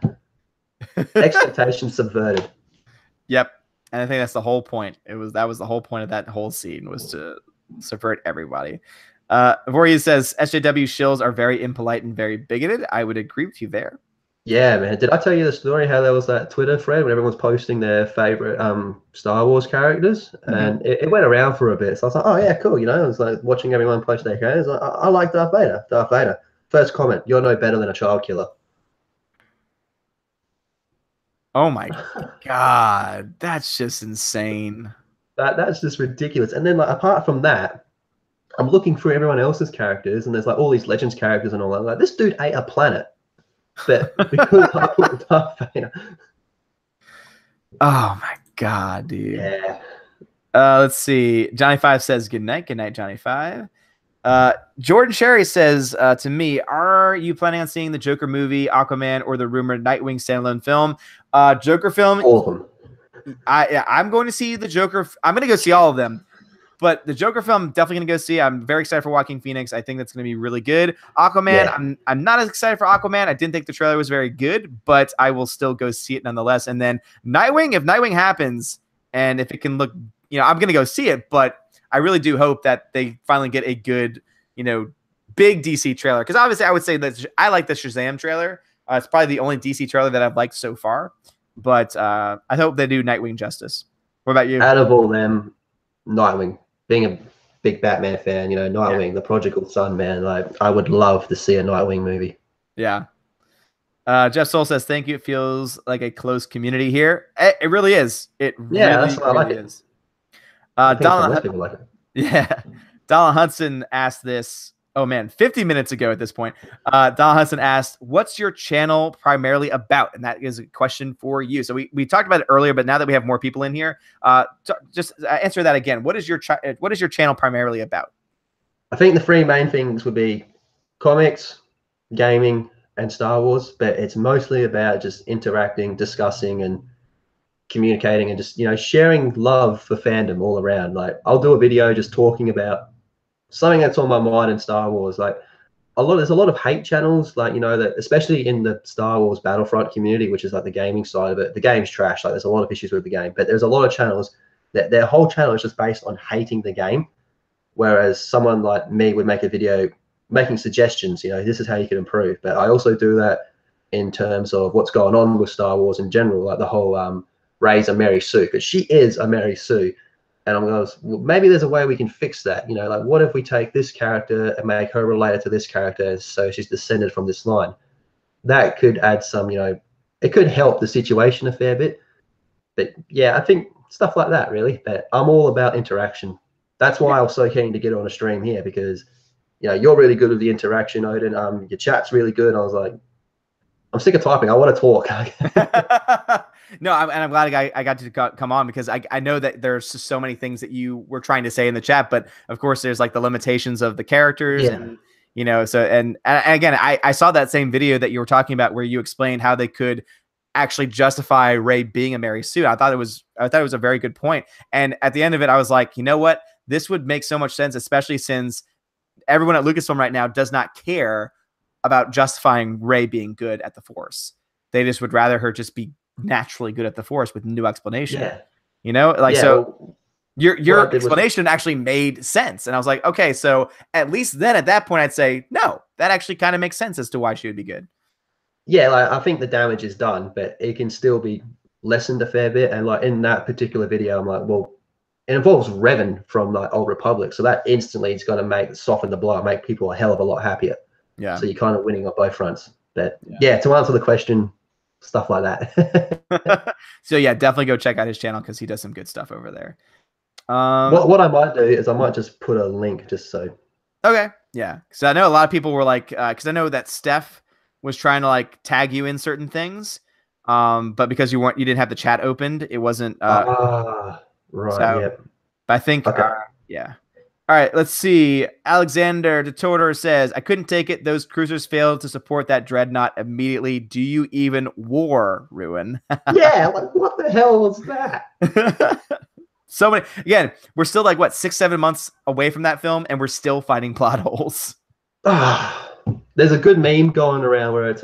Expectations subverted.
Yep. And I think that's the whole point. That was the whole point of that whole scene, was to subvert everybody. Vorya says SJW shills are very impolite and very bigoted. I would agree with you there.
Yeah, man. Did I tell you the story how there was that Twitter thread when everyone was posting their favorite Star Wars characters, and it went around for a bit. So I was like, oh yeah, cool. You know, I was like watching everyone post their characters. I like Darth Vader. Darth Vader. First comment: you're no better than a child killer.
Oh my God, that's just insane.
That's just ridiculous. And then like apart from that, I'm looking through everyone else's characters, and there's like all these Legends characters and all that. Like this dude ate a planet. But because I put Darth Vader.
Oh my God, dude.
Yeah.
Let's see. Johnny Five says good night. Good night, Johnny Five. Jordan Sherry says to me, are you planning on seeing the Joker movie, Aquaman, or the rumored Nightwing standalone film? Joker film.
All of them.
I'm going to see the Joker. I'm going to go see all of them. But the Joker film, I'm definitely going to go see. I'm very excited for Joaquin Phoenix. I think that's going to be really good. Aquaman, yeah. I'm not as excited for Aquaman. I didn't think the trailer was very good, but I will still go see it nonetheless. And then Nightwing, if Nightwing happens, and if it can look, I'm going to go see it. But I really do hope that they finally get a good, big DC trailer. Because obviously I would say that I like the Shazam trailer. It's probably the only DC trailer that I've liked so far. But I hope they do Nightwing justice. What about you?
Out of all them, Nightwing. Being a big Batman fan, Nightwing, yeah. The prodigal son, man. Like, I would love to see a Nightwing movie.
Yeah. Jeff Soul says, thank you. It feels like a close community here. It really is. It
that's why I like
it is.
Donald, like it.
Yeah. Donald Hudson asked this, 50 minutes ago at this point. Donald Hudson asked, what's your channel primarily about? And that is a question for you. So we talked about it earlier, but now that we have more people in here, just answer that again. What is your channel primarily about?
I think the three main things would be comics, gaming, and Star Wars, but it's mostly about just interacting, discussing, and communicating, and just, sharing love for fandom all around. Like, I'll do a video just talking about something that's on my mind in Star Wars. Like there's a lot of hate channels, like, that especially in the Star Wars Battlefront community, which is like the gaming side of it. The game's trash. Like, there's a lot of issues with the game, but there's a lot of channels that their whole channel is just based on hating the game. Whereas someone like me would make a video making suggestions, this is how you can improve. But I also do that in terms of what's going on with Star Wars in general, like the whole Rey's a Mary Sue, because she is a Mary Sue. And I'm going, well, maybe there's a way we can fix that. Like, what if we take this character and make her related to this character, so she's descended from this line? That could add some, it could help the situation a fair bit. But yeah, I think stuff like that, really. But I'm all about interaction. That's why I was so keen to get on a stream here, because, you're really good with the interaction, Odin. Your chat's really good. I was like, I'm sick of typing. I want to talk.
No, I'm glad I got to come on, because I know that there's just so many things that you were trying to say in the chat, but of course there's like the limitations of the characters, and so and again, I saw that same video that you were talking about where you explained how they could actually justify Rey being a Mary Sue. I thought it was a very good point. And at the end of it, I was like, you know what? This would make so much sense, especially since everyone at Lucasfilm right now does not care about justifying Rey being good at the Force. They just would rather her just be naturally good at the Force with no explanation. So your explanation actually made sense. And I was like, okay, so at least then at that point I'd say, no, that actually kind of makes sense as to why she would be good.
Yeah, like, I think the damage is done, but it can still be lessened a fair bit. And like in that particular video, I'm like, well, it involves Revan from like Old Republic, so that instantly is going to soften the blow, make people a hell of a lot happier. Yeah. So you're kind of winning on both fronts. But yeah, to answer the question, stuff like that.
So yeah, definitely go check out his channel, because he does some good stuff over there.
What I might do is I might just put a link just so.
Okay. Yeah. So I know a lot of people were like, because I know that Steph was trying to like tag you in certain things, but because you didn't have the chat opened, it wasn't.
Right.
So,
yep.
I think.
Okay.
Yeah. All right, let's see. Alexander Totor says, I couldn't take it. Those cruisers failed to support that dreadnought immediately. Do you even war, Ruin?
Yeah, like, what the hell was that?
So many. Again, we're still like, what, 6-7 months away from that film, and we're still finding plot holes.
There's a good meme going around where it's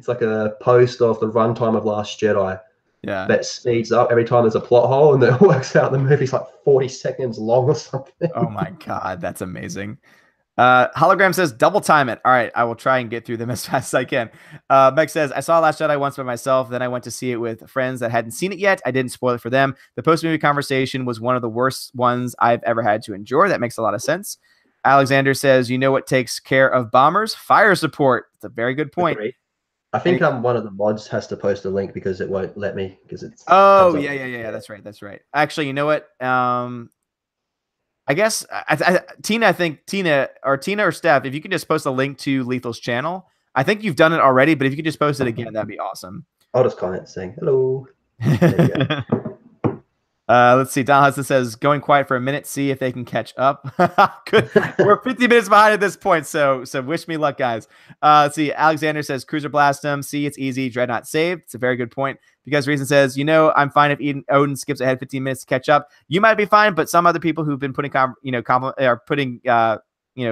like a post of the runtime of Last Jedi,
Yeah.
that speeds up every time there's a plot hole, and it works out the movie's like 40 seconds long or something.
Oh my God, that's amazing. Hologram says double time it. All right, I will try and get through them as fast as I can. Meg says, I saw Last Jedi once by myself. Then I went to see it with friends that hadn't seen it yet. I didn't spoil it for them. The post-movie conversation was one of the worst ones I've ever had to endure. That makes a lot of sense. Alexander says, you know what takes care of bombers? Fire support. It's a very good point.
Agreed. I think one of the mods has to post a link because it won't let me because it's.
Oh, yeah. That's right. Actually, you know what? I guess Tina or Steph, if you can just post a link to Lethal's channel. I think you've done it already, but if you could just post it again, that'd be awesome.
I'll just comment saying hello. There you go.
Let's see. Don Hudson says, going quiet for a minute, see if they can catch up. Good. We're 50 minutes behind at this point, so wish me luck, guys. Let's see. Alexander says, Cruiser blast him. See, it's easy. Dreadnought saved. It's a very good point. Because Reason says, I'm fine if Odin skips ahead 15 minutes to catch up. You might be fine, but some other people who've been putting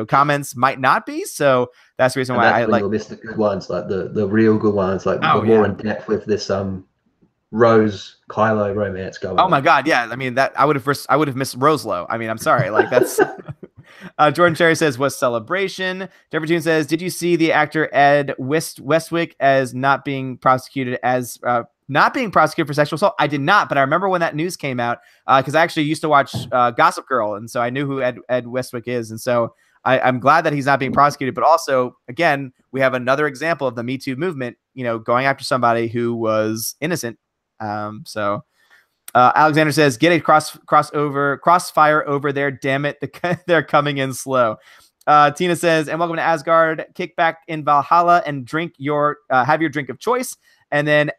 comments might not be. So that's the reason why I like.
You'll miss the good ones, like the real good ones, like
more
in depth with this Rose Kylo romance going.
Oh my God, yeah. I mean that I would have missed Roselo. I mean, I'm sorry. Like that's Jordan Cherry says, was celebration. Jeffrey June says, did you see the actor Ed Westwick as not being prosecuted for sexual assault? I did not, but I remember when that news came out because I actually used to watch Gossip Girl, and so I knew who Ed Westwick is, and so I'm glad that he's not being prosecuted. But also, again, we have another example of the Me Too movement, going after somebody who was innocent. Alexander says, get a crossfire over there. Damn it. They're coming in slow. Tina says, and welcome to Asgard. Kick back in Valhalla and have your drink of choice. And then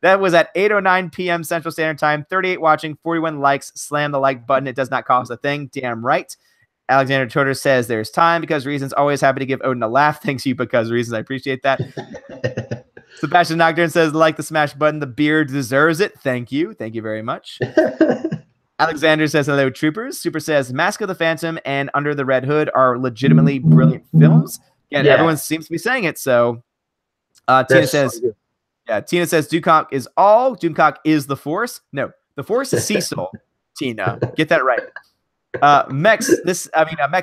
that was at 8:09 p.m. Central Standard Time, 38 watching, 41 likes. Slam the like button. It does not cost a thing. Damn right. Alexander Toter says there's time because Reason's always happy to give Odin a laugh. Thanks you because Reasons. I appreciate that. Sebastian Nocturne says, like the smash button, the beard deserves it. Thank you. Thank you very much. Alexander says, hello, troopers. Super says, Mask of the Phantom and Under the Red Hood are legitimately brilliant films. Again, everyone seems to be saying it. So Tina says, Tina says, Doomcock is all. Doomcock is the Force. No, the Force is Cecil. Tina, get that right. Mex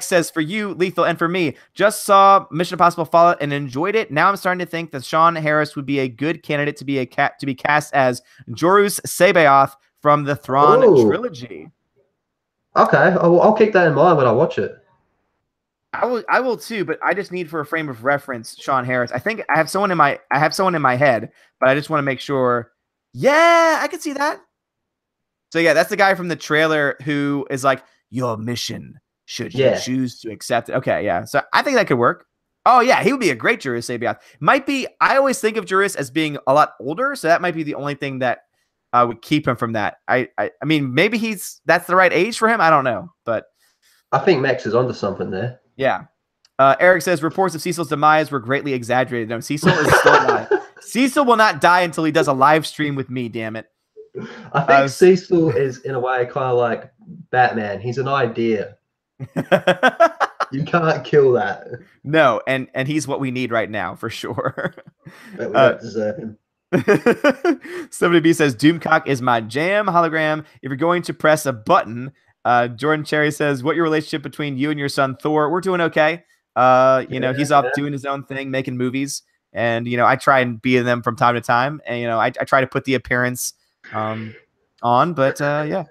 says, for you, Lethal, and for me, just saw Mission Impossible Fallout and enjoyed it. Now I'm starting to think that Sean Harris would be a good candidate to be cast as Jorus Sabaoth from the Thrawn trilogy.
Okay, I'll keep that in mind when I watch it.
I will too, but I just need for a frame of reference Sean Harris. I think I have someone in my head, but I just want to make sure. Yeah, I can see that. So yeah, that's the guy from the trailer who is like, your mission, should you choose to accept it. Okay, yeah. So I think that could work. Oh, yeah, he would be a great Jorus Sabaoth. Might be, I always think of Jorus as being a lot older, so that might be the only thing that would keep him from that. I mean, maybe that's the right age for him. I don't know, but
I think Max is onto something there.
Yeah. Eric says, reports of Cecil's demise were greatly exaggerated. No, Cecil is still alive. Cecil will not die until he does a live stream with me, damn it.
I think Cecil is, in a way, kind of like Batman. He's an idea. You can't kill that.
No, and he's what we need right now, for sure.
But we don't deserve him.
Somebody B says, Doomcock is my jam. Hologram, if you're going to press a button. Jordan Cherry says, what your relationship between you and your son Thor? We're doing okay. He's off doing his own thing, making movies. And, I try and be in them from time to time. And, I try to put the appearance on, but yeah.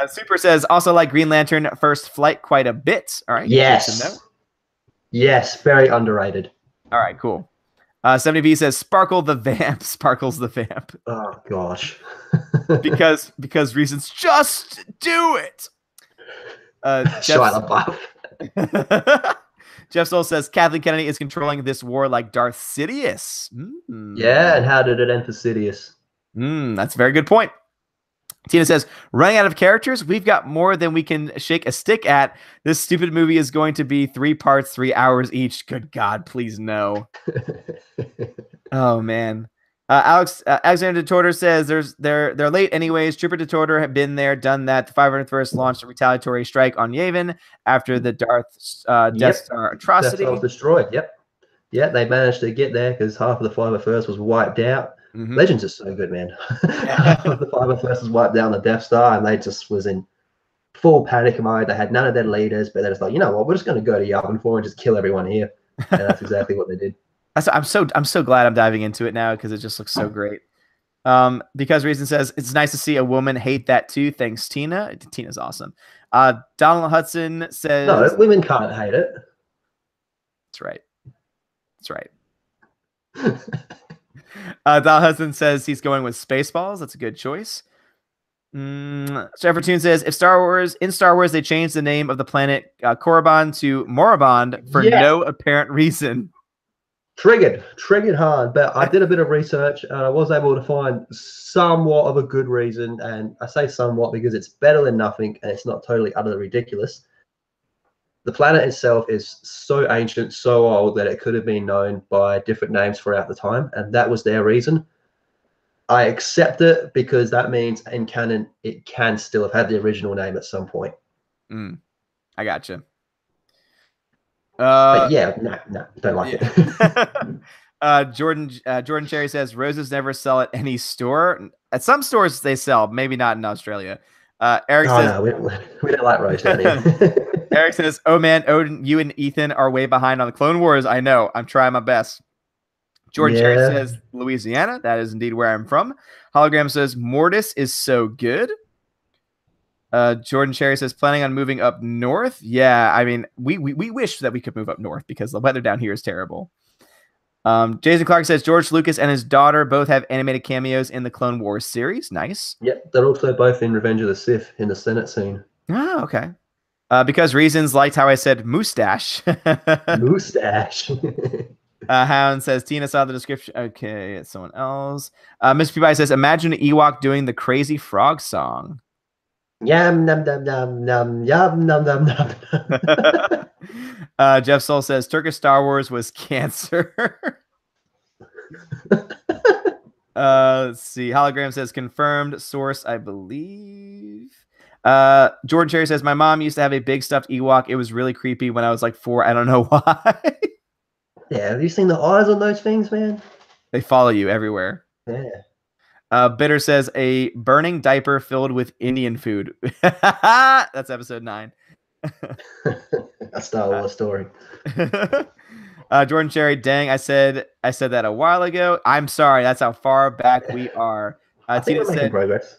Super says, also like Green Lantern First Flight quite a bit. All right.
Yes. Yes, very underrated.
All right, cool. 70B says, Sparkles the Vamp.
Oh gosh.
because reasons, just do it. Jeff Soul says Kathleen Kennedy is controlling this war like Darth Sidious.
Yeah, and how did it end for Sidious?
That's a very good point. Tina says, running out of characters, we've got more than we can shake a stick at. This stupid movie is going to be 3 parts, 3 hours each. Good God, please no. Oh, man. Alexander Detorter says they're late anyways. Trooper Detorter had been there, done that. The 501st launched a retaliatory strike on Yavin after the Death Star atrocity.
Death Star was destroyed, yep. Yeah, they managed to get there because half of the 501st was wiped out. Legends is so good, man. The 501st was wiped down the Death Star, and they just was in full panic mode. They had none of their leaders, but they're just like, you know what, we're just going to go to Yavin 4 and just kill everyone here. And that's exactly what they did.
I'm so glad I'm diving into it now because it just looks so great. Because Reason says it's nice to see a woman hate that too. Thanks, Tina. Tina's awesome. Donald Hudson says
no, women can't hate it.
That's right. That's right. Donald Hudson says he's going with Spaceballs. That's a good choice. Jeffrey Toon says in Star Wars they changed the name of the planet Korriban to Moribond for no apparent reason.
Triggered hard, but I did a bit of research and I was able to find somewhat of a good reason, and I say somewhat because it's better than nothing and it's not totally utterly ridiculous. The planet itself is so ancient, so old that it could have been known by different names throughout the time, and that was their reason. I accept it because that means in canon it can still have had the original name at some point.
I gotcha.
But yeah, no, don't like it.
Jordan Cherry says roses never sell at any store. At some stores they sell, maybe not in Australia. Eric says
no, we don't like rose down here.
Eric says, "Oh man, Odin, you and Ethan are way behind on the Clone Wars. I know. I'm trying my best." Jordan Cherry says, "Louisiana. That is indeed where I'm from." Hologram says, "Mortis is so good." Jordan Cherry says, "Planning on moving up north." Yeah, I mean, we wish that we could move up north because the weather down here is terrible. Jason Clark says George Lucas and his daughter both have animated cameos in the Clone Wars series. Nice.
Yep, they're also both in Revenge of the Sith in the Senate scene.
Oh, okay. Because Reasons liked how I said mustache.
Mustache.
Hound says Tina saw the description. Okay, it's someone else. Mr. Peabody says, imagine an Ewok doing the crazy frog song.
Yum num num num num yum num num num.
Jeff Soul says Turkish Star Wars was cancer. Let's see. Hologram says confirmed source, I believe. Jordan Cherry says my mom used to have a big stuffed Ewok. It was really creepy when I was like 4. I don't know why.
Yeah, have you seen the eyes on those things, man?
They follow you everywhere.
Yeah.
Bitter says a burning diaper filled with Indian food. That's episode 9.
A Star Wars story.
Jordan Cherry, dang, I said that a while ago. I'm sorry, that's how far back we are. Tina said
progress.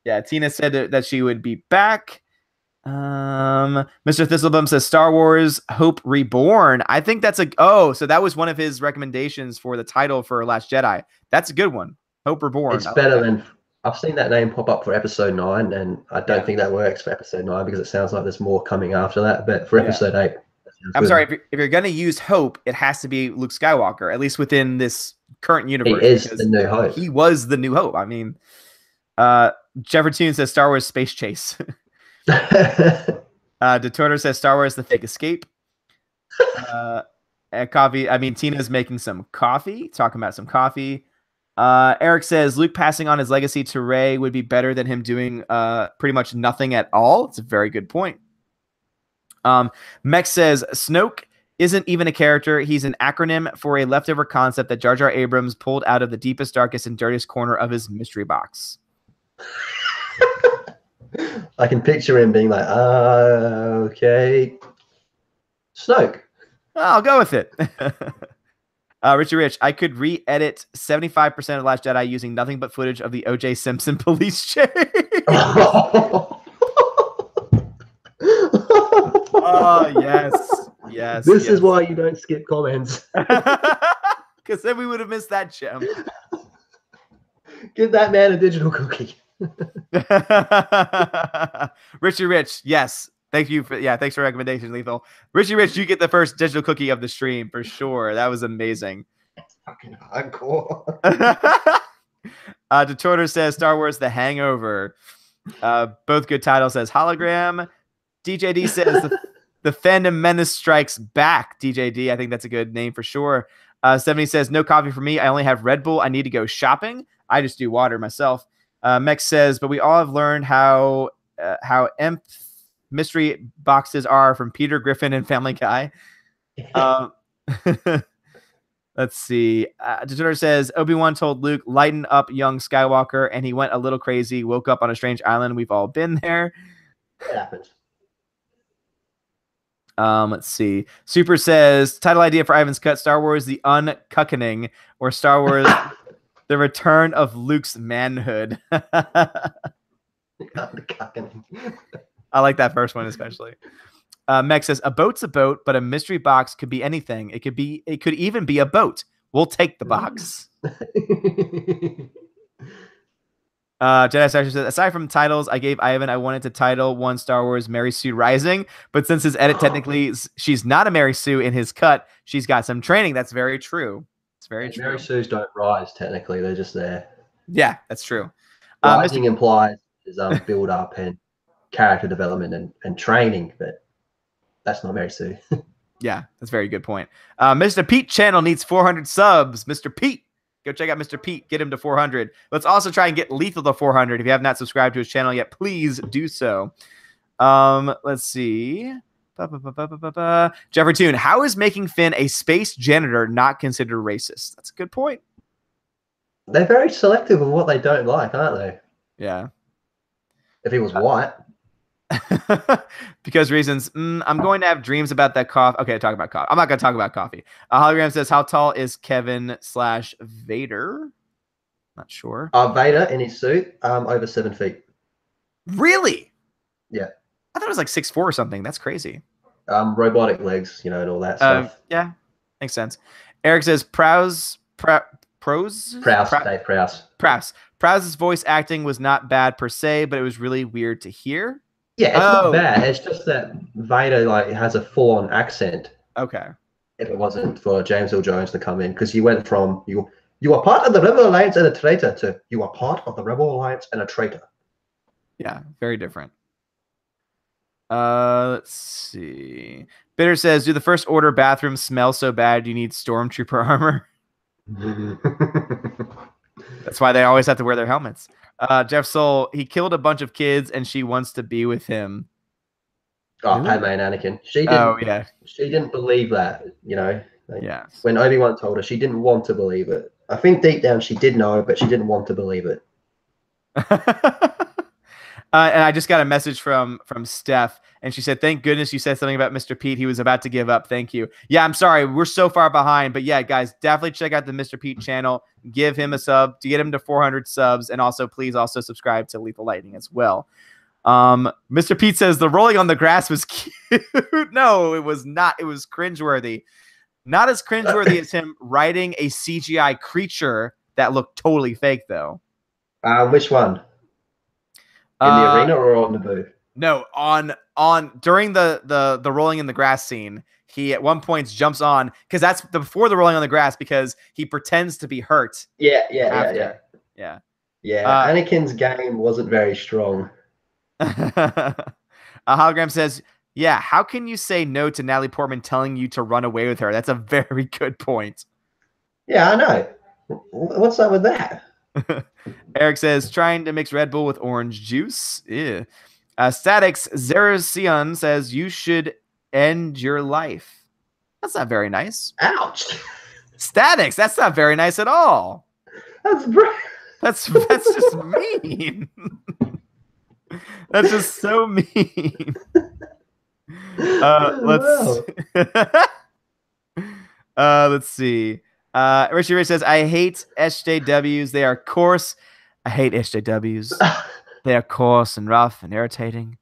Yeah, Tina said that she would be back. Mr. Thistlebum says Star Wars Hope Reborn. I think that's so that was one of his recommendations for the title for Last Jedi. That's a good one. Hope Reborn.
It's better than I've seen that name pop up for episode 9, and I don't think that works for episode 9 because it sounds like there's more coming after that. But for episode 8,
I'm sorry, if you're gonna use Hope, it has to be Luke Skywalker, at least within this current universe.
He is the New Hope.
He was the New Hope. I mean, Jeffrey Toon says Star Wars Space Chase. Detorter says Star Wars The Fake Escape. And coffee. I mean, Tina's making some coffee, talking about some coffee. Eric says Luke passing on his legacy to Rey would be better than him doing pretty much nothing at all. It's a very good point. Mex says Snoke isn't even a character. He's an acronym for a leftover concept that Jar Jar Abrams pulled out of the deepest, darkest, and dirtiest corner of his mystery box.
I can picture him being like, okay. Snoke.
I'll go with it. Richie Rich, I could re-edit 75% of Last Jedi using nothing but footage of the O.J. Simpson police chase. Oh, yes. Yes.
This is why you don't skip comments.
Because then we would have missed that gem.
Give that man a digital cookie.
Richie Rich, yes. Thanks for recommendations, Lethal. Richie Rich, you get the first digital cookie of the stream for sure. That was amazing.
Fucking hardcore.
Detorter says Star Wars The Hangover. Both good titles, says Hologram. DJD says the Fandom Menace Strikes Back. DJD, I think that's a good name for sure. 70 says no coffee for me. I only have Red Bull. I need to go shopping. I just do water myself. Mex says, but we all have learned how mystery boxes are from Peter Griffin and Family Guy. Let's see. Degenerate says Obi-Wan told Luke, "Lighten up, young Skywalker," and he went a little crazy. Woke up on a strange island. We've all been there.
It happens.
Let's see. Super says title idea for Ivan's Cut: Star Wars: The Uncuckening, or Star Wars: The Return of Luke's Manhood. I like that first one especially. Meg says a boat's a boat, but a mystery box could be anything. It could even be a boat. We'll take the box. Jedi Sasha says, aside from titles I gave Ivan, I wanted to title one Star Wars Mary Sue Rising, but since his edit technically she's not a Mary Sue in his cut, she's got some training. That's very true. It's very true.
Mary Sues don't rise technically; they're just there.
Yeah, that's true.
Rising implies is build up and character development and training, but that's not Mary Sue.
Yeah, that's a very good point. Mr. Pete channel needs 400 subs. Mr. Pete. Go check out Mr. Pete. Get him to 400. Let's also try and get Lethal to 400. If you have not subscribed to his channel yet, please do so. Let's see. Jeffrey Toon, how is making Finn a space janitor not considered racist? That's a good point.
They're very selective of what they don't like, aren't they?
Yeah.
If he was white.
Because reasons. I'm going to have dreams about that coffee. Okay, talk about coffee. I'm not going to talk about coffee. Hologram says, how tall is Kevin/Vader? Not sure.
Vader in his suit, over 7 feet.
Really?
Yeah.
I thought it was like 6'4" or something. That's crazy.
Robotic legs, and all that stuff.
Yeah, makes sense. Eric says, Prowse's voice acting was not bad per se, but it was really weird to hear.
Yeah, it's not bad. It's just that Vader has a full-on accent.
Okay.
If it wasn't for James Earl Jones to come in, because he went from you are part of the Rebel Alliance and a traitor to you are part of the Rebel Alliance and a traitor.
Yeah, very different. Let's see. Bitter says, do the First Order bathrooms smell so bad you need stormtrooper armor? That's why they always have to wear their helmets. Jeff Soul, he killed a bunch of kids and she wants to be with him.
Oh, Padme and Anakin. She didn't. She didn't believe that.
Yeah.
When Obi-Wan told her, she didn't want to believe it. I think deep down she did know, but she didn't want to believe it.
And I just got a message from Steph, and she said, "Thank goodness you said something about Mr. Pete. He was about to give up. Thank you." Yeah, I'm sorry. We're so far behind. But yeah, guys, definitely check out the Mr. Pete channel. Give him a sub to get him to 400 subs. And also, please also subscribe to Lethal Lightning as well. Mr. Pete says, the rolling on the grass was cute. No, it was not. It was cringeworthy. Not as cringeworthy as him writing a CGI creature that looked totally fake, though.
Which one? In the arena or on the booth?
No, on during the rolling in the grass scene, he at one point jumps on, because that's before the rolling on the grass, because he pretends to be hurt.
Yeah. Anakin's game wasn't very strong.
A hologram says, yeah, how can you say no to Natalie Portman telling you to run away with her? That's a very good point.
Yeah, I know. What's up with that?
Eric says, trying to mix Red Bull with orange juice. Ew. Statics Zeracion says, you should end your life. That's not very nice.
Ouch.
Statics, that's not very nice at all. That's just mean. That's just so mean. Let's see. Richie Rich says, I hate SJWs. They are coarse. I hate SJWs. They are coarse and rough and irritating,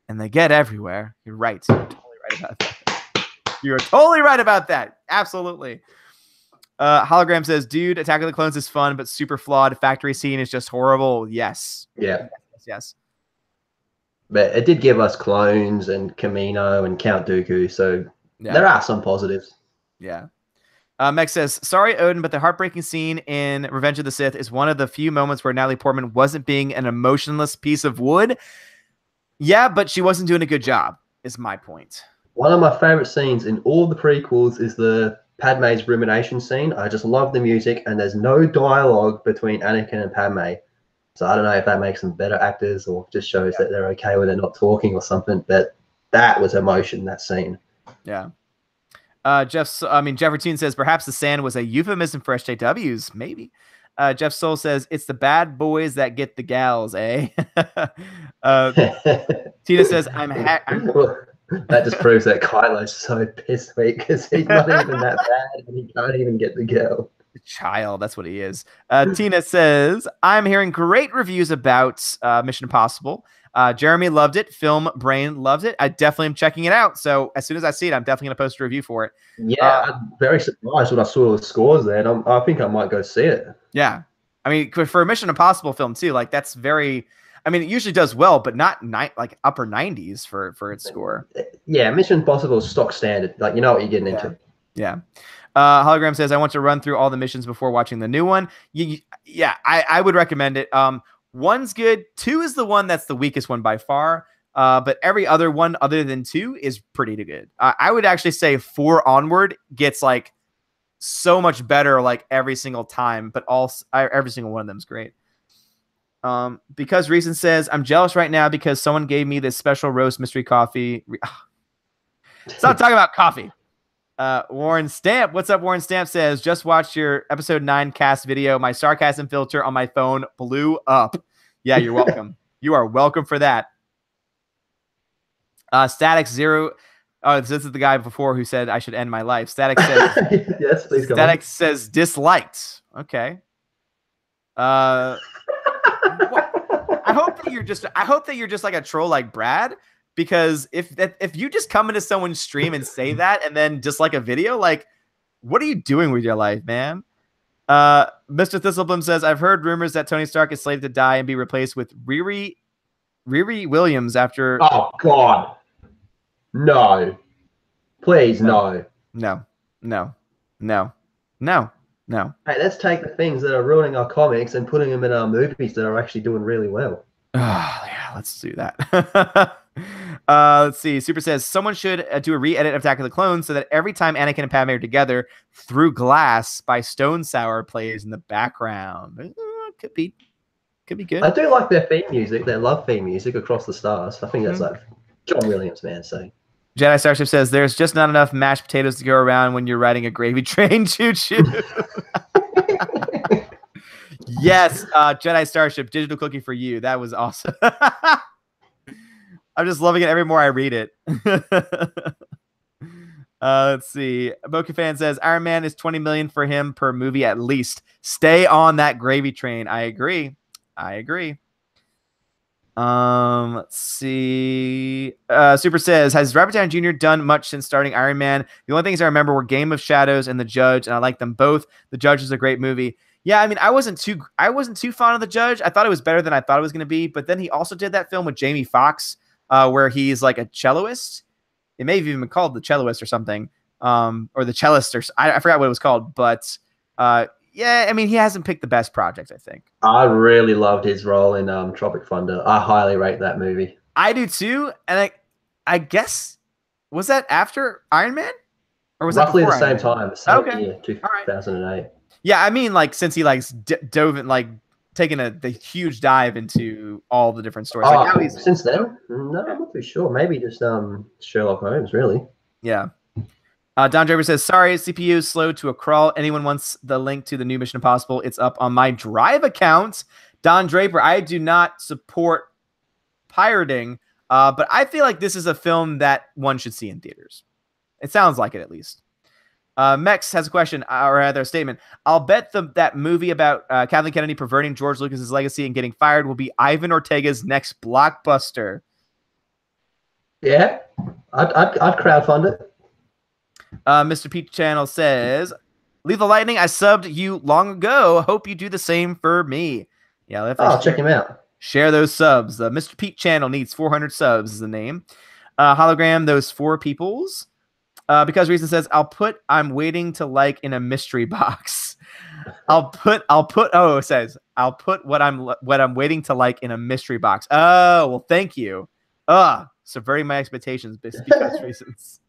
and they get everywhere. You're right. You're totally right about that. You're totally right about that. Absolutely. Hologram says, dude, Attack of the Clones is fun, but super flawed. Factory scene is just horrible. Yes.
Yeah.
Yes.
But it did give us clones and Kamino and Count Dooku, so there are some positives.
Yeah. Meg says, sorry, Odin, but the heartbreaking scene in Revenge of the Sith is one of the few moments where Natalie Portman wasn't being an emotionless piece of wood. Yeah, but she wasn't doing a good job, is my point.
One of my favorite scenes in all the prequels is the Padme's rumination scene. I just love the music, and there's no dialogue between Anakin and Padme. So I don't know if that makes them better actors or just shows that they're okay with it not talking or something, but that was emotion, that scene.
Yeah. Jeffrey Toon says perhaps the sand was a euphemism for SJWs. Maybe. Jeff Soul says it's the bad boys that get the gals, eh? Tina says I'm
Well, that just proves that Kylo's so pissed, mate, because he's not even that bad and he can't even get the girl.
Child, that's what he is. Tina says I'm hearing great reviews about Mission Impossible. Jeremy loved it. Film Brain loved it. I definitely am checking it out. So as soon as I see it, I'm definitely gonna post a review for it.
Yeah, I'm very surprised when I saw the scores there, and I think I might go see it.
Yeah, I mean, for a Mission Impossible film too, like that's very. I mean, it usually does well, but not like upper 90s for its score.
Yeah, Mission Impossible is stock standard. Like, you know what you're getting into.
Yeah. Hologram says, I want to run through all the missions before watching the new one. Yeah, I would recommend it. One's good. 2 is the one that's the weakest one by far. But every other one other than 2 is pretty good. I would actually say 4 onward gets like so much better like every single time, but every single one of them is great. Because Reason says, I'm jealous right now because someone gave me this special roast mystery coffee. Stop talking about coffee. Warren Stamp, what's up? Warren Stamp says, just watched your episode 9 cast video. My sarcasm filter on my phone blew up. Yeah, you're welcome. You are welcome for that. Static Zero. Oh, this is the guy before who said I should end my life. Static says,
yes, please go
Static
on.
says disliked. Okay. I hope that you're just like a troll like Brad, because if you just come into someone's stream and say that and then dislike a video, like what are you doing with your life, man? Mr. Thistlebloom says, I've heard rumors that Tony Stark is slated to die and be replaced with Riri Williams after.
Oh God, no! Please, no.
No.
Hey, let's take the things that are ruining our comics and putting them in our movies that are actually doing really well.
Yeah, let's do that. Let's see. Super says someone should do a re-edit of Attack of the Clones so that every time Anakin and Padme are together, Through Glass by Stone Sour plays in the background. Could be good.
I do like their theme music, their love theme music, Across the Stars. I think that's like John Williams, man. So
Jedi Starship says there's just not enough mashed potatoes to go around when you're riding a gravy train. Choo choo. Yes, Jedi Starship, digital cookie for you. That was awesome. I'm just loving it every more I read it. Let's see. Boca Fan says Iron Man is 20 million for him per movie at least. Stay on that gravy train. I agree. Let's see. Super says, has Robert Downey Jr. done much since starting Iron Man? The only things I remember were Game of Shadows and The Judge, and I like them both. The Judge is a great movie. Yeah, I mean, I wasn't too fond of The Judge. I thought it was better than I thought it was going to be, but then he also did that film with Jamie Foxx, where he's like a celloist. It may have even been called The Celloist or something, or The Cellist, or I forgot what it was called, but yeah, I mean, he hasn't picked the best project, I think.
I really loved his role in Tropic Thunder. I highly rate that movie.
I do too, and I guess, was that after Iron Man, or was
roughly
that
the same time? The same
Okay.
year, 2008.
Yeah, I mean, like since he like dove in, like taking the huge dive into all the different stories. Like, now he's,
since then, no, I'm not too sure. Maybe just Sherlock Holmes, really.
Yeah. Don Draper says, sorry, CPU is slow to a crawl. Anyone wants the link to the new Mission Impossible? It's up on my Drive account. Don Draper, I do not support pirating, but I feel like this is a film that one should see in theaters. It sounds like it, at least. Mex has a question, or rather a statement. I'll bet that movie about Kathleen Kennedy perverting George Lucas's legacy and getting fired will be Ivan Ortega's next blockbuster.
Yeah, I'd crowdfund it.
Mr. Pete Channel says, Lethal Lightning, I subbed you long ago. Hope you do the same for me. Yeah,
I'll check him out.
Share those subs. Mr. Pete Channel needs 400 subs is the name. Hologram, those 4 peoples. Because Reason says, I'm waiting to like in a mystery box. I'll put what I'm waiting to like in a mystery box. Oh, well, thank you. Subverting my expectations because Reasons.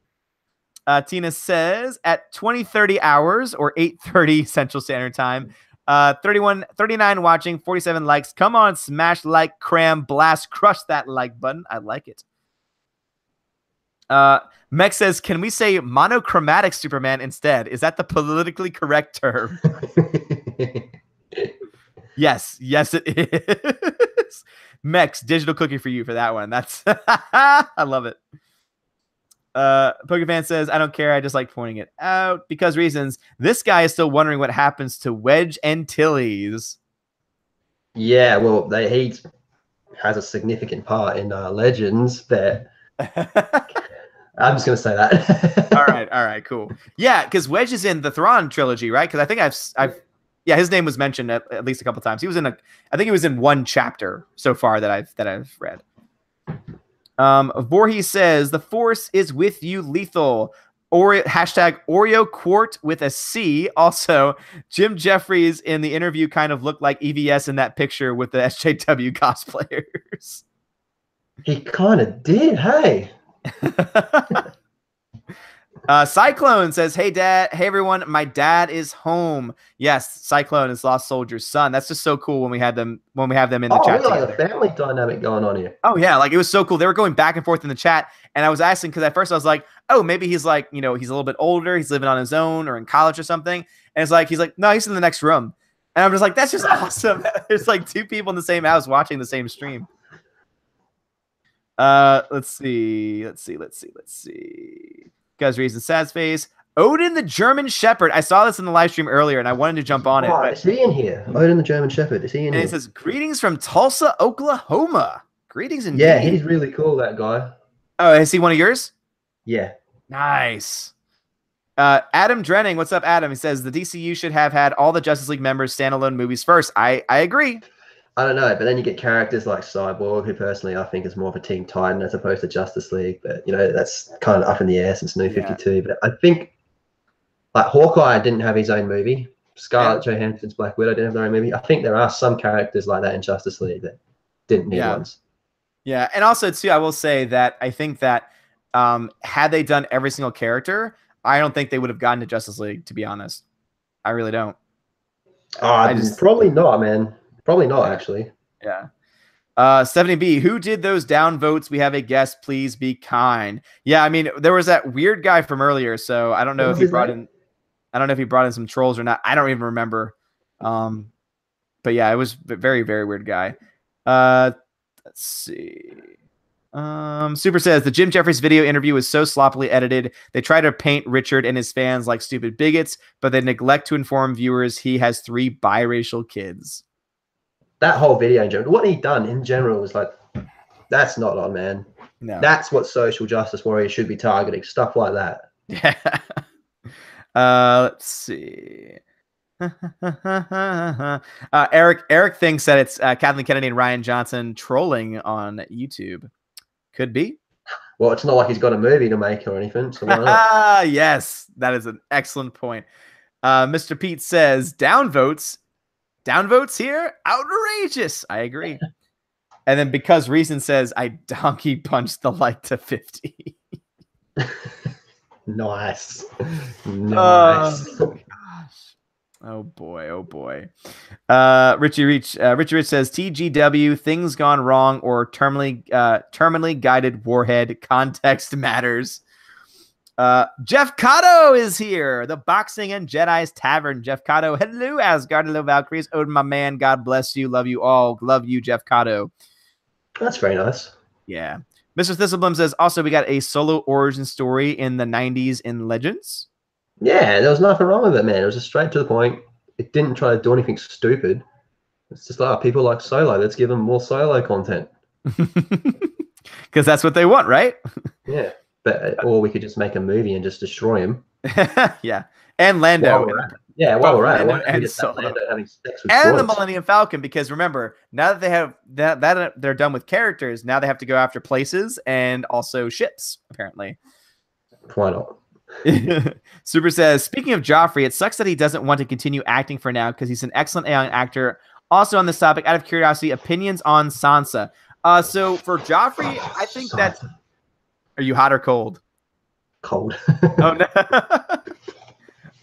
Tina says at 20:30 hours or 8:30 Central Standard Time, 39 watching, 47 likes. Come on, smash like, cram, blast, crush that like button. I like it. Mech says, can we say monochromatic Superman instead? Is that the politically correct term? Yes, it is. Mex, digital cookie for you for that one. That's I love it. Pokefan says, I don't care. I just like pointing it out because reasons. This guy is still wondering what happens to Wedge Antilles.
Yeah, well, he has a significant part in Legends, but I'm just gonna say that.
all right, cool. Yeah, because Wedge is in the Thrawn trilogy, right? Because I think I've yeah, his name was mentioned at least a couple times. He was I think he was in one chapter so far that I've read. Voorhees says the Force is with you, lethal. Hashtag Oreo Quart with a C. Also, Jim Jeffries in the interview kind of looked like EVS in that picture with the SJW cosplayers.
He kind of did, hey.
Cyclone says, hey dad, hey everyone, my dad is home. Yes, Cyclone is Lost Soldier's son. That's just so cool when we have them in the chat
really
together.
Like a family dynamic going on here.
Oh yeah, like it was so cool. They were going back and forth in the chat, and I was asking because at first I was like, oh, maybe he's like, he's a little bit older, he's living on his own or in college or something. And he's like, no, he's in the next room. And I'm just like, that's just awesome. There's like two people in the same house watching the same stream. Let's see. Guys, reason sad face. Odin the German Shepherd. I saw this in the live stream earlier, and I wanted to jump on it. But
is he in here? Odin the German Shepherd. Is he in here?
And it says, greetings from Tulsa, Oklahoma. Greetings indeed.
Yeah, he's really cool, that guy.
Oh, is he one of yours?
Yeah.
Nice. Adam Drenning, what's up, Adam? He says the DCU should have had all the Justice League members standalone movies first. I agree.
I don't know, but then you get characters like Cyborg, who personally I think is more of a Teen Titan as opposed to Justice League. But that's kind of up in the air since New 52. But I think like Hawkeye didn't have his own movie. Scarlett Johansson's Black Widow didn't have their own movie. I think there are some characters like that in Justice League that didn't need ones.
Yeah, and also too, I will say that I think that had they done every single character, I don't think they would have gotten to Justice League. To be honest, I really don't.
Probably not, man. Probably not, actually.
Yeah. 70B, who did those down votes? We have a guest. Please be kind. Yeah, I mean, there was that weird guy from earlier, so I don't know if he brought in. I don't know if he brought in some trolls or not. I don't even remember. But yeah, it was a very, very weird guy. Let's see. Super says the Jim Jeffries video interview is so sloppily edited. They try to paint Richard and his fans like stupid bigots, but they neglect to inform viewers he has 3 biracial kids.
That whole video in general, what he done in general was like, that's not on, man.
No.
That's what social justice warriors should be targeting. Stuff like that.
Yeah. Let's see. Eric thinks that it's Kathleen Kennedy and Ryan Johnson trolling on YouTube. Could be.
Well, it's not like he's got a movie to make or anything. So why not?
Yes, that is an excellent point. Mr. Pete says downvotes here, outrageous. I agree. And then because Reason says I donkey punched the light to 50.
Nice.
Oh boy. Richie Rich says TGW, things gone wrong or terminally guided warhead, context matters. Jeff Cotto is here. The Boxing and Jedi's Tavern. Jeff Cotto. Hello, Asgard. Hello, Valkyries. Odin, my man. God bless you. Love you all. Love you, Jeff Cotto.
That's very nice.
Yeah. Mr. Thistleblum says, also, we got a solo origin story in the 90s in Legends.
Yeah, there was nothing wrong with it, man. It was just straight to the point. It didn't try to do anything stupid. It's just like, people like Solo. Let's give them more Solo content.
Because that's what they want, right?
Yeah. Or we could just make a movie and just destroy him.
Yeah. And Lando.
While we're at it.
And Solo. And the Millennium Falcon, because remember, now that they have that they're done with characters, now they have to go after places and also ships, apparently.
Why not?
Super says, speaking of Joffrey, it sucks that he doesn't want to continue acting for now because he's an excellent young actor. Also on this topic, out of curiosity, opinions on Sansa. So for Joffrey, I think that's... Are you hot or cold?
Cold.
Oh, no.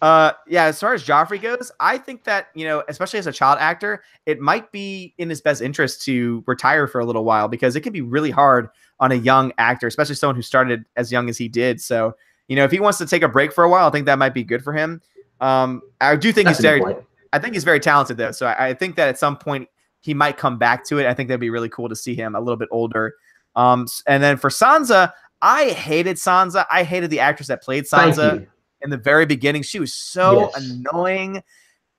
Yeah, as far as Joffrey goes, I think that, especially as a child actor, it might be in his best interest to retire for a little while because it can be really hard on a young actor, especially someone who started as young as he did. So, if he wants to take a break for a while, I think that might be good for him. I do think I think he's very talented though. So I think that at some point he might come back to it. I think that'd be really cool to see him a little bit older. And then for Sansa, I hated Sansa. I hated the actress that played Sansa. In the very beginning, she was so annoying.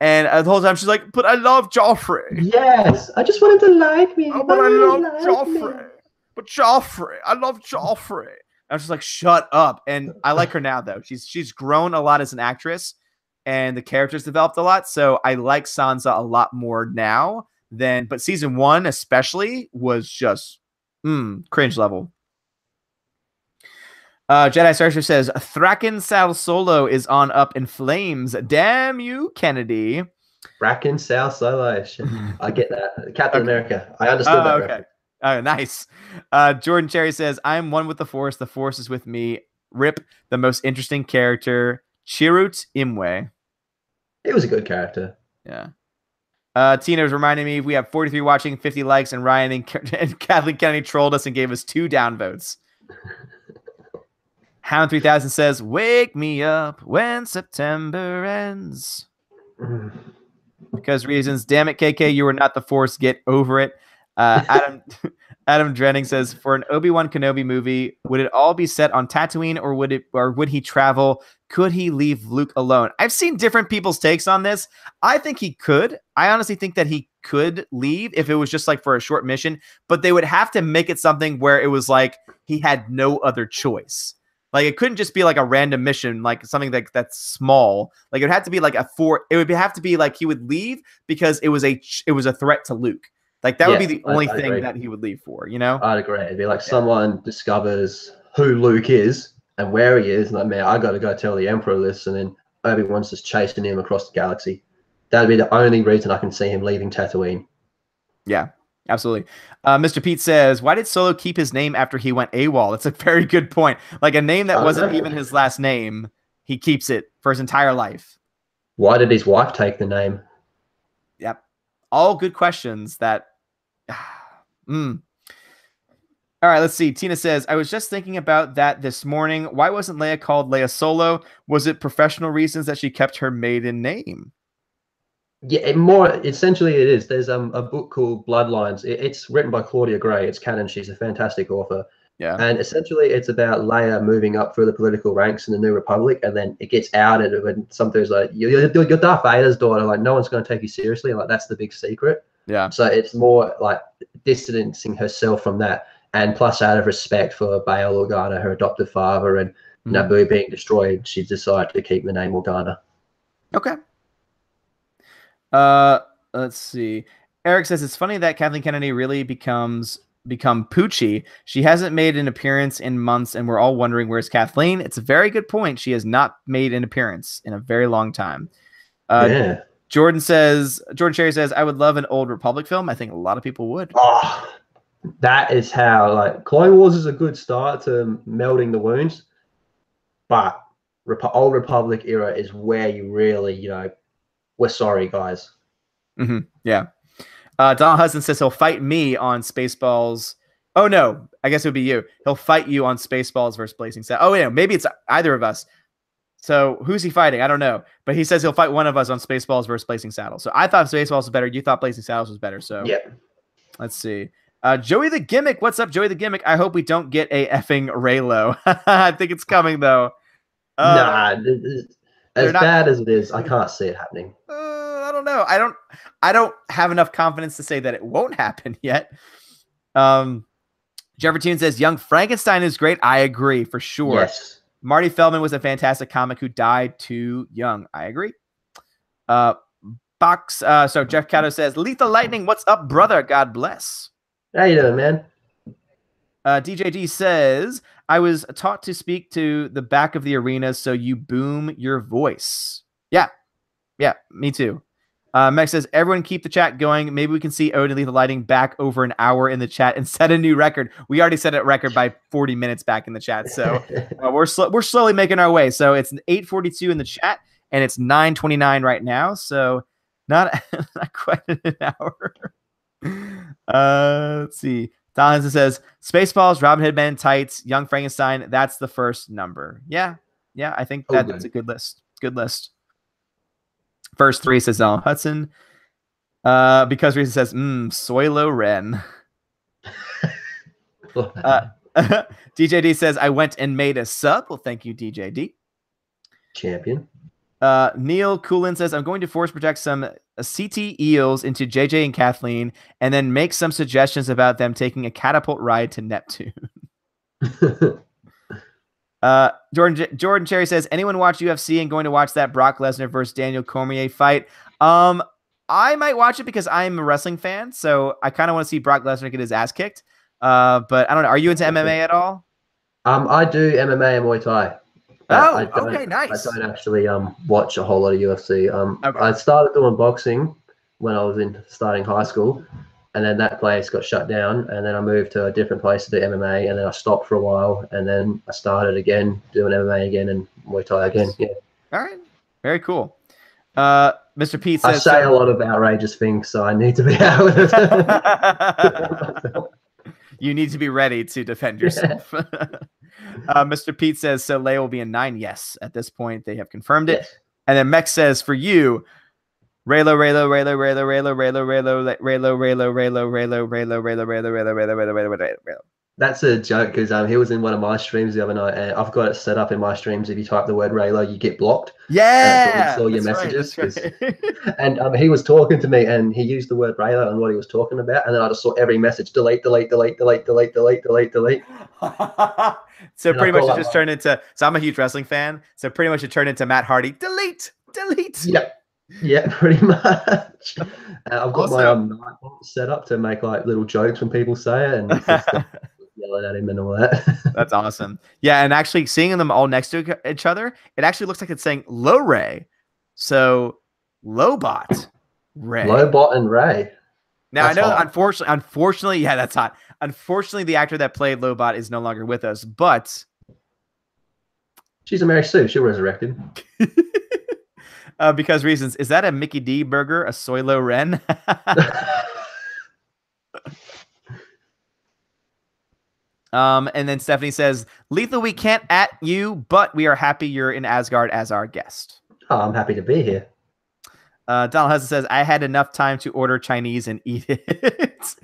And the whole time she's like, but I love Joffrey.
Yes, I just want him to like me.
Oh, but I love Joffrey. But Joffrey, I love Joffrey. I was just like, shut up. And I like her now, though. She's grown a lot as an actress, and the character's developed a lot. So I like Sansa a lot more now but season 1 especially was just cringe level. Jedi Starship says, Thraken Sal Solo is on Up in Flames. Damn you, Kennedy.
Thraken Sal Solo. I get that. Captain America. I understood that.
Okay. Oh, nice. Jordan Cherry says, I'm one with the Force. The Force is with me. Rip, the most interesting character, Chirrut Imwe.
It was a good character.
Yeah. Tina was reminding me we have 43 watching, 50 likes, and Ryan and Kathleen Kennedy trolled us and gave us 2 downvotes. Hound 3000 says, wake me up when September ends. Because reasons. Damn it, KK, you were not the Force. Get over it. Adam Drenning says, for an Obi-Wan Kenobi movie, would it all be set on Tatooine or would he travel? Could he leave Luke alone? I've seen different people's takes on this. I think he could. I honestly think that he could leave if it was just like for a short mission, but they would have to make it something where it was like he had no other choice. Like it couldn't just be like a random mission, like something that's small. Like it would have to be like it would have to be like he would leave because it was a threat to Luke. Like that would be the only thing that he would leave for,
I'd agree. It'd be like someone discovers who Luke is and where he is, and like, man, I got to go tell the Emperor this, and then Obi-Wan's just chasing him across the galaxy. That'd be the only reason I can see him leaving Tatooine.
Yeah. Absolutely. Mr. Pete says, why did Solo keep his name after he went AWOL? That's a very good point. Like a name that wasn't even his last name, he keeps it for his entire life.
Why did his wife take the name?
Yep. All good questions that... All right, let's see. Tina says, I was just thinking about that this morning. Why wasn't Leia called Leia Solo? Was it professional reasons that she kept her maiden name?
Yeah, more essentially it is. There's a book called Bloodlines. It's written by Claudia Gray. It's canon. She's a fantastic author.
Yeah.
And essentially it's about Leia moving up through the political ranks in the New Republic, and then it gets outed when something's like, you're Darth Vader's daughter. Like no one's going to take you seriously. Like that's the big secret.
Yeah.
So it's more like distancing herself from that, and plus out of respect for Bail Organa, her adopted father, and Naboo being destroyed, she decided to keep the name Organa.
Okay. Let's see. Eric says it's funny that Kathleen Kennedy really become Poochie. She hasn't made an appearance in months, and we're all wondering where's Kathleen. It's a very good point. She has not made an appearance in a very long time.
Yeah.
Jordan Cherry says, I would love an old Republic film. I think a lot of people would.
Oh, that is how, like, Clone Wars is a good start to melding the wounds, but old Republic era is where you really, we're sorry, guys.
Yeah. Donald Hudson says he'll fight me on Spaceballs. Oh, no. I guess it would be you. He'll fight you on Spaceballs versus Blazing Saddles. Oh, yeah. Maybe it's either of us. So who's he fighting? I don't know. But he says he'll fight one of us on Spaceballs versus Blazing Saddles. So I thought Spaceballs was better. You thought Blazing Saddles was better. So
yeah.
Let's see. Joey the Gimmick. What's up, Joey the Gimmick? I hope we don't get a effing Raylo. I think it's coming, though.
Nah. As bad as it is, I can't see it happening.
I don't know. I don't have enough confidence to say that it won't happen yet. Jeffrey Toon says Young Frankenstein is great. I agree for sure.
Yes.
Marty Feldman was a fantastic comic who died too young. I agree. So Jeff Cato says Lethal Lightning. What's up, brother? God bless.
How you doing, man?
DJD says, I was taught to speak to the back of the arena so you boom your voice. Yeah, me too. Meg says, everyone keep the chat going. Maybe we can see Odin Lethal Lighting back over an hour in the chat and set a new record. We already set a record by 40 minutes back in the chat. So we're slowly making our way. So it's 8:42 in the chat. and it's 9:29 right now, so not quite an hour. Let's see. Don Hansen says Spaceballs, Robin Hood Men in Tights, Young Frankenstein. That's the first number. Yeah, I think that's a good list. Good list. First 3 says Donald Hudson. Because Reason says Soilo Ren. DJD says I went and made a sub. Well, thank you, DJD.
Champion.
Neil Coolin says I'm going to force project some CT eels into JJ and Kathleen, and then make some suggestions about them taking a catapult ride to Neptune. Jordan Cherry says anyone watch UFC and going to watch that Brock Lesnar versus Daniel Cormier fight? I might watch it because I'm a wrestling fan, so I kind of want to see Brock Lesnar get his ass kicked. But I don't know. Are you into MMA at all?
I do MMA and Muay Thai.
Okay, nice.
I don't actually watch a whole lot of UFC.
Okay.
I started doing boxing when I was starting high school, and then that place got shut down, and then I moved to a different place to do MMA, and then I stopped for a while, and then I started again doing MMA again and Muay Thai again. Yeah.
All right. Very cool. Mr. Pete says
I say a lot of outrageous things, so I need to be able to.
You need to be ready to defend yourself. Mr. Pete says, so Leia will be in 9. Yes, at this point, they have confirmed it.
Yes.
And then Mex says, for you, Raylo.
That's a joke because he was in one of my streams the other night, and I've got it set up in my streams. If you type the word Raylo, you get blocked.
Yeah,
all your messages.
Right.
And he was talking to me, and he used the word Raylo and what he was talking about, and then I just saw every message: delete. So
pretty much it just turned into. So I'm a huge wrestling fan. So pretty much it turned into Matt Hardy. Delete.
Yeah, pretty much. I've got my night bot set up to make like little jokes when people say it, and just yelling at him and all that.
That's awesome. Yeah, and actually seeing them all next to each other, it actually looks like it's saying Low Ray. So Lowbot Ray.
Lowbot and Ray.
Now
That's
I know
hot.
unfortunately, yeah, that's hot. Unfortunately, the actor that played Lowbot is no longer with us, but
she's a Mary Sue. She resurrected.
Because reasons. Is that a Mickey D burger? A Soilo Ren? And then Stephanie says, Lethal, we can't at you, but we are happy you're in Asgard as our guest.
Oh, I'm happy to be here.
Donald Hudson says, I had enough time to order Chinese and eat it.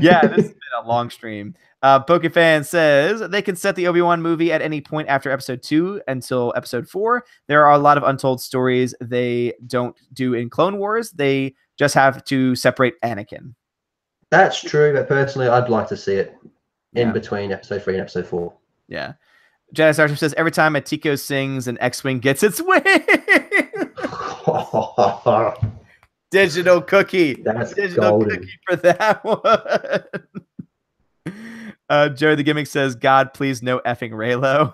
Yeah, this has been a long stream. Pokefan says they can set the Obi-Wan movie at any point after episode 2 until episode 4. There are a lot of untold stories they don't do in Clone Wars. They just have to separate Anakin.
That's true, but personally, I'd like to see it in between episode 3 and episode 4.
Yeah. Jedi Starship says every time a Tico sings, an X-Wing gets its wing. Digital cookie.
That's
digital
golden.
Cookie for that one. Joe the Gimmick says, God, please no effing Raylo.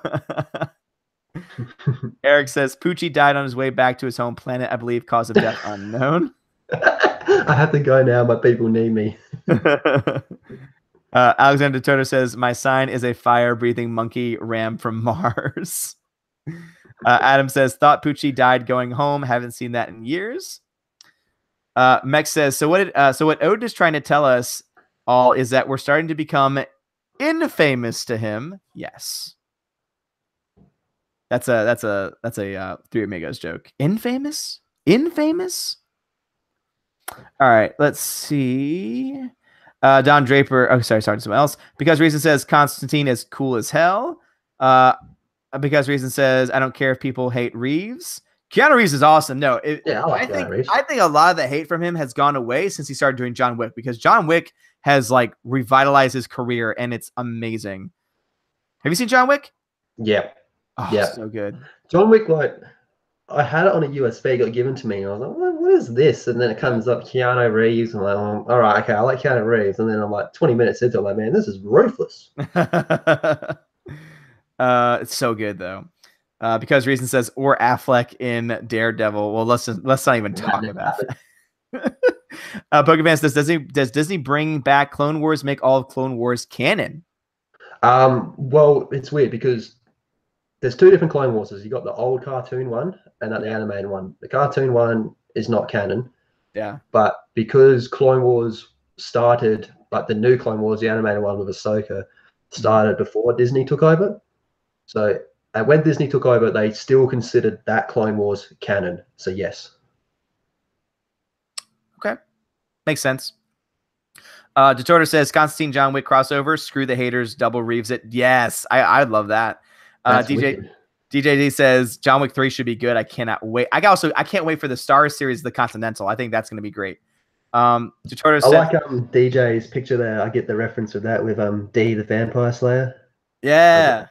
Eric says, Poochie died on his way back to his home planet, I believe, cause of death unknown.
I have to go now. My people need me.
Alexander Turner says, my sign is a fire-breathing monkey ram from Mars. Adam says, thought Poochie died going home. Haven't seen that in years. Mex says, so what Odin is trying to tell us all is that we're starting to become infamous to him. Yes. That's a Three Amigos joke. Infamous? All right, let's see. Don Draper. Oh, sorry, someone else. Because Reason says Constantine is cool as hell. Because Reason says I don't care if people hate Reeves. Keanu Reeves is awesome. No, I think a lot of the hate from him has gone away since he started doing John Wick, because John Wick has like revitalized his career and it's amazing. Have you seen John Wick?
Yeah.
Oh,
yeah.
So good.
John Wick, like, I had it on a USB, got given to me, and I was like, what is this? And then it comes up Keanu Reeves. I'm like, all right, okay, I like Keanu Reeves. And then I'm like 20 minutes into it, I'm like, man, this is ruthless.
It's so good though. Because Reason says, or Affleck in Daredevil. Well, let's not even talk about that. Pokemon says, does Disney bring back Clone Wars, make all of Clone Wars canon?
Well, it's weird because there's two different Clone Wars. You got the old cartoon one and the
Yeah.
animated one. The cartoon one is not canon,
Yeah.
but because Clone Wars started, like the new Clone Wars, the animated one with Ahsoka, started before Disney took over. So when Disney took over, they still considered that Clone Wars canon. So yes.
Okay. Makes sense. Detorter says Constantine John Wick crossover. Screw the haters. Double Reeves it. Yes, I love that. DJD says John Wick 3 should be good. I cannot wait. I can't wait for the Star Series, the Continental. I think that's going to be great. Detorter says,
I like DJ's picture there. I get the reference of that with D the Vampire Slayer.
Yeah.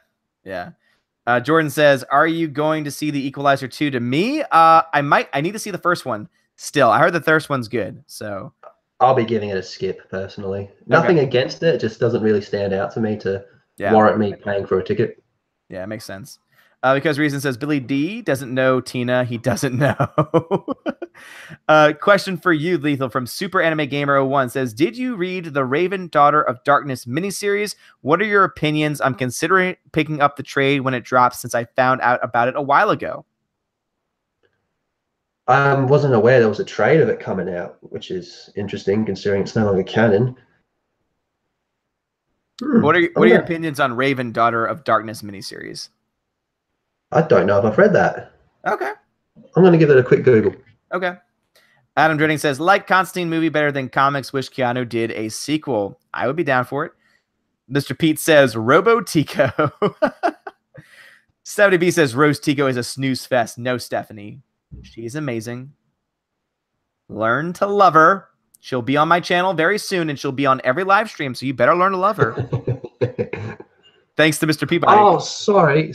Jordan says, are you going to see the Equalizer 2? To me, I need to see the first one still. I heard the first one's good, so
I'll be giving it a skip personally. Nothing against it, just doesn't really stand out to me to warrant me paying for a ticket.
Yeah, it makes sense. Because Reason says Billy D doesn't know Tina. He doesn't know. Question for you, Lethal, from Super Anime Gamer 01 says, did you read the Raven Daughter of Darkness miniseries? What are your opinions? I'm considering picking up the trade when it drops since I found out about it a while ago.
I wasn't aware there was a trade of it coming out, which is interesting considering it's no longer canon.
What are your opinions on Raven Daughter of Darkness miniseries?
I don't know if I've read that.
Okay.
I'm going to give it a quick Google.
Okay. Adam Dredding says, like Constantine movie better than comics, wish Keanu did a sequel. I would be down for it. Mr. Pete says, Robo Tico. 70B says, Rose Tico is a snooze fest. No, Stephanie. She's amazing. Learn to love her. She'll be on my channel very soon, and she'll be on every live stream, so you better learn to love her. Thanks to Mr. Peabody.
Oh, sorry.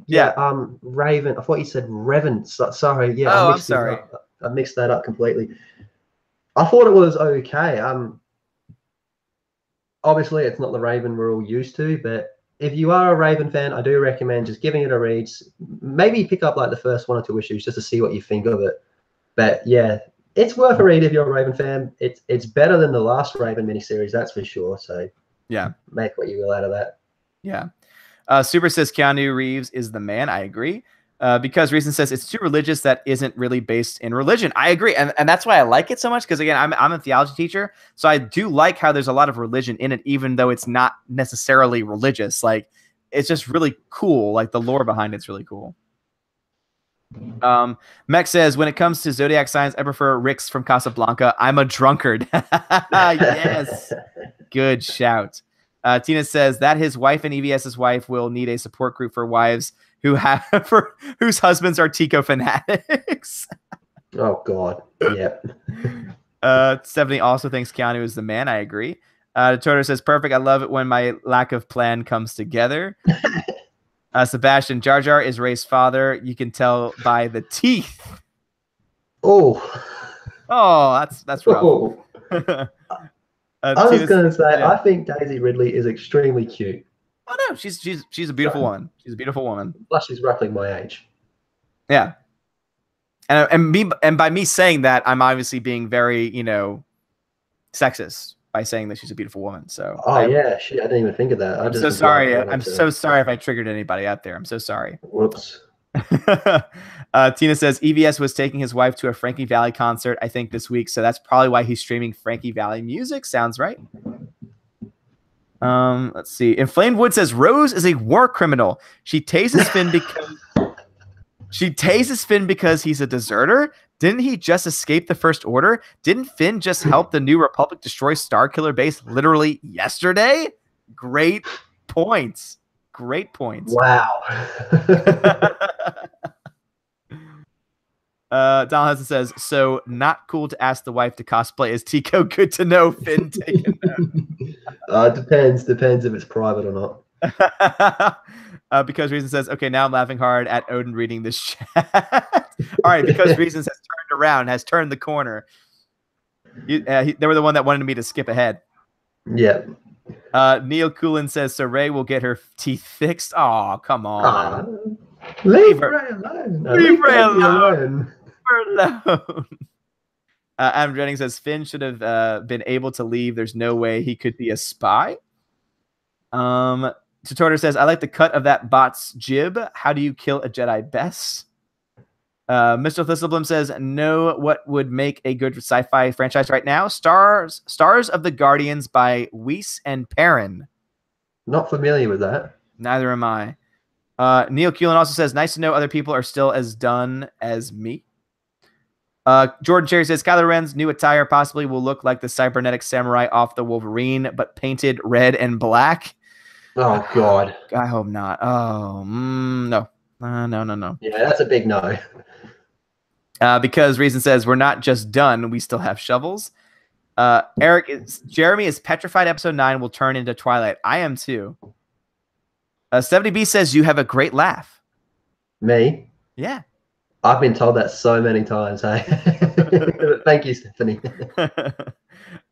Yeah, Raven. I thought you said Revan. Sorry. Yeah.
Oh, I'm sorry.
I mixed that up completely. I thought it was okay. Obviously, it's not the Raven we're all used to, but if you are a Raven fan, I do recommend just giving it a read. Maybe pick up like the first 1 or 2 issues just to see what you think of it. But yeah, it's worth a read if you're a Raven fan. It's better than the last Raven miniseries, that's for sure. So
yeah,
make what you will out of that.
Yeah. Super says Keanu Reeves is the man. I agree. Because Reason says it's too religious that isn't really based in religion. I agree. And that's why I like it so much. Because again, I'm a theology teacher. So I do like how there's a lot of religion in it, even though it's not necessarily religious. Like, it's just really cool. Like, the lore behind it's really cool. Mech says, when it comes to zodiac signs, I prefer Rick's from Casablanca. I'm a drunkard. Yes. Good shout. Tina says that his wife and EVS's wife will need a support group for wives whose husbands are Tico fanatics.
Oh God. Yeah.
70 also thinks Keanu is the man. I agree. Toto says perfect. I love it when my lack of plan comes together. Sebastian, Jar Jar is Ray's father. You can tell by the teeth.
Oh,
that's rough.
Oh. I was going to say, yeah. I think Daisy Ridley is extremely cute.
Oh no, she's a beautiful woman. She's a beautiful woman.
Plus, she's roughly my age.
Yeah, and by me saying that, I'm obviously being very, sexist by saying that she's a beautiful woman. So.
Yeah, shit, I didn't even think of that.
I'm so sorry. I'm so sorry if I triggered anybody out there. I'm so sorry.
Whoops.
Tina says EVS was taking his wife to a Frankie Valli concert, I think, this week. So that's probably why he's streaming Frankie Valli music. Sounds right. Let's see. Inflamed Wood says Rose is a war criminal. She tases Finn because he's a deserter. Didn't he just escape the First Order? Didn't Finn just help the New Republic destroy Starkiller Base literally yesterday? Great points. Great points.
Wow.
Donald Hudson says, so not cool to ask the wife to cosplay as Tico. Good to know. Finn taken
note. Depends if it's private or
not. Because Reason says, okay, now I'm laughing hard at Odin reading this chat. All right, because Reason has turned around, has turned the corner. They were the one that wanted me to skip ahead.
Yeah.
Neil Coolin says, so Ray will get her teeth fixed. Oh, come on.
Leave Ray alone.
Leave Ray alone. Adam Jennings says Finn should have been able to leave. There's no way he could be a spy. Tutor says, I like the cut of that bot's jib. How do you kill a Jedi best? Mr. Thistleblum says, know what would make a good sci-fi franchise right now? Stars of the Guardians by Weiss and Perrin.
Not familiar with that.
Neither am I. Neil Keelan also says, nice to know other people are still as done as me. Jordan Cherry says, Kylo Ren's new attire possibly will look like the cybernetic samurai off the Wolverine, but painted red and black.
Oh, God.
I hope not. Oh, no. No.
Yeah, that's a big no.
Because Reason says, we're not just done. We still have shovels. Jeremy is petrified episode 9 will turn into Twilight. I am too. 70B says, you have a great laugh.
Me?
Yeah.
I've been told that so many times. Hey? Thank you, Stephanie.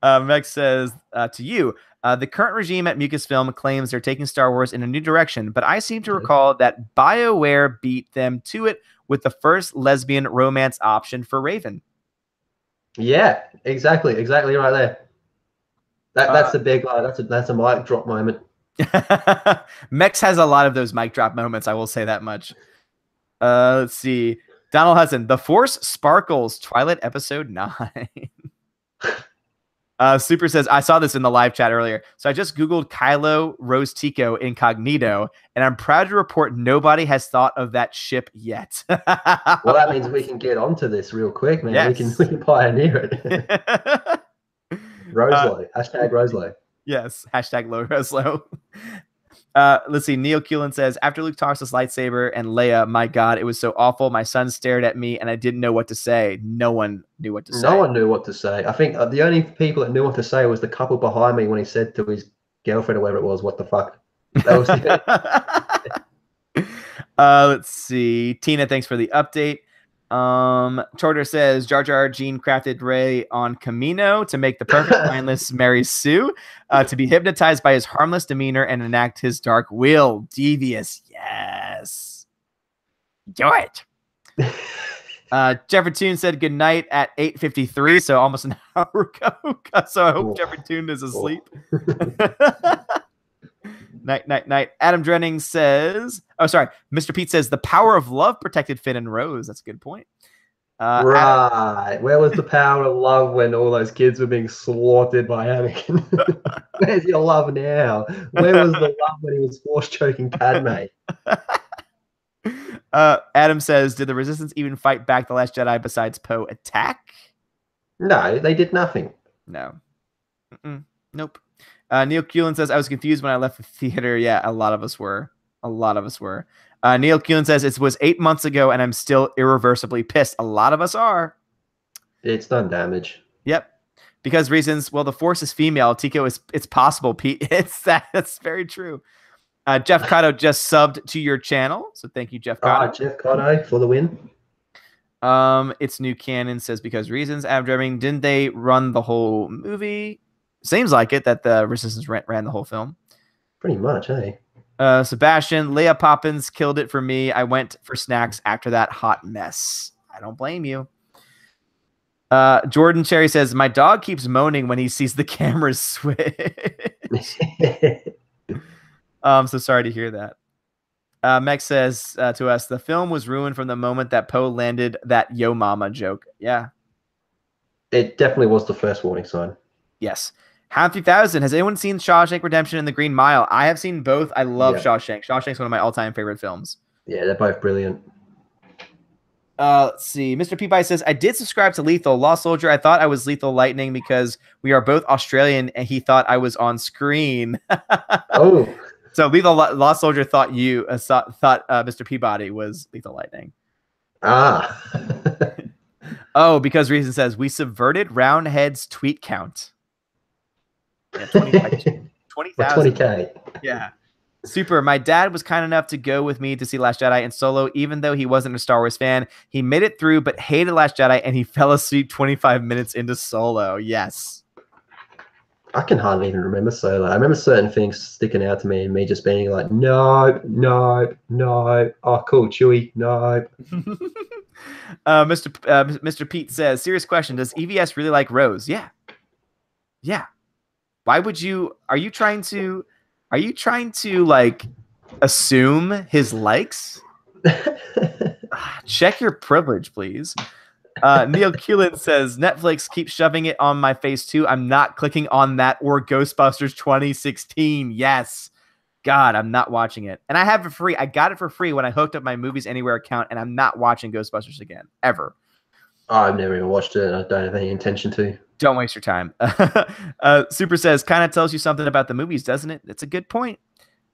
Meg says, to you, the current regime at Mucusfilm claims they're taking Star Wars in a new direction, but I seem to recall that BioWare beat them to it with the first lesbian romance option for Raven.
Yeah, exactly right there. That's a big line. That's a mic drop moment.
Mex has a lot of those mic drop moments, I will say that much. Let's see. Donald Hudson, The Force Sparkles, Twilight Episode 9. Super says, I saw this in the live chat earlier. So I just Googled Kylo Rose Tico incognito, and I'm proud to report nobody has thought of that ship yet.
Well, that means we can get onto this real quick, man.
Yes.
We can pioneer it. Roselo. Hashtag Roselo.
Yes. Hashtag low Roselo. Let's see. Neil Keelan says, after Luke tossed his lightsaber and Leia, my God, it was so awful. My son stared at me and I didn't know what to say. No one knew what to say.
No one knew what to say. I think the only people that knew what to say was the couple behind me when he said to his girlfriend or whatever it was, what the fuck? That was
Let's see. Tina, thanks for the update. Charter says Jar Jar Gene crafted Rey on Camino to make the perfect mindless Mary Sue, to be hypnotized by his harmless demeanor and enact his dark will. Devious, yes. Do it. Jeffrey Toon said good night at 8:53, so almost an hour ago. So I hope Jeffrey Toon is asleep. Night. Adam Drenning says, Mr. Pete says, the power of love protected Finn and Rose. That's a good point.
Right. Where was the power of love when all those kids were being slaughtered by Anakin? Where's your love now? Where was the love when he was force choking Padme?
Adam says, did the Resistance even fight back the Last Jedi besides Poe attack?
No, they did nothing.
No. Nope. Neil Keelan says, I was confused when I left the theater. Yeah, a lot of us were. Neil Keelan says, it was 8 months ago and I'm still irreversibly pissed. A lot of us are.
It's done damage.
Yep. Because reasons, well, the Force is female. Tico it's possible, Pete. That's very true. Jeff Cotto just subbed to your channel. So thank you, Jeff Cotto.
Jeff Cotto for the win.
It's new canon, says because reasons. Adam Dreaming, didn't they run the whole movie? Seems like it, that the Resistance ran the whole film.
Pretty much, hey.
Sebastian, Leia Poppins killed it for me. I went for snacks after that hot mess. I don't blame you. Jordan Cherry says, my dog keeps moaning when he sees the cameras switch. I'm so sorry to hear that. Meg says to us, the film was ruined from the moment that Poe landed that yo mama joke. Yeah.
It definitely was the first warning sign.
Yes. Half 3000. Has anyone seen Shawshank Redemption and The Green Mile? I have seen both. I love Shawshank. Shawshank's one of my all-time favorite films.
Yeah, they're both brilliant.
Let's see. Mr. Peabody says, I did subscribe to Lethal. Lost Soldier, I thought I was Lethal Lightning because we are both Australian and he thought I was on screen.
Oh.
So Lethal Lost Soldier thought Mr. Peabody was Lethal Lightning.
Ah.
Oh, because Reason says, we subverted Roundhead's tweet count. Yeah, 20,000.
20K.
Yeah. Super. My dad was kind enough to go with me to see Last Jedi and Solo, even though he wasn't a Star Wars fan. He made it through, but hated Last Jedi, and he fell asleep 25 minutes into Solo. Yes.
I can hardly even remember Solo. I remember certain things sticking out to me and me just being like, no. Oh, cool, Chewie, no.
Mr. Pete says, serious question. Does EVS really like Rose? Yeah. Why would you? Are you trying to Are you trying to like assume his likes? Check your privilege, please. Neil Keelan says, Netflix keeps shoving it on my face too. I'm not clicking on that or Ghostbusters 2016. Yes. God, I'm not watching it. And I have it for free. I got it for free when I hooked up my Movies Anywhere account, and I'm not watching Ghostbusters again, ever.
I've never even watched it, and I don't have any intention to.
Don't waste your time. Super says, kind of tells you something about the movies, doesn't it? It's a good point.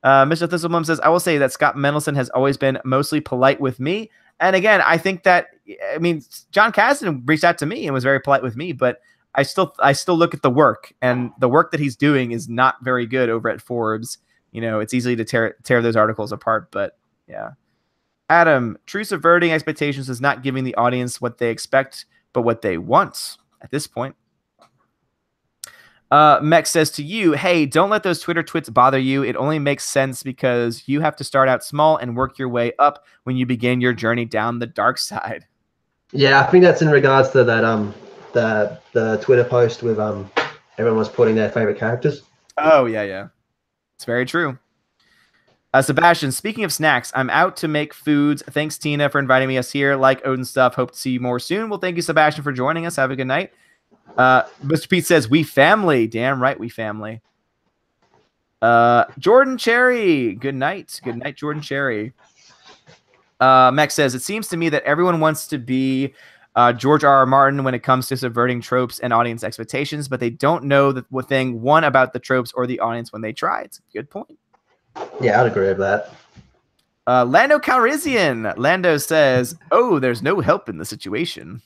Mr. Thistleblum says, I will say that Scott Mendelsohn has always been mostly polite with me. And again, I think that, I mean, John Kasdan reached out to me and was very polite with me, but I still look at the work, and the work that he's doing is not very good over at Forbes. You know, it's easy to tear those articles apart, but yeah. Adam, true subverting expectations is not giving the audience what they expect, but what they want at this point. Mech says to you, hey, don't let those Twitter twits bother you. It only makes sense because you have to start out small and work your way up when you begin your journey down the dark side.
Yeah, I think that's in regards to that the Twitter post with everyone was putting their favorite characters.
Oh, yeah. It's very true. Sebastian, speaking of snacks, I'm out to make foods. Thanks, Tina, for inviting me us here. Like Odin stuff. Hope to see you more soon. Well, thank you, Sebastian, for joining us. Have a good night. Mr. Pete says, we family. Damn right, we family. Jordan Cherry. Good night. Good night, Jordan Cherry. Mech says, it seems to me that everyone wants to be George R.R. Martin when it comes to subverting tropes and audience expectations, but they don't know the thing one about the tropes or the audience when they try. It's a good point.
Yeah, I'd agree with that.
Lando Calrissian. Lando says, oh, there's no help in the situation.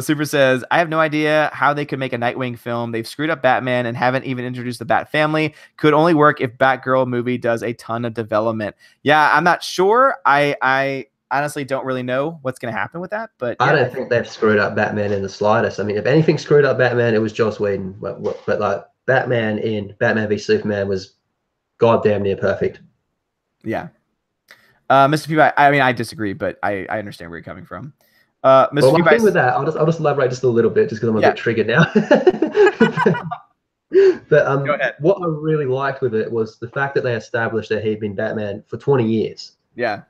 Super says, I have no idea how they could make a Nightwing film. They've screwed up Batman and haven't even introduced the Bat family. Could only work if Batgirl movie does a ton of development. Yeah, I'm not sure. I honestly don't really know what's going to happen with that. But yeah.
I don't think they've screwed up Batman in the slightest. I mean, if anything screwed up Batman, it was Joss Whedon. But like Batman in Batman v Superman was goddamn near perfect.
Yeah. Mr. Peabody, I mean, I disagree, but I understand where you're coming from. Mr.
Well, one
Peabody,
thing with that, I'll just elaborate just a little bit, just because I'm a bit triggered now. But what I really liked with it was the fact that they established that he'd been Batman for 20 years.
Yeah.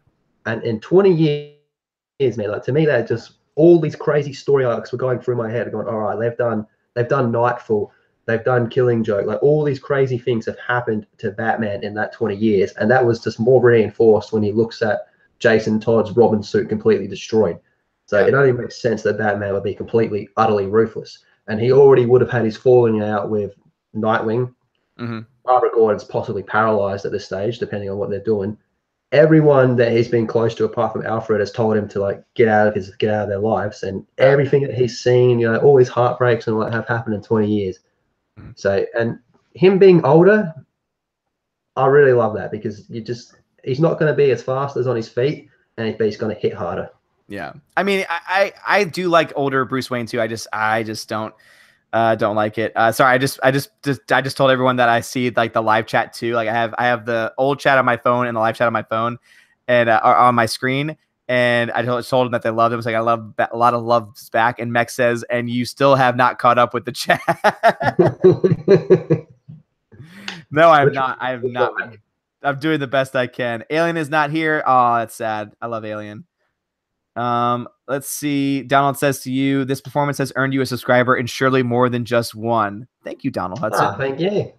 And in 20 years, man, like to me, that just all these crazy story arcs were going through my head, going, all right, they've done Nightfall, they've done Killing Joke, like all these crazy things have happened to Batman in that 20 years, and that was just more reinforced when he looks at Jason Todd's Robin suit completely destroyed. So it only makes sense that Batman would be completely, utterly ruthless, and he already would have had his falling out with Nightwing.
Mm-hmm.
Barbara Gordon's possibly paralyzed at this stage, depending on what they're doing. Everyone that he's been close to, apart from Alfred, has told him to like get out of their lives, and everything that he's seen, you know, all his heartbreaks and what have happened in 20 years. Mm-hmm. So, and him being older, I really love that because he's not going to be as fast as on his feet, and he's going to hit harder.
Yeah, I mean, I do like older Bruce Wayne too. I just don't like it. Sorry, I just told everyone that I see like the live chat too. Like I have the old chat on my phone and the live chat on my phone and on my screen. And I told them that they loved it. It was like, I love a lot of loves back. And Mech says, and you still have not caught up with the chat. No, I'm not. I have not. I'm doing the best I can. Alien is not here. Oh, that's sad. I love Alien. Let's see. Donald says to you, this performance has earned you a subscriber and surely more than just one. Thank you, Donald Hudson.
Thank you.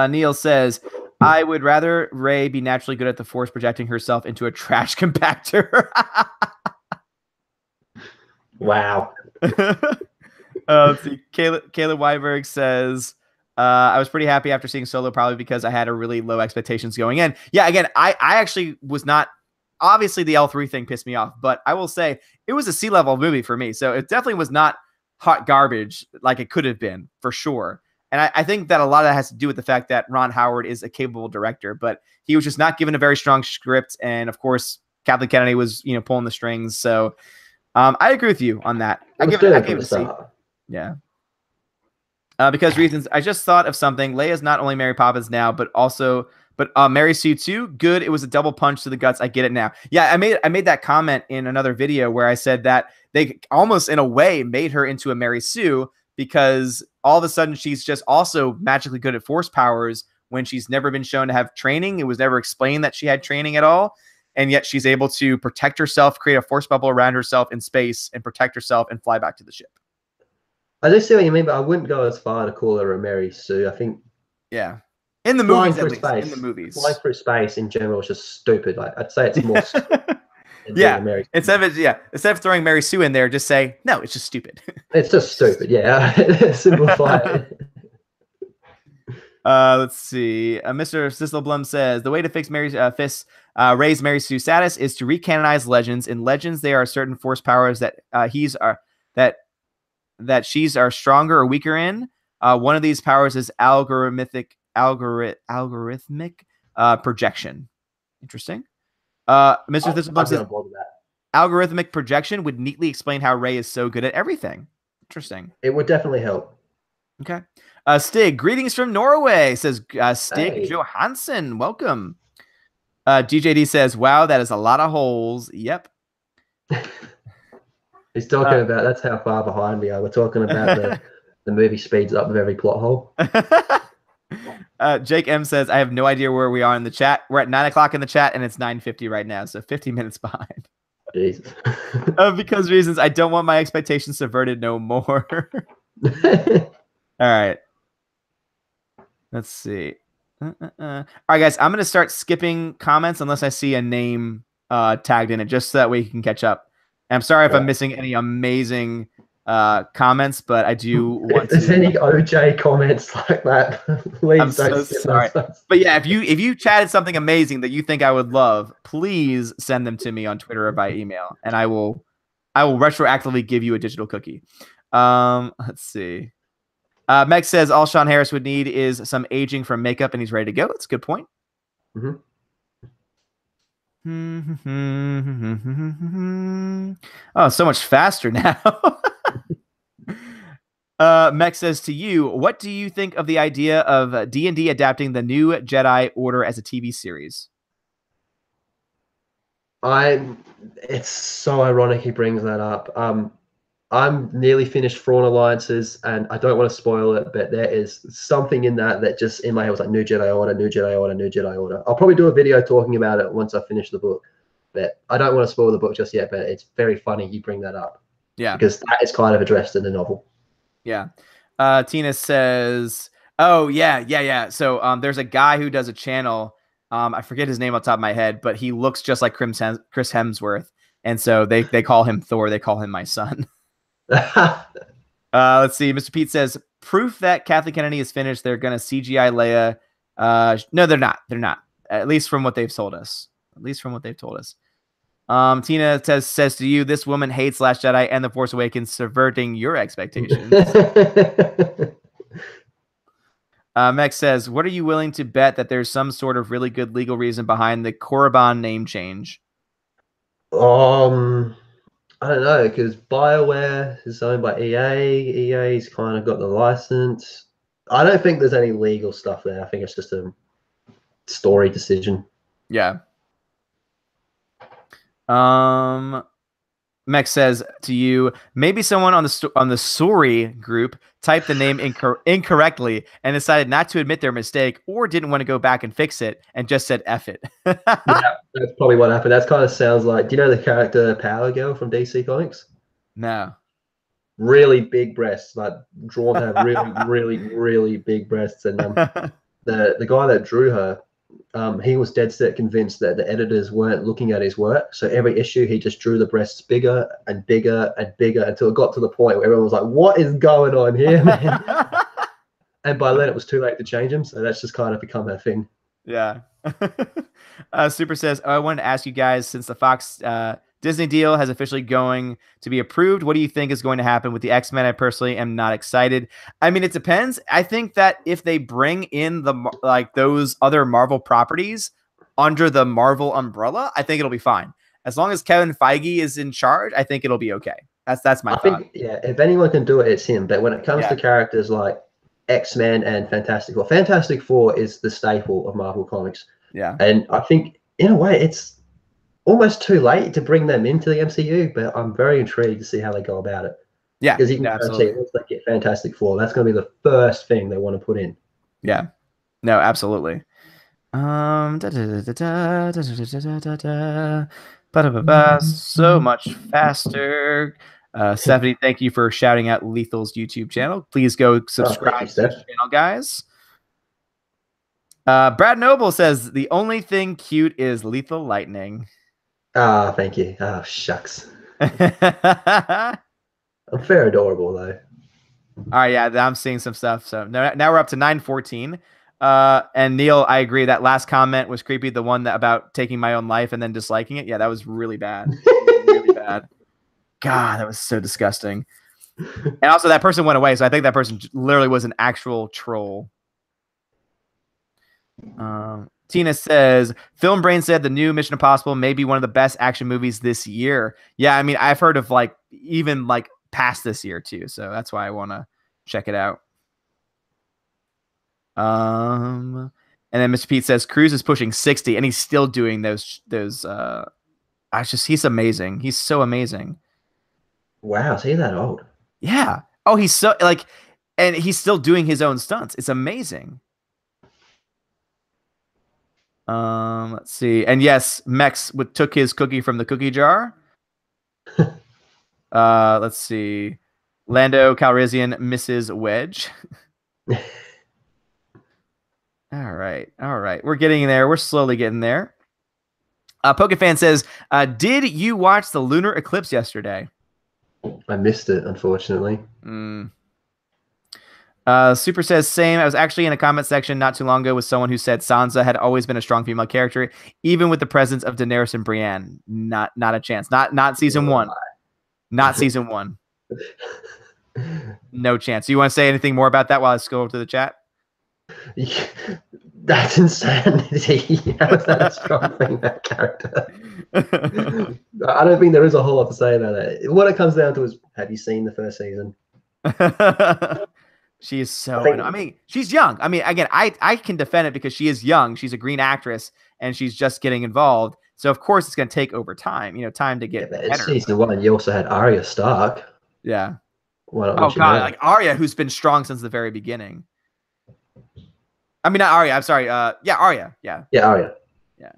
Neil says, I would rather Ray be naturally good at the Force projecting herself into a trash compactor.
Wow.
Let's see. Caleb Weiberg says, I was pretty happy after seeing Solo, probably because I had a really low expectations going in. Yeah, again, I actually was not. Obviously, the L3 thing pissed me off, but I will say it was a C-level movie for me. So it definitely was not hot garbage like it could have been, for sure. And I think that a lot of that has to do with the fact that Ron Howard is a capable director, but he was just not given a very strong script. And of course, Kathleen Kennedy was, pulling the strings. So I agree with you on that. I give it a C. Yeah. Because reasons, I just thought of something. Leia's not only Mary Poppins now, but Mary Sue too. Good. It was a double punch to the guts. I get it now. Yeah, I made that comment in another video where I said that they almost in a way made her into a Mary Sue because all of a sudden she's just also magically good at force powers when she's never been shown to have training. It was never explained that she had training at all. And yet she's able to protect herself, create a force bubble around herself in space, and protect herself and fly back to the ship.
I do see what you mean, but I wouldn't go as far to call her a Mary Sue. I think
in the
flying
movies,
through
at least.
space,
In the movies,
flying through space in general is just stupid. Like I'd say it's more.
Yeah. Instead of throwing Mary Sue in there, just say no. It's just stupid.
It's just stupid. Yeah, simplify it.
Let's see. Mr. Sisselblum says the way to fix raise Mary Sue's status is to recanonize Legends. In Legends, there are certain force powers that she's are stronger or weaker in. One of these powers is algorithmic projection. Interesting. Mr. Thistleblum says algorithmic projection would neatly explain how Rey is so good at everything. Interesting.
It would definitely help.
Okay. Stig, greetings from Norway, says Stig
Hey.
Johansson. Welcome. DJD says, wow, that is a lot of holes. Yep.
He's talking about that's how far behind we are. We're talking about the movie speeds up with every plot hole.
Jake M says, I have no idea where we are in the chat. We're at 9 o'clock in the chat, and it's 9:50 right now, so 50 minutes behind.
Jesus.
Because reasons I don't want my expectations subverted no more. All right. Let's see. All right, guys, I'm going to start skipping comments unless I see a name tagged in it, just so that way you can catch up. And I'm sorry if I'm missing any amazing comments, but I do want
if there's
to.
any OJ comments like that, please
I'm
don't
so
skip
sorry.
those.
But yeah, if you chatted something amazing that you think I would love, please send them to me on Twitter or by email, and I will retroactively give you a digital cookie. Let's see. Meg says all Sean Harris would need is some aging from makeup, and he's ready to go. That's a good point.
Mm-hmm.
Oh, so much faster now. Mech says to you, what do you think of the idea of D&D adapting the new Jedi Order as a TV series?
It's so ironic he brings that up. I'm nearly finished Thrawn Alliances, and I don't want to spoil it, but there is something in that just in my head was like New Jedi Order, New Jedi Order, New Jedi Order. I'll probably do a video talking about it once I finish the book, but I don't want to spoil the book just yet, but it's very funny you bring that up.
Yeah.
Because that is kind of addressed in the novel.
Yeah. Tina says, oh, yeah. So there's a guy who does a channel. I forget his name off the top of my head, but he looks just like Chris Hemsworth. And so they call him Thor. They call him my son. Let's see. Mr. Pete says, proof that Kathleen Kennedy is finished. They're going to CGI Leia. No, they're not. They're not. At least from what they've told us. Tina says to you, this woman hates Last Jedi and The Force Awakens, subverting your expectations. Meg says, what are you willing to bet that there's some sort of really good legal reason behind the Korriban name change?
I don't know, because BioWare is owned by EA. EA's kind of got the license. I don't think there's any legal stuff there. I think it's just a story decision.
Yeah. Mech says to you, maybe someone on the sorry group typed the name incorrectly and decided not to admit their mistake, or didn't want to go back and fix it and just said F it.
Yeah, that's probably what happened. That kind of sounds like, do you know the character Power Girl from DC Comics?
No.
Really big breasts, like drawn to have really big breasts. And the guy that drew her, he was dead set convinced that the editors weren't looking at his work. So every issue, he just drew the breasts bigger and bigger and bigger until it got to the point where everyone was like, what is going on here, man? And by then it was too late to change them. So that's just kind of become her thing.
Yeah. Super says, I wanted to ask you guys, since the Fox Disney deal has officially going to be approved, what do you think is going to happen with the X-Men? I personally am not excited. I mean, it depends. I think that if they bring in those other Marvel properties under the Marvel umbrella, I think it'll be fine. As long as Kevin Feige is in charge, I think it'll be okay. That's my thought.
Yeah, if anyone can do it, it's him. But when it comes to characters like X-Men and Fantastic Four is the staple of Marvel Comics.
Yeah. And
I think, in a way, it's almost too late to bring them into the MCU, but I'm very intrigued to see how they go about it.
Yeah,
because you can
absolutely.
see once they get Fantastic Four, that's going to be the first thing they want to put in.
Yeah, no, absolutely. So much faster. Stephanie, thank you for shouting out Lethal's YouTube channel. Please go subscribe
Thank you,
to
Steph.
his channel, guys. Brad Noble says the only thing cute is Lethal Lightning.
Thank you. Oh, shucks.
All
I'm fair adorable, though.
right, yeah, I'm seeing some stuff. So now we're up to 9:14. And Neil, I agree. That last comment was creepy. The one that about taking my own life and then disliking it. Yeah, that was really bad. Really bad. God, that was so disgusting. And also, that person went away, so I think that person literally was an actual troll. Tina says, Film Brain said the new Mission Impossible may be one of the best action movies this year. Yeah, I mean, I've heard of like even like past this year too, so that's why I want to check it out. And then Mr. Pete says Cruz is pushing 60 and he's still doing those he's amazing. He's so amazing.
Wow, is he that old?
Yeah. Oh, he's so like, and he's still doing his own stunts. It's amazing. Let's see. And yes, Mex took his cookie from the cookie jar. Let's see. Lando Calrissian misses Wedge. All right. We're getting there. We're slowly getting there. Pokefan says, did you watch the lunar eclipse yesterday?
I missed it, unfortunately.
Super says, same. I was actually in a comment section not too long ago with someone who said Sansa had always been a strong female character, even with the presence of Daenerys and Brienne. Not a chance. Not season one. Not season one. No chance. You want to say anything more about that while I scroll to the chat?
That's insanity. How is that a strong female character? I don't think there is a whole lot to say about it. What it comes down to is, have you seen the first season?
She is so. I mean, she's young. I mean, again, I can defend it because she is young. She's a green actress and she's just getting involved. So of course it's going to take over time. Time to get better.
Season one, you also had Arya Stark.
Yeah.
Oh
God, like Arya, who's been strong since the very beginning. I mean, not Arya. I'm sorry. Yeah, Arya. Yeah.
Yeah, Arya.
Yeah.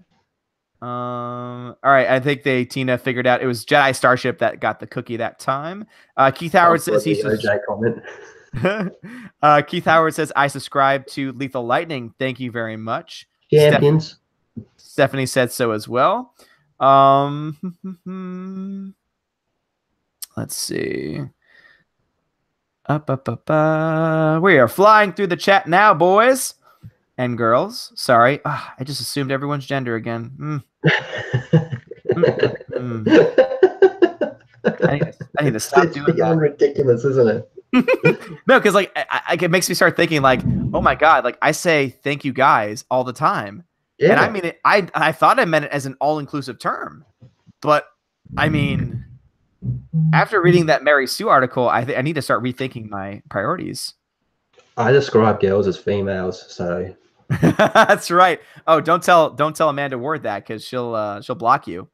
All right. I think Tina figured out it was Jedi Starship that got the cookie that time. Keith Howard says he's
OJ comment.
Keith Howard says I subscribe to Lethal Lightning. Thank you very much.
Champions.
Stephanie said so as well. Let's see. We are flying through the chat now, boys and girls. Sorry, I just assumed everyone's gender again. I need to stop doing that. It's
beyond ridiculous, isn't it?
No, because like it makes me start thinking like, oh my god, like I say thank you guys all the time, and I mean it. I thought I meant it as an all-inclusive term, but I mean, after reading that Mary Sue article, I need to start rethinking my priorities.
I describe girls as females, so
that's right. Oh, don't tell Amanda Ward that because she'll block you.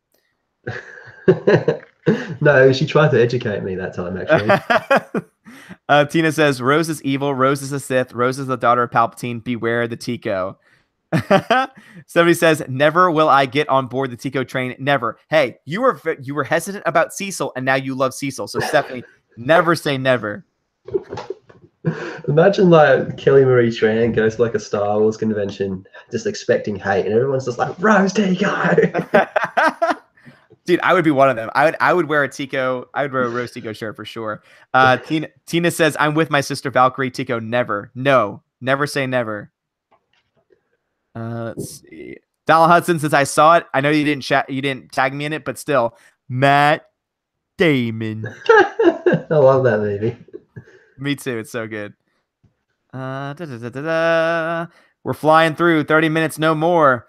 No, she tried to educate me that time, actually.
Tina says, Rose is evil. Rose is a Sith. Rose is the daughter of Palpatine. Beware the Tico. Somebody says, never will I get on board the Tico train. Never. Hey, you were hesitant about Cecil, and now you love Cecil. So, Stephanie, never say never.
Imagine like Kelly Marie Tran goes to like a Star Wars convention just expecting hate, and everyone's just like, Rose Tico.
Dude, I would be one of them. I would wear a Tico. I would wear a Rose Tico shirt for sure. Tina says, I'm with my sister Valkyrie. Tico, never. No, never say never. Let's see. Donald Hudson, since I saw it, I know you didn't tag me in it, but still, Matt Damon.
I love that movie.
Me too. It's so good. We're flying through 30 minutes, no more.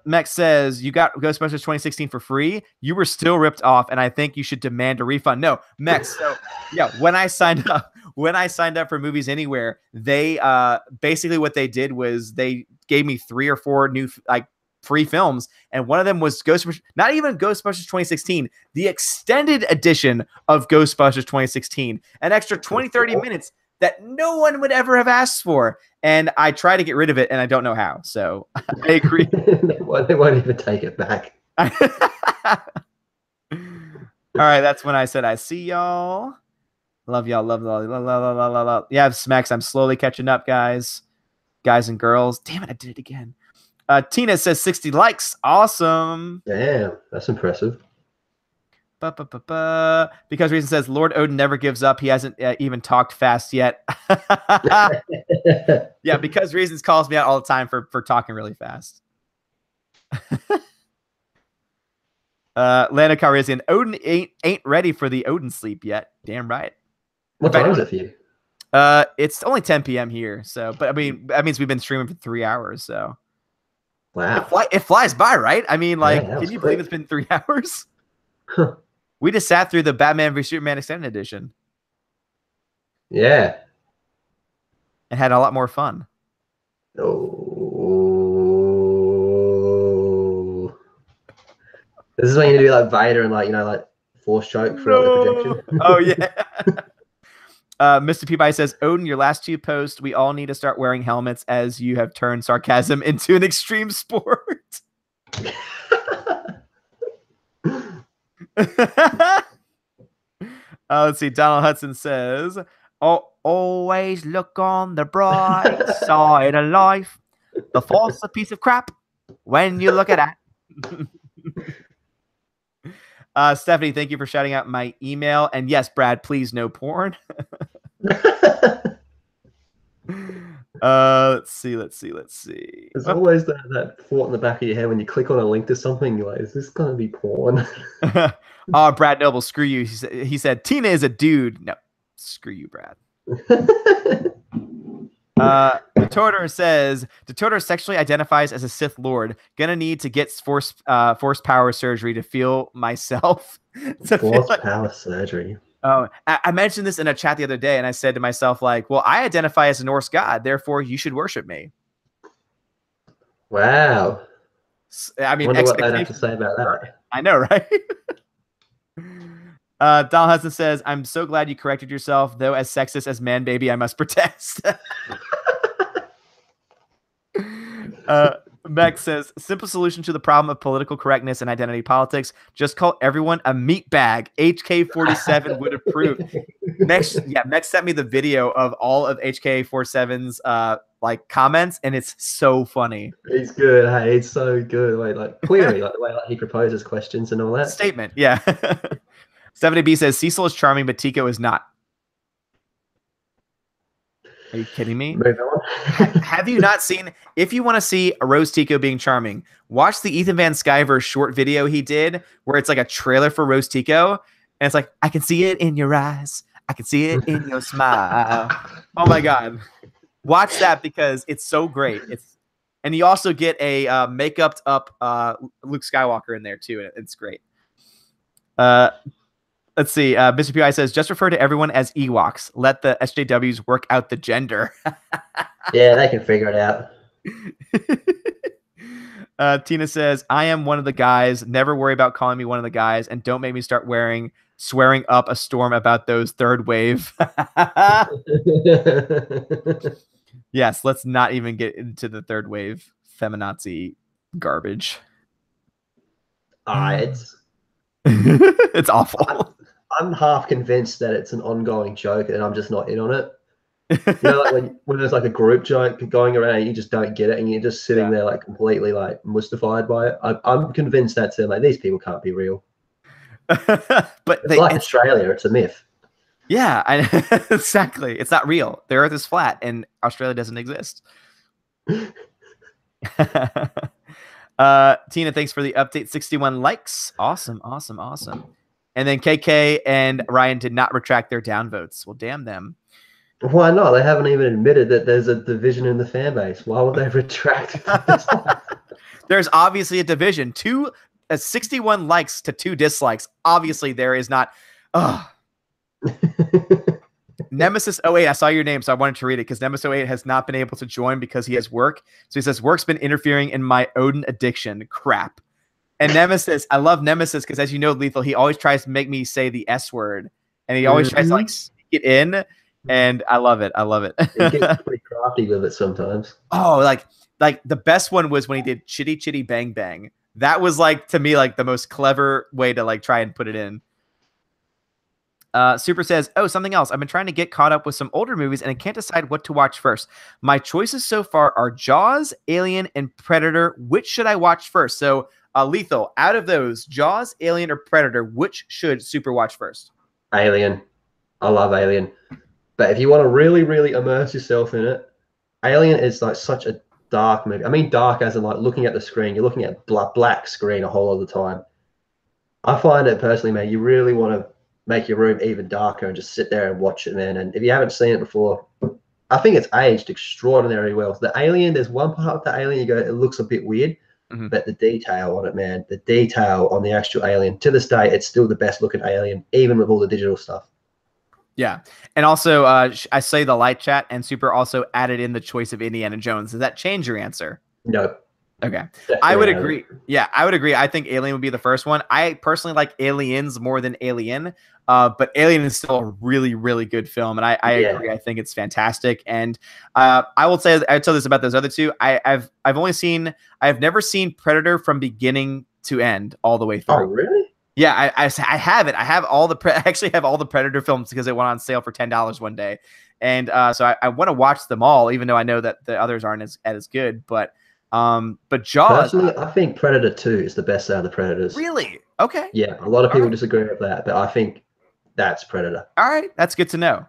Mex says, you got Ghostbusters 2016 for free. You were still ripped off, and I think you should demand a refund. No, Mex. So yeah, when I signed up for Movies Anywhere, they basically what they did was they gave me 3 or 4 new like free films, and one of them was Ghostbusters, not even Ghostbusters 2016, the extended edition of Ghostbusters 2016, an extra 20, 30 minutes that no one would ever have asked for. And I try to get rid of it, and I don't know how. So I agree.
They won't even take it back.
All right, that's when I said I see y'all. Love y'all. Love. Yeah, Smacks, I'm slowly catching up, guys and girls. Damn it, I did it again. Tina says 60 likes. Awesome.
Damn, that's impressive.
Because Reason says Lord Odin never gives up. He hasn't even talked fast yet. Yeah, because Reasons calls me out all the time for talking really fast. Lana Calrissian, Odin ain't ready for the Odin sleep yet. Damn right.
What time is it for you?
It's only 10 p.m. here, so but I mean that means we've been streaming for 3 hours, so
wow,
it flies by, right? I mean, like,
yeah,
can you believe it's been 3 hours?
Huh.
We just sat through the Batman v Superman Extended Edition.
Yeah,
and had a lot more fun.
Oh, this is when you do like Vader and like like force choke for like, the projection.
Oh yeah. Mr. Peabody says, Odin, your last 2 posts, we all need to start wearing helmets as you have turned sarcasm into an extreme sport. Let's see. Donald Hudson says, always look on the bright side of life. The false a piece of crap when you look at it. Stephanie, thank you for shouting out my email. And yes, Brad, please no porn. Let's see.
There's always that thought in the back of your head when you click on a link to something, you're like, is this going to be porn?
Oh, Brad Noble, screw you. He said, Tina is a dude. No, screw you, Brad. Detorter says, Detorter sexually identifies as a Sith Lord. Gonna need to get force power surgery to feel myself.
Power surgery.
Oh, I mentioned this in a chat the other day, and I said to myself, like, well, I identify as a Norse god, therefore you should worship me.
Wow.
I mean,
wonder what they'd have to say about that.
I know, right? Donald Hudson says, I'm so glad you corrected yourself, though as sexist as man baby, I must protest. Max says, simple solution to the problem of political correctness and identity politics. Just call everyone a meat bag. HK47 would approve. Max sent me the video of all of HK47's like comments, and it's so funny.
He's good. Hey, it's so good. Like query, like the way like he proposes questions and all that.
Statement, yeah. 70B says Cecil is charming, but Tico is not. Are you kidding me?
Move on.
Have you not seen? If you want to see a Rose Tico being charming, watch the Ethan Van Sciver short video he did, where it's like a trailer for Rose Tico, and it's like, I can see it in your eyes, I can see it in your smile. Oh my god, watch that because it's so great. And you also get a makeup up Luke Skywalker in there too, and it's great. Let's see. Mr. P.I. says, just refer to everyone as Ewoks. Let the SJWs work out the gender.
Yeah, they can figure it
out. Tina says, I am one of the guys. Never worry about calling me one of the guys. And don't make me start swearing up a storm about those third wave. Yes, let's not even get into the third wave feminazi garbage. It's awful.
I'm half convinced that it's an ongoing joke and I'm just not in on it. You know, like when there's like a group joke going around and you just don't get it and you're just sitting there like completely like mystified by it. I'm convinced that's it. Like, these people can't be real.
But
it's like Australia, it's a myth.
Yeah, exactly. It's not real. The Earth is flat and Australia doesn't exist. Tina, thanks for the update. 61 likes. Awesome. And then KK and Ryan did not retract their downvotes. Well, damn them.
Why not? They haven't even admitted that there's a division in the fan base. Why would they retract?
There's obviously a division. 61 likes to 2 dislikes. Obviously, there is not. Nemesis 08, I saw your name, so I wanted to read it because Nemesis 08 has not been able to join because he has work. So he says, work's been interfering in my Odin addiction. Crap. And Nemesis, I love Nemesis because, as you know, Lethal, he always tries to make me say the S word. And he always tries to like sneak it in. And I love it. I love it.
He gets pretty crafty with it sometimes.
Oh, like the best one was when he did Chitty Chitty Bang Bang. That was like, to me, like the most clever way to like try and put it in. Super says, oh, something else. I've been trying to get caught up with some older movies and I can't decide what to watch first. My choices so far are Jaws, Alien, and Predator. Which should I watch first? So, Lethal, out of those, Jaws, Alien, or Predator, which should Super watch first?
Alien. I love Alien. But if you want to really, really immerse yourself in it, Alien is like such a dark movie. I mean dark as in like looking at the screen. You're looking at black screen a whole lot of the time. I find it personally, man, you really want to make your room even darker and just sit there and watch it, man. And if you haven't seen it before, I think it's aged extraordinarily well. The Alien, there's one part of the Alien you go, it looks a bit weird, but the detail on it, man, the detail on the actual Alien, to this day, it's still the best looking Alien, even with all the digital stuff.
Yeah. And also, I say the light chat, and Super also added in the choice of Indiana Jones. Does that change your answer?
No.
Okay.
Definitely
I would agree. Yeah, I would agree. I think Alien would be the first one. I personally like Aliens more than Alien, but Alien is still a really, really good film, and I agree. I think it's fantastic. And I will say, I tell this about those other two. I've never seen Predator from beginning to end all the way through.
Oh, really?
Yeah, I have it. I have all the I actually have all the Predator films because it went on sale for $10 one day, and so I want to watch them all, even though I know that the others aren't as good. But Jaws.
Personally, I think Predator 2 is the best out of the Predators.
Really? Okay.
Yeah, a lot of people disagree with that, but I think that's Predator.
All right, that's good to know.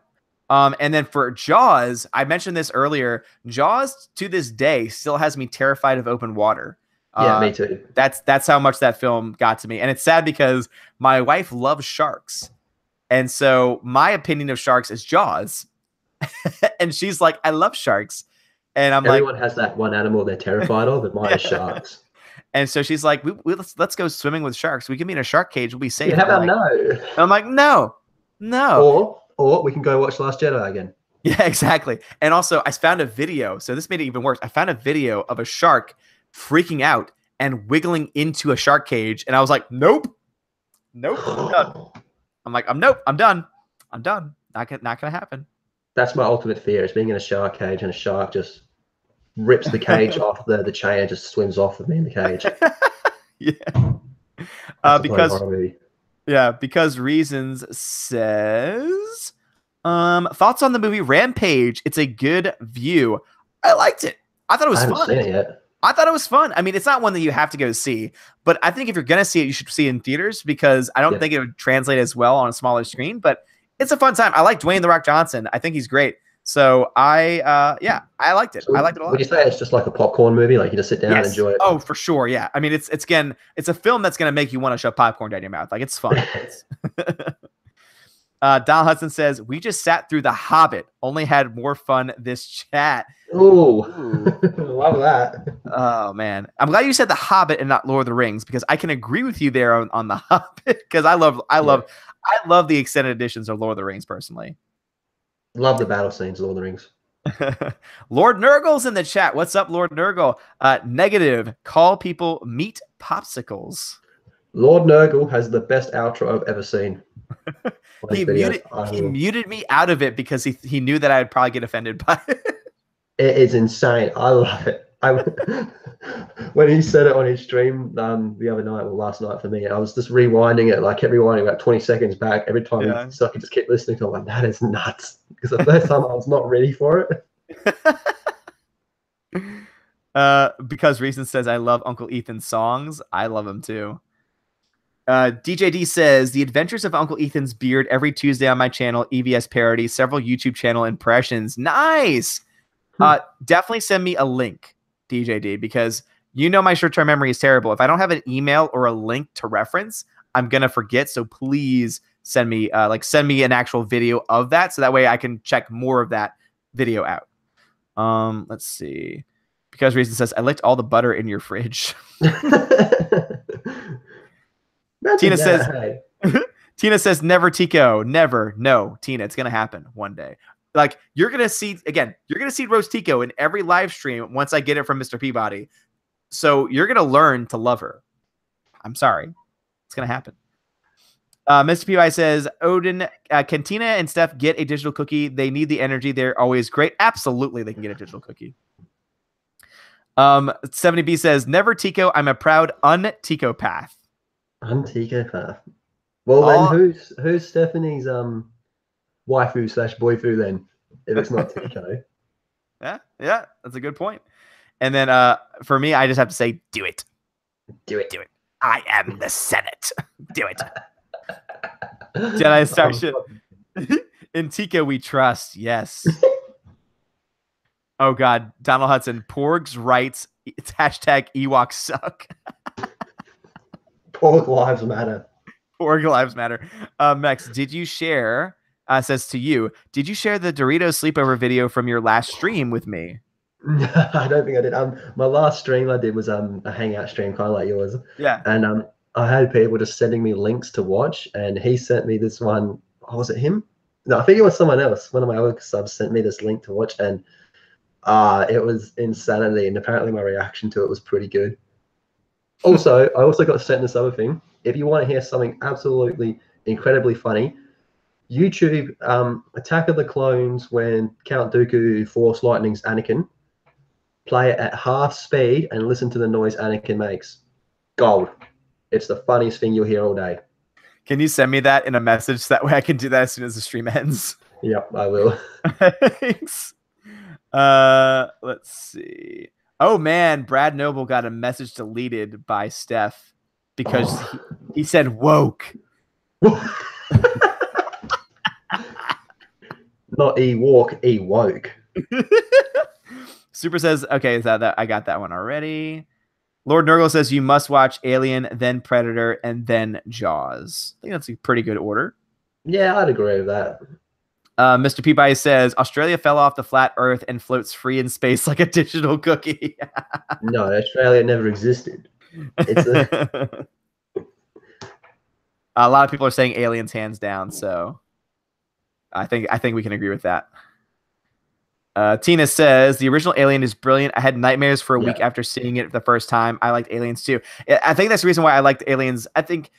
And then for Jaws, I mentioned this earlier. Jaws to this day still has me terrified of open water.
Yeah, me too.
That's how much that film got to me. And it's sad because my wife loves sharks. And so my opinion of sharks is Jaws. And she's like, I love sharks. And I'm
Everyone has that one animal they're terrified of, and mine is sharks.
And so she's like, let's go swimming with sharks. We can be in a shark cage. We'll be safe.
Yeah, how about no?
And I'm like, no.
Or we can go watch Last Jedi again.
Yeah, exactly. And also, I found a video. So this made it even worse. I found a video of a shark freaking out and wiggling into a shark cage. And I was like, nope, I'm done. I'm done. Not gonna happen.
That's my ultimate fear, is being in a shark cage and a shark just rips the cage off the chain and just swims off with me in the cage.
Yeah. Because Reasons says, thoughts on the movie Rampage. It's a good view. I liked it. I thought it was fun.
I haven't seen it yet.
I thought it was fun. I mean, it's not one that you have to go see, but I think if you're going to see it, you should see it in theaters because I don't think it would translate as well on a smaller screen, but it's a fun time. I like Dwayne "The Rock" Johnson. I think he's great. So I liked it.
So
I liked it a lot.
Would you say it's just like a popcorn movie? Like you just sit down and enjoy it?
Oh, for sure. Yeah. I mean, it's a film that's going to make you want to shove popcorn down your mouth. Like it's fun. Donald Hudson says, we just sat through The Hobbit, only had more fun this chat.
Ooh. Love that.
Oh, man. I'm glad you said The Hobbit and not Lord of the Rings because I can agree with you there on The Hobbit because I love the extended editions of Lord of the Rings personally.
Love the battle scenes of Lord of the Rings.
Lord Nurgle's in the chat. What's up, Lord Nurgle? Negative. Call people meat popsicles.
Lord Nurgle has the best outro I've ever seen.
He muted me out of it because he knew that I'd probably get offended by it.
It is insane. I love it. When he said it on his stream the other night, well, last night for me, I was just rewinding it. Like kept rewinding about 20 seconds back every time. So I could just keep listening to it. Like, that is nuts. Because the first time I was not ready for
it. Because Reason says, I love Uncle Ethan's songs. I love him too. DJD says, The Adventures of Uncle Ethan's Beard every Tuesday on my channel, EVS parody, several YouTube channel impressions. Nice. Definitely send me a link, DJD, because you know my short-term memory is terrible. If I don't have an email or a link to reference, I'm going to forget. So please send me an actual video of that. So that way I can check more of that video out. Let's see. Because Reason says, I licked all the butter in your fridge. Tina Tina says, never, Tico. Never. No, Tina, it's going to happen one day. Like, you're going to see Rose Tico in every live stream once I get it from Mr. Peabody. So you're going to learn to love her. I'm sorry. It's going to happen. Mr. Peabody says, Odin, can Tina and Steph get a digital cookie? They need the energy. They're always great. Absolutely, they can get a digital cookie. 70B says, never Tico. I'm a proud un-Tico-path.
Un-Tico-path. Well, then who's Stephanie's waifu/boyfu then? If it's not Tico.
Yeah, that's a good point. And then for me, I just have to say, do it.
Do it.
I am the Senate. Do it. Jedi Starship. In Tico we trust. Yes. Oh God, Donald Hudson. Porgs writes, it's hashtag Ewoks suck.
Porg lives matter.
Porg lives matter. Mex, did you share? Says to you, did you share the Doritos sleepover video from your last stream with me?
I don't think I did. My last stream I did was a hangout stream, kind of like yours.
Yeah.
And I had people just sending me links to watch, and he sent me this one. Oh, was it him? No, I think it was someone else. One of my other subs sent me this link to watch, and it was insanity. And apparently my reaction to it was pretty good. Also, I also got sent this other thing. If you want to hear something absolutely incredibly funny, YouTube Attack of the Clones when Count Dooku Force Lightning's Anakin. Play it at half speed and listen to the noise Anakin makes. Gold. It's the funniest thing you'll hear all day.
Can you send me that in a message so that way I can do that as soon as the stream ends?
Yep, I will.
Thanks. Let's see. Oh man, Brad Noble got a message deleted by Steph because he said woke.
Not E-walk, E-woke.
Super says, okay, that I got that one already. Lord Nurgle says you must watch Alien, then Predator, and then Jaws. I think that's a pretty good order.
Yeah, I'd agree with that.
Mr. Peabody says Australia fell off the flat Earth and floats free in space like a digital cookie.
No, Australia never existed. It's
a lot of people are saying aliens hands down, so I think we can agree with that. Tina says the original Alien is brilliant. I had nightmares for a week after seeing it the first time. I liked Aliens too. I think that's the reason why I liked Aliens. I think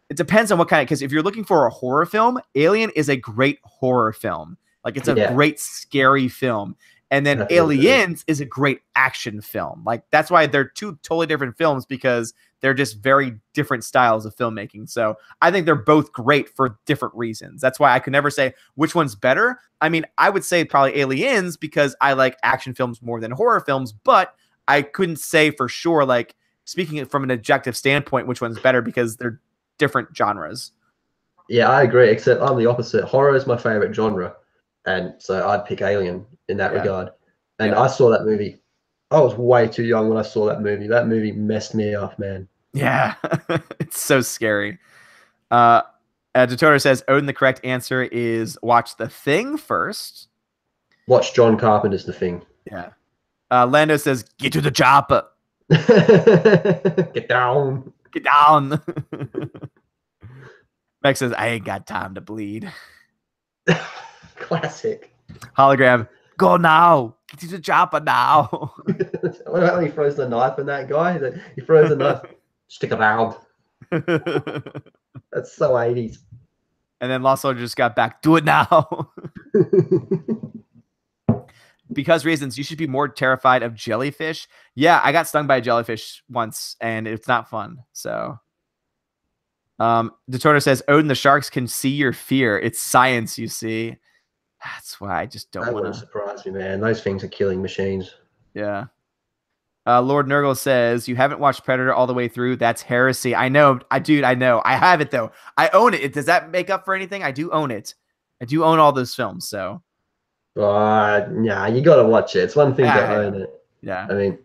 it depends on what kind of, because if you're looking for a horror film, Alien is a great horror film. Like it's a great scary film. And then Aliens is a great action film. Like that's why they're two totally different films, because they're just very different styles of filmmaking. So I think they're both great for different reasons. That's why I could never say which one's better. I mean, I would say probably Aliens because I like action films more than horror films, but I couldn't say for sure, like speaking from an objective standpoint, which one's better because they're different genres.
Yeah, I agree, except I'm the opposite. Horror is my favorite genre. And so I'd pick Alien in that regard. And I saw that movie. I was way too young when I saw that movie. That movie messed me up, man.
Yeah, it's so scary. Dotoro says, Odin, the correct answer is watch The Thing first.
Watch John Carpenter's The Thing.
Yeah. Lando says, get to the chopper.
Get down.
Get down. Max says, I ain't got time to bleed.
Classic.
Hologram, go now. Get to the chopper now.
What about when he throws the knife in that guy? He throws the knife. Stick around. That's so 80s.
And then Lost Soldier just got back. Do it now. Because reasons, you should be more terrified of jellyfish. Yeah, I got stung by a jellyfish once, and it's not fun. So, Detorta says, Odin, the sharks can see your fear. It's science, you see. That's why I just don't want to.
That wouldn't surprise me, man. Those things are killing machines.
Yeah. Lord Nurgle says, you haven't watched Predator all the way through. That's heresy. I know. I know. I have it, though. I own it. Does that make up for anything? I do own it. I do own all those films, so.
Yeah, you got to watch it. It's one thing to own it.
Yeah.
I mean,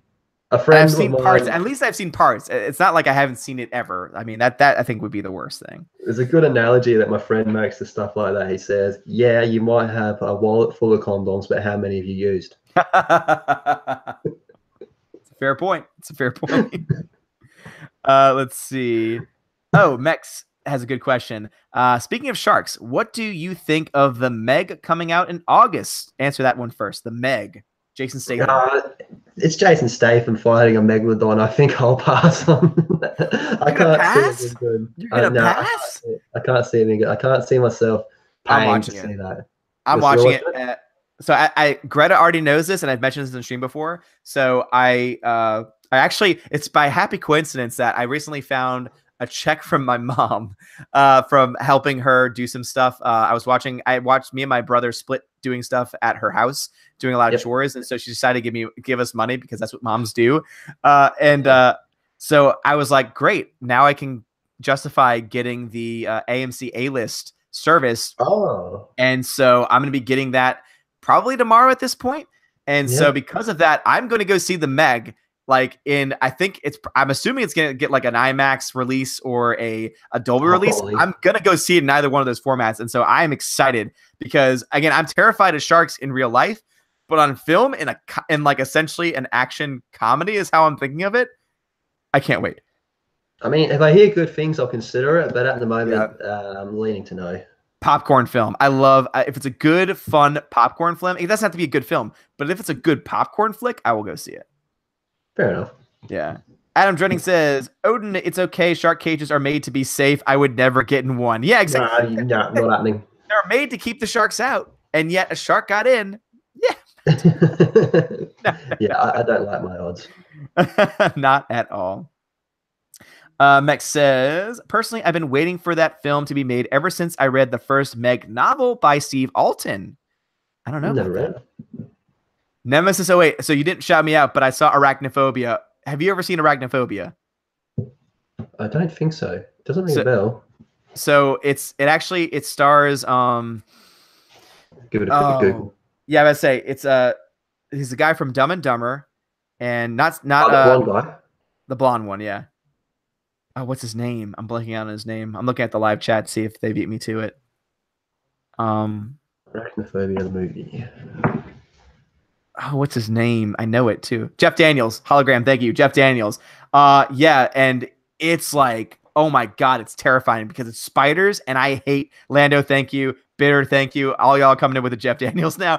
a friend
I've seen parts. At least I've seen parts. It's not like I haven't seen it ever. I mean, that I think would be the worst thing.
There's a good analogy that my friend makes to stuff like that. He says, yeah, you might have a wallet full of condoms, but how many have you used?
Fair point. It's a fair point. Let's see. Oh, Mex, has a good question. Speaking of sharks, what do you think of the Meg coming out in August? Answer that one first. The Meg. Jason Statham.
It's Jason Statham fighting a megalodon. I think I'll pass on. I can't see it being good.
You're gonna pass?
I can't see it being good. I can't see myself
I'm
paying
watching
to
it.
see that.
I'm watching it. So I Greta already knows this, and I've mentioned this in the stream before. So I actually, it's by happy coincidence that I recently found a check from my mom from helping her do some stuff. I watched me and my brother split doing stuff at her house, doing a lot of chores. And so she decided to give us money because that's what moms do. So I was like, great. Now I can justify getting the AMC A-list service.
Oh.
And so I'm going to be getting that probably tomorrow at this point. And so because of that, I'm going to go see the Meg. Like I'm assuming it's going to get like an IMAX release or a Dolby release. I'm going to go see it in either one of those formats. And so I am excited because, again, I'm terrified of sharks in real life, but on film in like essentially an action comedy is how I'm thinking of it. I can't wait.
I mean, if I hear good things, I'll consider it. But at the moment, I'm leaning to no.
Popcorn film. I love if it's a good, fun popcorn film. It doesn't have to be a good film, but if it's a good popcorn flick, I will go see it.
Fair enough.
Yeah. Adam Dredding says, Odin, it's okay. Shark cages are made to be safe. I would never get in one. Yeah, exactly.
No, not happening.
They're made to keep the sharks out, and yet a shark got in. Yeah.
Yeah, I don't like my odds.
Not at all. Mex says, personally, I've been waiting for that film to be made ever since I read the first Meg novel by Steve Alton. I don't know.
Never read it.
Nemesis 08. So you didn't shout me out, but I saw Arachnophobia. Have you ever seen Arachnophobia?
I don't think so. It doesn't ring a bell.
So it stars
Give it a quick Google.
Yeah, I would say he's the guy from Dumb and Dumber, and not
the blonde guy.
The blonde one, yeah. Oh, what's his name? I'm blanking on his name. I'm looking at the live chat to see if they beat me to it.
Arachnophobia the movie.
Oh, what's his name? I know it too. Jeff Daniels. Hologram. Thank you. Jeff Daniels. Yeah. And it's like, oh my God, it's terrifying because it's spiders and I hate Lando. Thank you. Bitter. Thank you. All y'all coming in with the Jeff Daniels now.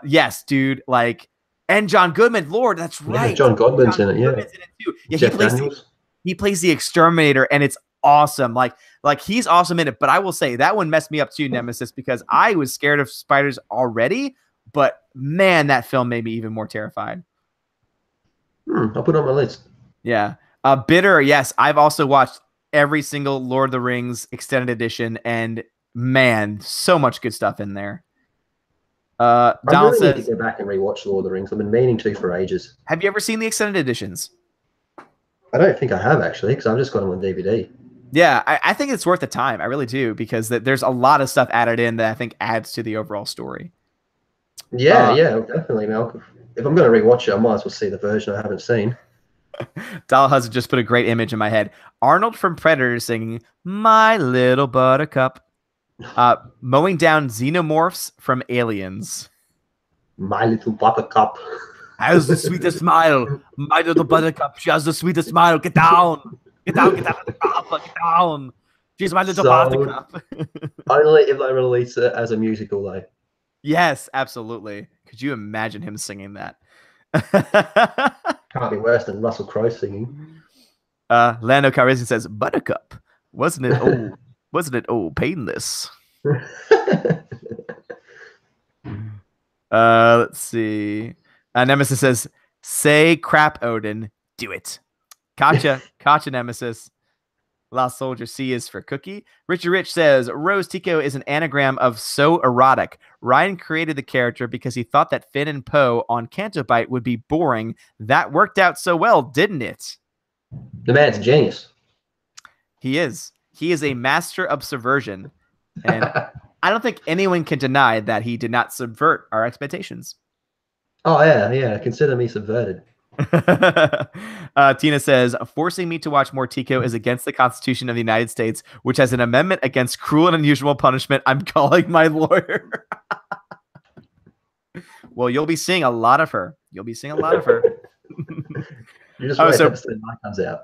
Yes, dude. Like, and John Goodman. Lord, that's right.
Yeah, John Goodman's in it. Yeah.
Too. Yeah.
Jeff Daniels.
He plays the exterminator and it's awesome. Like he's awesome in it. But I will say that one messed me up too, Nemesis, because I was scared of spiders already. But man, that film made me even more terrified.
I'll put it on my list.
Yeah. Bitter. Yes. I've also watched every single Lord of the Rings extended edition and man, so much good stuff in there. Donald says,
need to go back and rewatch Lord of the Rings. I've been meaning to for ages.
Have you ever seen the extended editions?
I don't think I have actually, because I've just got them on DVD.
Yeah, I think it's worth the time. I really do, because there's a lot of stuff added in that I think adds to the overall story.
Yeah, definitely. If I'm going to rewatch it, I might as well see the version I haven't seen.
Dollhouse just put a great image in my head. Arnold from Predator singing "My Little Buttercup," mowing down xenomorphs from Aliens.
My little buttercup
has the sweetest smile. My little buttercup, she has the sweetest smile. Get down, get down, get down, get down. She's my little buttercup.
Only if they release it as a musical, though.
Yes, absolutely. Could you imagine him singing that?
Can't be worse than Russell Crowe singing.
Lando Calrissian says, "Buttercup, wasn't it painless?" Let's see. Nemesis says, "Say crap, Odin. Do it." Gotcha, Nemesis. Lost Soldier C is for Cookie. Richard Rich says, Rose Tico is an anagram of so erotic. Ryan created the character because he thought that Finn and Poe on Canto Bight would be boring. That worked out so well, didn't it?
The man's a genius.
He is. He is a master of subversion. And I don't think anyone can deny that he did not subvert our expectations.
Oh, yeah. Consider me subverted.
Tina says, forcing me to watch more Tico is against the Constitution of the United States, which has an amendment against cruel and unusual punishment. I'm calling my lawyer. Well, you'll be seeing a lot of her.
You just wait episode 9 comes out.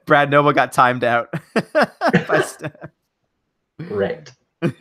Brad Noble got timed out.
Correct.
All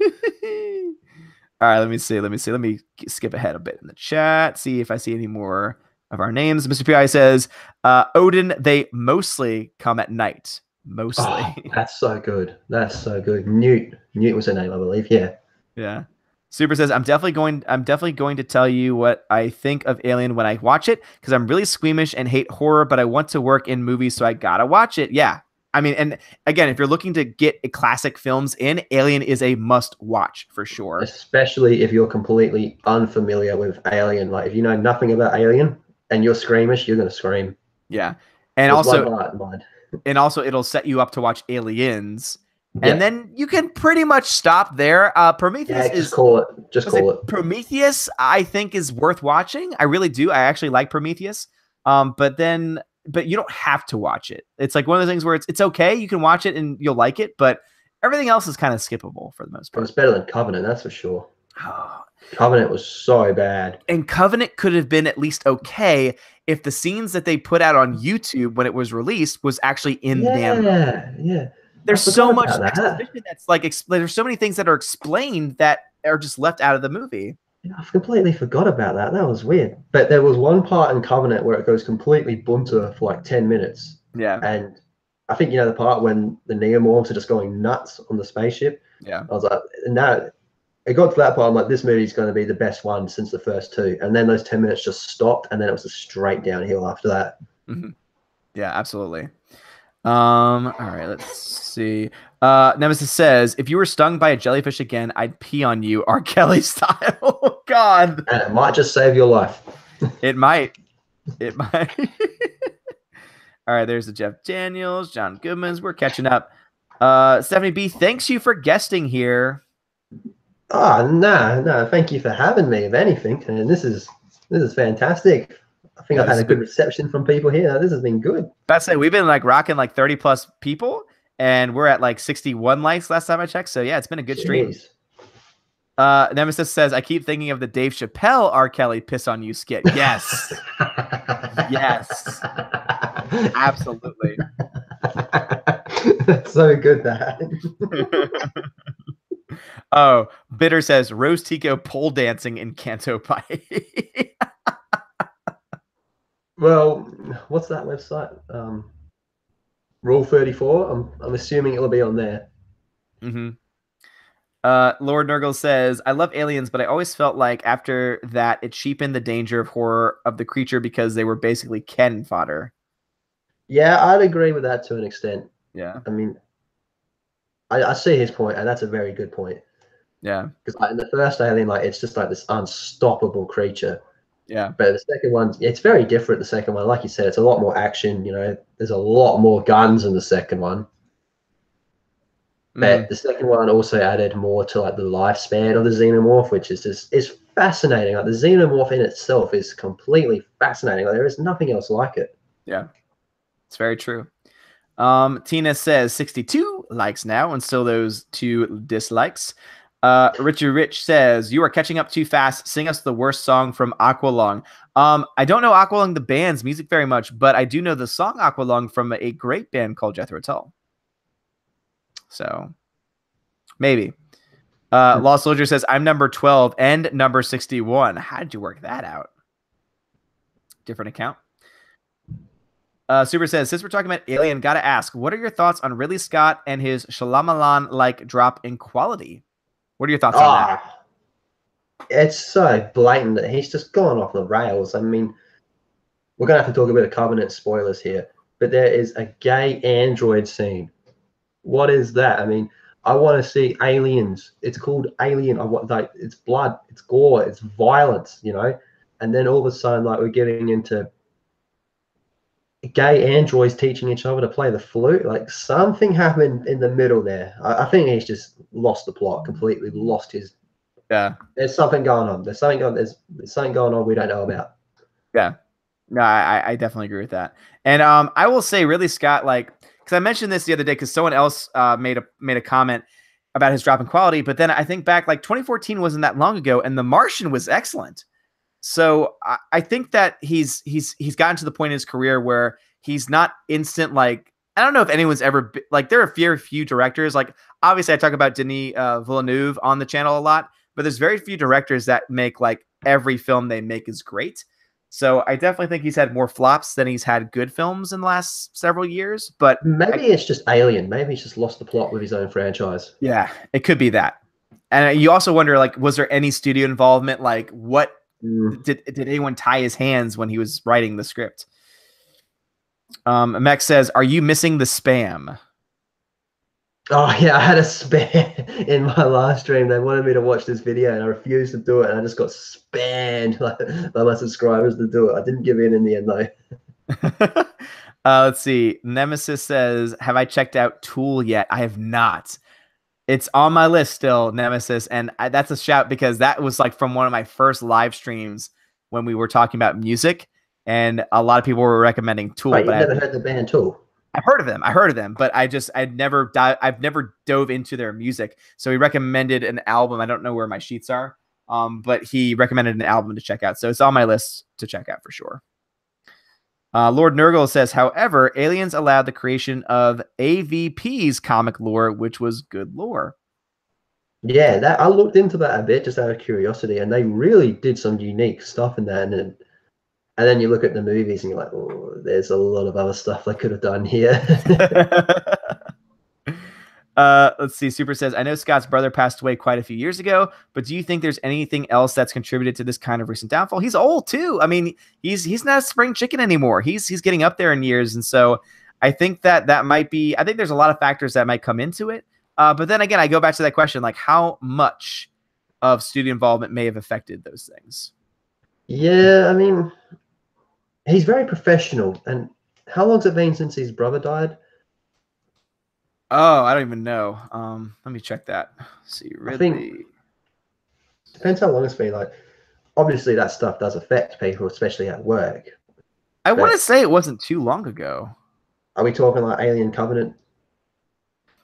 right, let me see. Let me skip ahead a bit in the chat, see if I see any more of our names. Mr. PI says, Odin, they mostly come at night. Mostly.
Oh, that's so good. That's so good. Newt was her name, I believe. Yeah.
Yeah. Super says, I'm definitely going to tell you what I think of Alien when I watch it, because I'm really squeamish and hate horror, but I want to work in movies, so I gotta watch it. Yeah. I mean, and again, if you're looking to get a classic films in, Alien is a must watch for sure.
Especially if you're completely unfamiliar with Alien. Like if you know nothing about Alien and you're squeamish, you're gonna scream.
Yeah. And
With
also
one heart in mind.
And also it'll set you up to watch Aliens. And then you can pretty much stop there. Prometheus
just call it.
Prometheus, I think, is worth watching. I really do. I actually like Prometheus. But you don't have to watch it. It's like one of the things where it's okay. You can watch it and you'll like it, but everything else is kind of skippable for the most part.
It's better than Covenant, that's for sure. Covenant was so bad.
And Covenant could have been at least okay if the scenes that they put out on YouTube when it was released was actually in them.
Yeah.
There's so much exposition that's like there's so many things that are explained that are just left out of the movie.
Yeah, I completely forgot about that. That was weird. But there was one part in Covenant where it goes completely bunter for like 10 minutes.
Yeah.
And I think, the part when the Neomorphs are just going nuts on the spaceship.
Yeah.
I was like, no, it got to that part. I'm like, this movie's going to be the best one since the first two. And then those 10 minutes just stopped. And then it was a straight downhill after that.
Mm-hmm. Yeah, absolutely. All right, let's see. Nemesis says, if you were stung by a jellyfish again, I'd pee on you, R. Kelly style. Oh, God.
And it might just save your life.
It might. All right, there's the Jeff Daniels, John Goodmans. We're catching up. Stephanie B, thanks you for guesting here.
Oh, no. Thank you for having me, if anything. And this is fantastic. I think I've had a good reception from people here. This has been good.
That's it. We've been like rocking like 30 plus people, and we're at like 61 likes last time I checked. So yeah, it's been a good stream. Nemesis says, I keep thinking of the Dave Chappelle R. Kelly piss on you skit. Yes. Yes. Absolutely.
That's so good, that.
Oh, Bitter says, Rose Tico pole dancing in Canto Pie.
Well, what's that website? Rule 34. I'm assuming it'll be on there.
Mm-hmm. Lord Nurgle says, I love Aliens, but I always felt like after that it cheapened the danger of horror of the creature because they were basically cannon fodder.
Yeah, I'd agree with that to an extent.
Yeah.
I mean, I see his point, and that's a very good point.
Yeah.
Because in the first Alien, like it's just like this unstoppable creature.
Yeah.
But the second one, it's very different. The second one, like you said, it's a lot more action. There's a lot more guns in the second one. But the second one also added more to like the lifespan of the xenomorph, which is fascinating. Like the xenomorph in itself is completely fascinating. Like there is nothing else like it.
Yeah, it's very true. Tina says 62 likes now, and still those 2 dislikes. Richard Rich says, you are catching up too fast. Sing us the worst song from Aqualung. I don't know Aqualung the band's music very much, but I do know the song Aqualung from a great band called Jethro Tull. So maybe. Lost Soldier says, I'm number 12 and number 61. How did you work that out? Different account. Super says, since we're talking about Alien, gotta ask, what are your thoughts on Ridley Scott and his Shyamalan-like drop in quality? What are your thoughts on that?
It's so blatant that he's just gone off the rails. I mean, we're going to have to talk a bit of Covenant spoilers here, but there is a gay android scene. What is that? I mean, I want to see aliens. It's called Alien. It's blood, it's gore, it's violence, And then all of a sudden, like, we're getting into gay androids teaching each other to play the flute. Like something happened in the middle there. I think he's just lost the plot, completely lost his.
Yeah.
There's something going on. There's something going on we don't know about.
Yeah. No, I definitely agree with that. And I will say Ridley Scott, like, because I mentioned this the other day because someone else made a comment about his drop in quality, but then I think back, like 2014 wasn't that long ago, and The Martian was excellent. So I think that he's gotten to the point in his career where he's not instant like I don't know if anyone's ever like. There are very few directors. Like obviously, I talk about Denis Villeneuve on the channel a lot, but there's very few directors that make like every film they make is great. So I definitely think he's had more flops than he's had good films in the last several years. But
Maybe it's just Alien. Maybe he's just lost the plot with his own franchise.
yeah, it could be that. And you also wonder, like, was there any studio involvement? Like, what did anyone tie his hands when he was writing the script? Mech says, "Are you missing the spam?"
Oh yeah, I had a spam in my last stream. They wanted me to watch this video, and I refused to do it. And I just got spammed by my subscribers to do it. I didn't give in the end, though.
Let's see. Nemesis says, "Have I checked out Tool yet? I have not. It's on my list still, Nemesis, and that's a shout because that was like from one of my first live streams when we were talking about music, and a lot of people were recommending Tool.
Wait, you've never heard the band Tool?
I've heard of them, but I've never dove into their music. So he recommended an album. I don't know where my sheets are, but he recommended an album to check out. So it's on my list to check out for sure. Lord Nurgle says, however, Aliens allowed the creation of AVP's comic lore, which was good lore.
Yeah, that I looked into that a bit just out of curiosity, and they really did some unique stuff in that. And then you look at the movies and you're like, oh, there's a lot of other stuff they could have done here.
Let's see. Super says, I know Scott's brother passed away quite a few years ago, but do you think there's anything else that's contributed to this kind of recent downfall? He's old too. I mean, he's not a spring chicken anymore. He's getting up there in years. And so I think that might be, I think there's a lot of factors that might come into it. But then again, I go back to that question, like how much of studio involvement may have affected those things?
Yeah, I mean, he's very professional. And how long's it been since his brother died?
Oh, I don't even know. Let me check that. Let's see,
I think depends how long it's been. Like, obviously, that stuff does affect people, especially at work.
I want to say it wasn't too long ago.
Are we talking like Alien Covenant?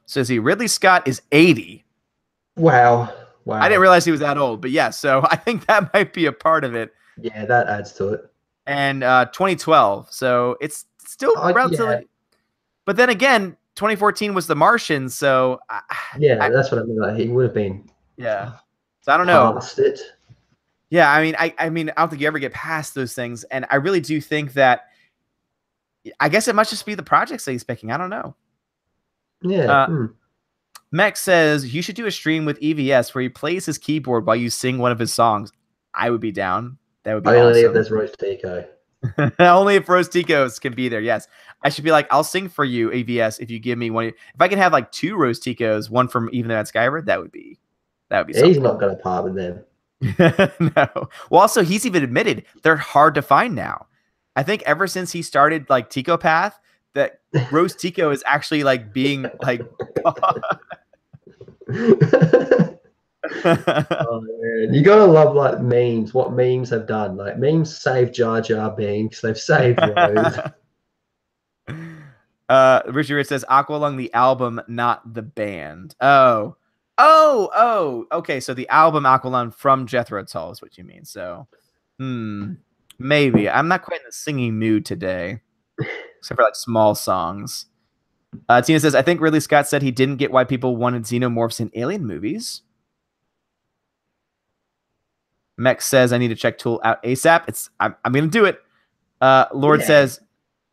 Says he Ridley Scott is 80.
Wow.
I didn't realize he was that old, but yeah, so I think that might be a part of it.
Yeah, that adds to it.
And 2012, so it's still relatively. Yeah. But then again, 2014 was The Martian, so
that's what I mean. Like, he would have been.
Yeah. So I don't know.
Past it.
Yeah, I mean, I don't think you ever get past those things, and I really do think that. I guess it must just be the projects that he's picking. I don't know.
Yeah.
Mech says you should do a stream with EVS where he plays his keyboard while you sing one of his songs. I would be down. That would be
only
awesome.
If there's Rose Tico.
Only if Rose Ticos can be there. Yes, I should be like, I'll sing for you, AVS, if you give me one. If I can have like 2 Rose Ticos, one from Even Though at Skyward, that would be.
He's not going to part with them.
No. Well, also he's even admitted they're hard to find now. I think ever since he started like Tico Path, that Rose Tico is actually like being like.
Oh, man. You gotta love like memes. What memes have done? Like memes saved Jar Jar Binks. They've saved Rose.
Richard Rich says Aqualung the album, not the band. Oh. Okay. So the album Aqualung from Jethro Tull is what you mean. So, maybe I'm not quite in the singing mood today, except for like small songs. Tina says I think Ridley Scott said he didn't get why people wanted xenomorphs in alien movies. Mech says I need to check Tool out ASAP. I'm gonna do it. Lord says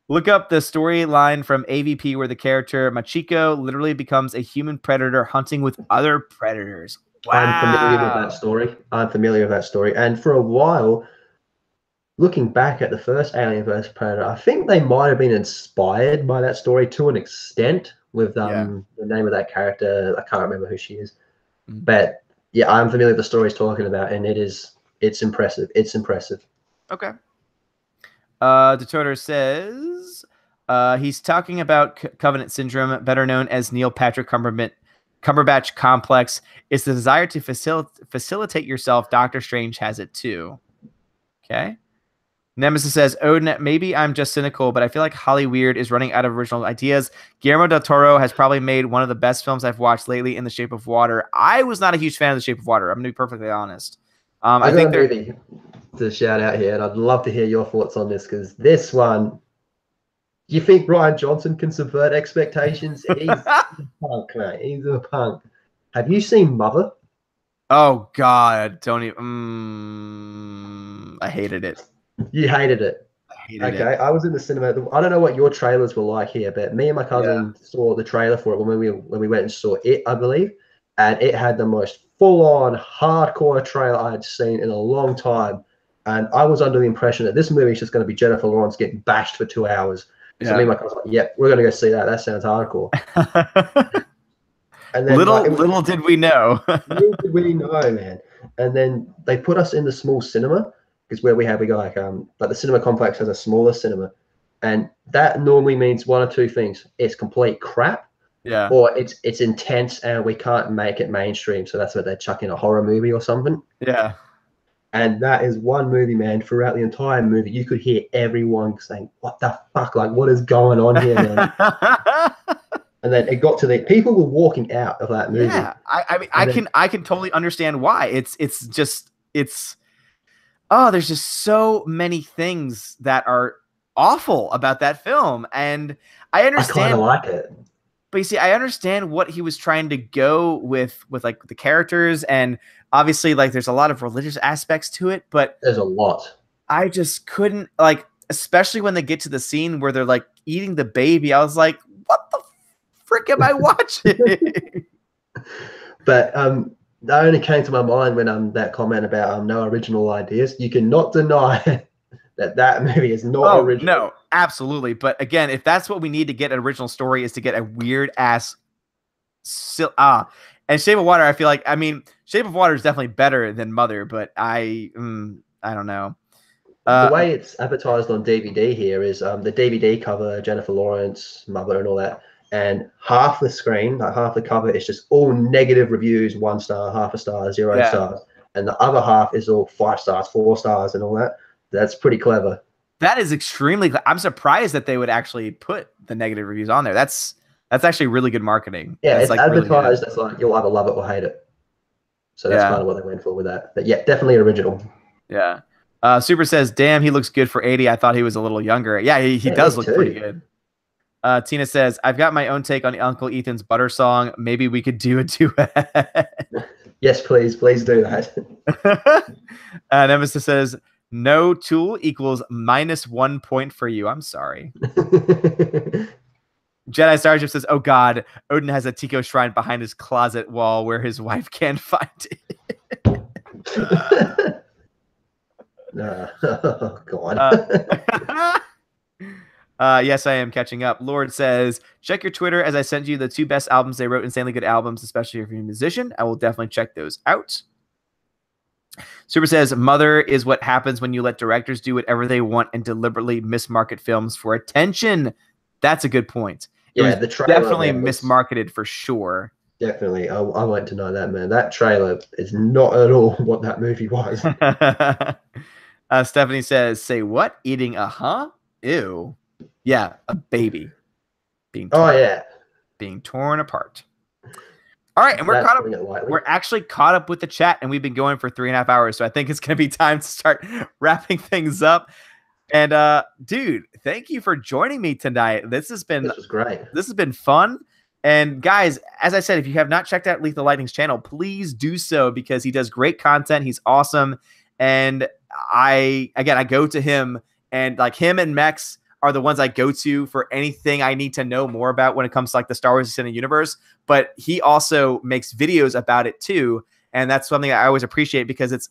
look up the storyline from AVP where the character Machiko literally becomes a human predator hunting with other predators. Wow.
I'm familiar with that story. And for a while, looking back at the first Alien vs Predator, I think they might have been inspired by that story to an extent with the name of that character. I can't remember who she is. But yeah, I'm familiar with the story he's talking about, and it's impressive. It's impressive.
Okay. Detorter says he's talking about Covenant Syndrome, better known as Neil Patrick Cumberbatch complex. It's the desire to facilitate yourself. Doctor Strange has it too. Okay. Nemesis says, maybe I'm just cynical, but I feel like Hollyweird is running out of original ideas. Guillermo del Toro has probably made one of the best films I've watched lately, In the Shape of Water. I was not a huge fan of The Shape of Water. I'm going to be perfectly honest. I think
to shout out here, and I'd love to hear your thoughts on this, because this one, Do you think Ryan Johnson can subvert expectations? He's a punk, mate. He's a punk. Have you seen Mother?
Oh God, don't even. I hated it.
You hated it.
I hated
Okay,
it.
I was in the cinema. I don't know what your trailers were like here, but me and my cousin saw the trailer for it when we went and saw it, I believe, and it had the most full-on hardcore trailer I had seen in a long time. And I was under the impression that this movie is just going to be Jennifer Lawrence getting bashed for 2 hours. So me and my cousin were like, yeah, we're going to go see that. That sounds hardcore. And then
little did we know.
little did we know, man. And then they put us in the small cinema because we go like the cinema complex has a smaller cinema, and that normally means one or two things: it's complete crap, or it's intense and we can't make it mainstream. So that's what they chuck in a horror movie or something.
Yeah.
And that is one movie, man. Throughout the entire movie, you could hear everyone saying, "What the fuck? Like, what is going on here, man?" And then it got to the people were walking out of that movie.
Yeah, I mean, I can totally understand why. It's there's just so many things that are awful about that film, and I understand.
I kind of like it.
But you see, I understand what he was trying to go with like the characters, and obviously like there's a lot of religious aspects to it, but
there's a lot.
I just couldn't, like, especially when they get to the scene where they're like eating the baby. I was like, what the frick am I watching?
But that only came to my mind when that comment about no original ideas. You cannot deny that movie is not original.
No, absolutely. But again, if that's what we need to get an original story, is to get a weird ass and Shape of Water, I feel like, I mean, Shape of Water is definitely better than Mother, but I don't know.
The way it's advertised on DVD here is the DVD cover, Jennifer Lawrence, Mother, and all that. And half the screen, like half the cover, is just all negative reviews, 1 star, half a star, 0 stars. And the other half is all 5 stars, 4 stars, and all that. That's pretty clever.
That is extremely. I'm surprised that they would actually put the negative reviews on there. That's actually really good marketing.
Yeah,
that's
it's
like
advertised as like you'll either love it or hate it. So that's kind of what they went for with that. But yeah, definitely original.
Yeah. Super says, "Damn, he looks good for 80. I thought he was a little younger." Yeah, he does look pretty good. Tina says, "I've got my own take on Uncle Ethan's Butter song. Maybe we could do a duet."
Yes, please do that.
Nemesis says, "No tool equals -1 point for you." I'm sorry. Jedi Starship says, "Oh God, Odin has a Tico shrine behind his closet wall where his wife can't find it."
Oh God.
Yes, I am catching up. Lord says, "Check your Twitter as I sent you the 2 best albums. They wrote insanely good albums, especially if you're a musician. I will definitely check those out." Super says, "Mother is what happens when you let directors do whatever they want and deliberately mismarket films for attention." That's a good point.
Yeah, the trailer
definitely mismarketed for sure.
Definitely. I like to know that, man. That trailer is not at all what that movie was.
Stephanie says, "Say what? Eating a Ew." Yeah, a baby being torn apart. All right, and we're caught up. We're actually caught up with the chat, and we've been going for 3.5 hours. So I think it's going to be time to start wrapping things up. And dude, thank you for joining me tonight. This was
great.
This has been fun. And guys, as I said, if you have not checked out Lethal Lightning's channel, please do so because he does great content. He's awesome. And I go to him, and like him and Mex are the ones I go to for anything I need to know more about when it comes to like the Star Wars Extended Universe. But he also makes videos about it too. And that's something I always appreciate because it's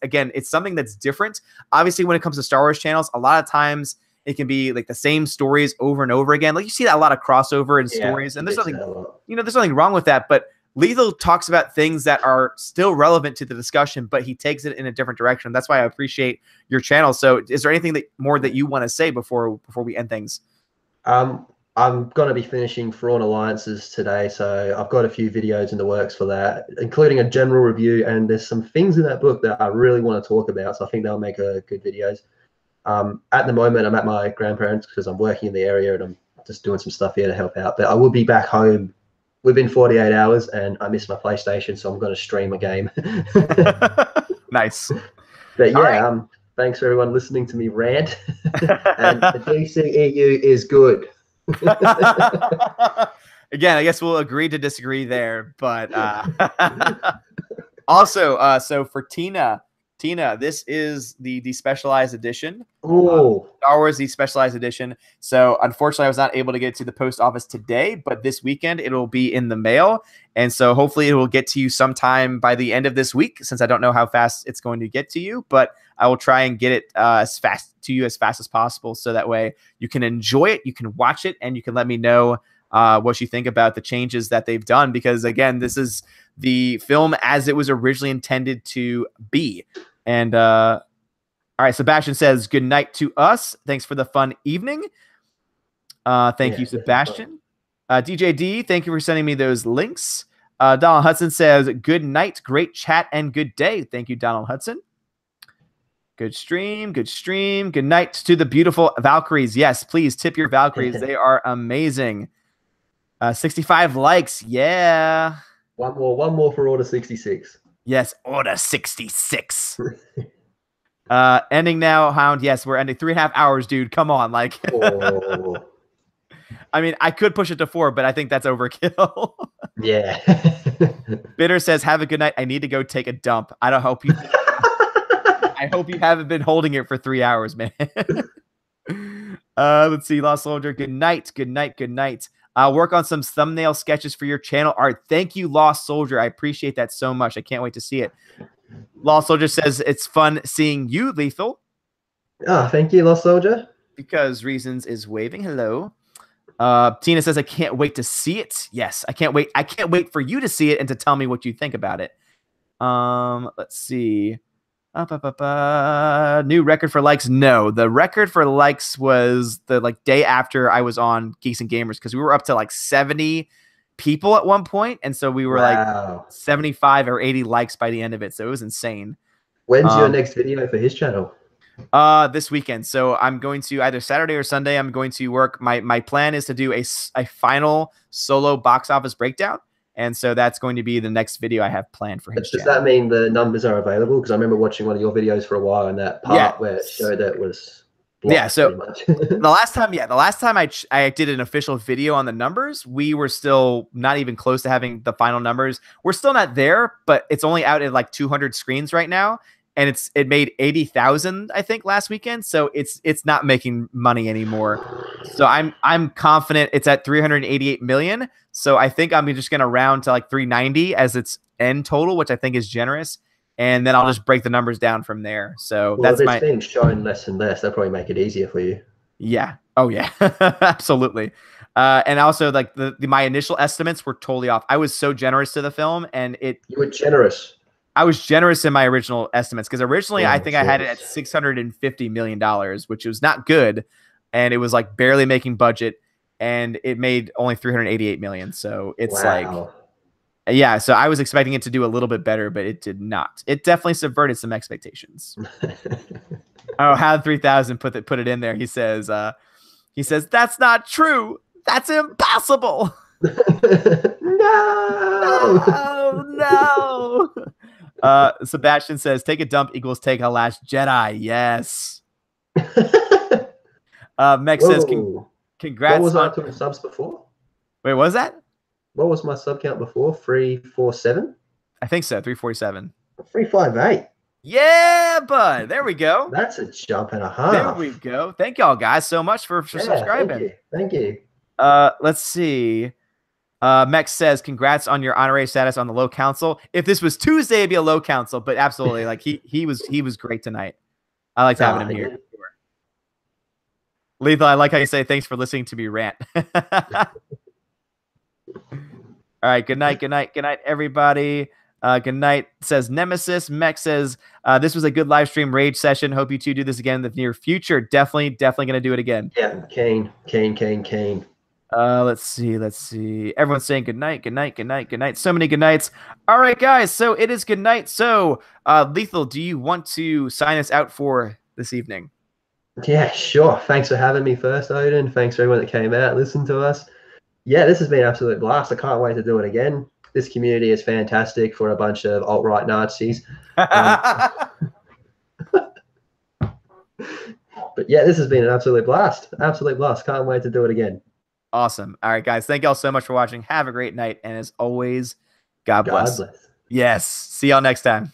something that's different. Obviously, when it comes to Star Wars channels, a lot of times it can be like the same stories over and over again. Like you see that a lot of crossover in stories, and there's nothing wrong with that. But Lethal talks about things that are still relevant to the discussion, but he takes it in a different direction. That's why I appreciate your channel. So is there anything more that you want to say before we end things?
I'm going to be finishing Thrawn Alliances today, so I've got a few videos in the works for that, including a general review, and there's some things in that book that I really want to talk about, so I think they'll make good videos. At the moment, I'm at my grandparents' because I'm working in the area, and I'm just doing some stuff here to help out, but I will be back home within 48 hours, and I miss my PlayStation, so I'm going to stream a game.
Nice.
But yeah, thanks for everyone listening to me rant. And the DCEU is good.
Again, I guess we'll agree to disagree there. But also, so for Tina, this is the specialized edition.
Oh,
Star Wars, the specialized edition. So unfortunately, I was not able to get it to the post office today, but this weekend it'll be in the mail. And so hopefully it will get to you sometime by the end of this week, since I don't know how fast it's going to get to you, but I will try and get it as fast to you as fast as possible. So that way you can enjoy it, you can watch it, and you can let me know what you think about the changes that they've done. Because again, this is the film as it was originally intended to be. And all right, Sebastian says, good night to us. Thanks for the fun evening. Thank you, Sebastian. DJ D, thank you for sending me those links. Donald Hudson says, good night, great chat, and good day. Thank you, Donald Hudson. Good stream, good stream. Good night to the beautiful Valkyries. Yes, please tip your Valkyries. They are amazing. 65 likes. Yeah.
One more for Order 66.
Yes, Order 66. Ending now, Hound. Yes, we're ending 3.5 hours, dude. Come on, like.
Oh.
I mean, I could push it to 4, but I think that's overkill.
Yeah.
Bitter says, "Have a good night. I need to go take a dump. I don't hope you. I hope you haven't been holding it for 3 hours, man." Let's see, Lost Soldier. Good night. Good night. Good night. I'll work on some thumbnail sketches for your channel art. Thank you, Lost Soldier. I appreciate that so much. I can't wait to see it. Lost Soldier says, it's fun seeing you, Lethal.
Ah, thank you, Lost Soldier.
Because Reasons is waving. Hello. Tina says, I can't wait to see it. Yes, I can't wait. I can't wait for you to see it and to tell me what you think about it. Let's see. New record for likes. No, the record for likes was the day after I was on Geeks and Gamers, because we were up to like 70 people at one point, and so we were like 75 or 80 likes by the end of it. So it was insane.
When's your next video for his channel?
This weekend. So I'm going to either Saturday or Sunday. I'm going to work. My plan is to do a final solo box office breakdown. And so that's going to be the next video I have planned for his
channel. Does that mean the numbers are available? Because I remember watching one of your videos for a while, and that part where it showed that was
so the last time I did an official video on the numbers, we were still not even close to having the final numbers. We're still not there, but it's only out at like 200 screens right now. And it made 80,000, I think, last weekend. So it's not making money anymore. So I'm confident it's at 388 million. So I think I'm just gonna round to like 390 as its end total, which I think is generous. And then I'll just break the numbers down from there. So
well, that's being shown less and less. That'll probably make it easier for you.
Yeah. Oh yeah. Absolutely. And also like my initial estimates were totally off. I was so generous to the film, and you
were generous.
I was generous in my original estimates, because originally I think I had it at $650 million, which was not good. And it was like barely making budget, and it made only 388 million. So it's yeah. So I was expecting it to do a little bit better, but it did not. It definitely subverted some expectations. Oh, how 3000 put it in there. He says, that's not true. That's impossible. No. Sebastian says, take a dump equals take a last Jedi. Yes. Meg says, congrats.
What was I to subs before?
Wait, what was that?
What was my sub count before? 347?
I think so. 347.
358.
Yeah, bud. There we go.
That's a jump and a half.
There we go. Thank y'all guys so much for subscribing.
Thank you.
Let's see. Mex says, congrats on your honorary status on the low council. If this was Tuesday, it'd be a low council, but absolutely, like he was great tonight. I liked having him here. Lethal, I like how you say thanks for listening to me rant. All right, good night, everybody. Good night, says Nemesis. Mex says, this was a good live stream rage session. Hope you two do this again in the near future. Definitely gonna do it again.
Yeah, Kane.
Let's see. Everyone's saying good night. So many good nights. All right, guys. So it is good night. So, Lethal, do you want to sign us out for this evening?
Yeah, sure. Thanks for having me first, Odin. Thanks for everyone that came out and listened to us. Yeah, this has been an absolute blast. I can't wait to do it again. This community is fantastic for a bunch of alt-right Nazis. But yeah, this has been an absolute blast. Can't wait to do it again.
Awesome. All right, guys. Thank y'all so much for watching. Have a great night. And as always, God
God
bless.
bless.
Yes. See y'all next time.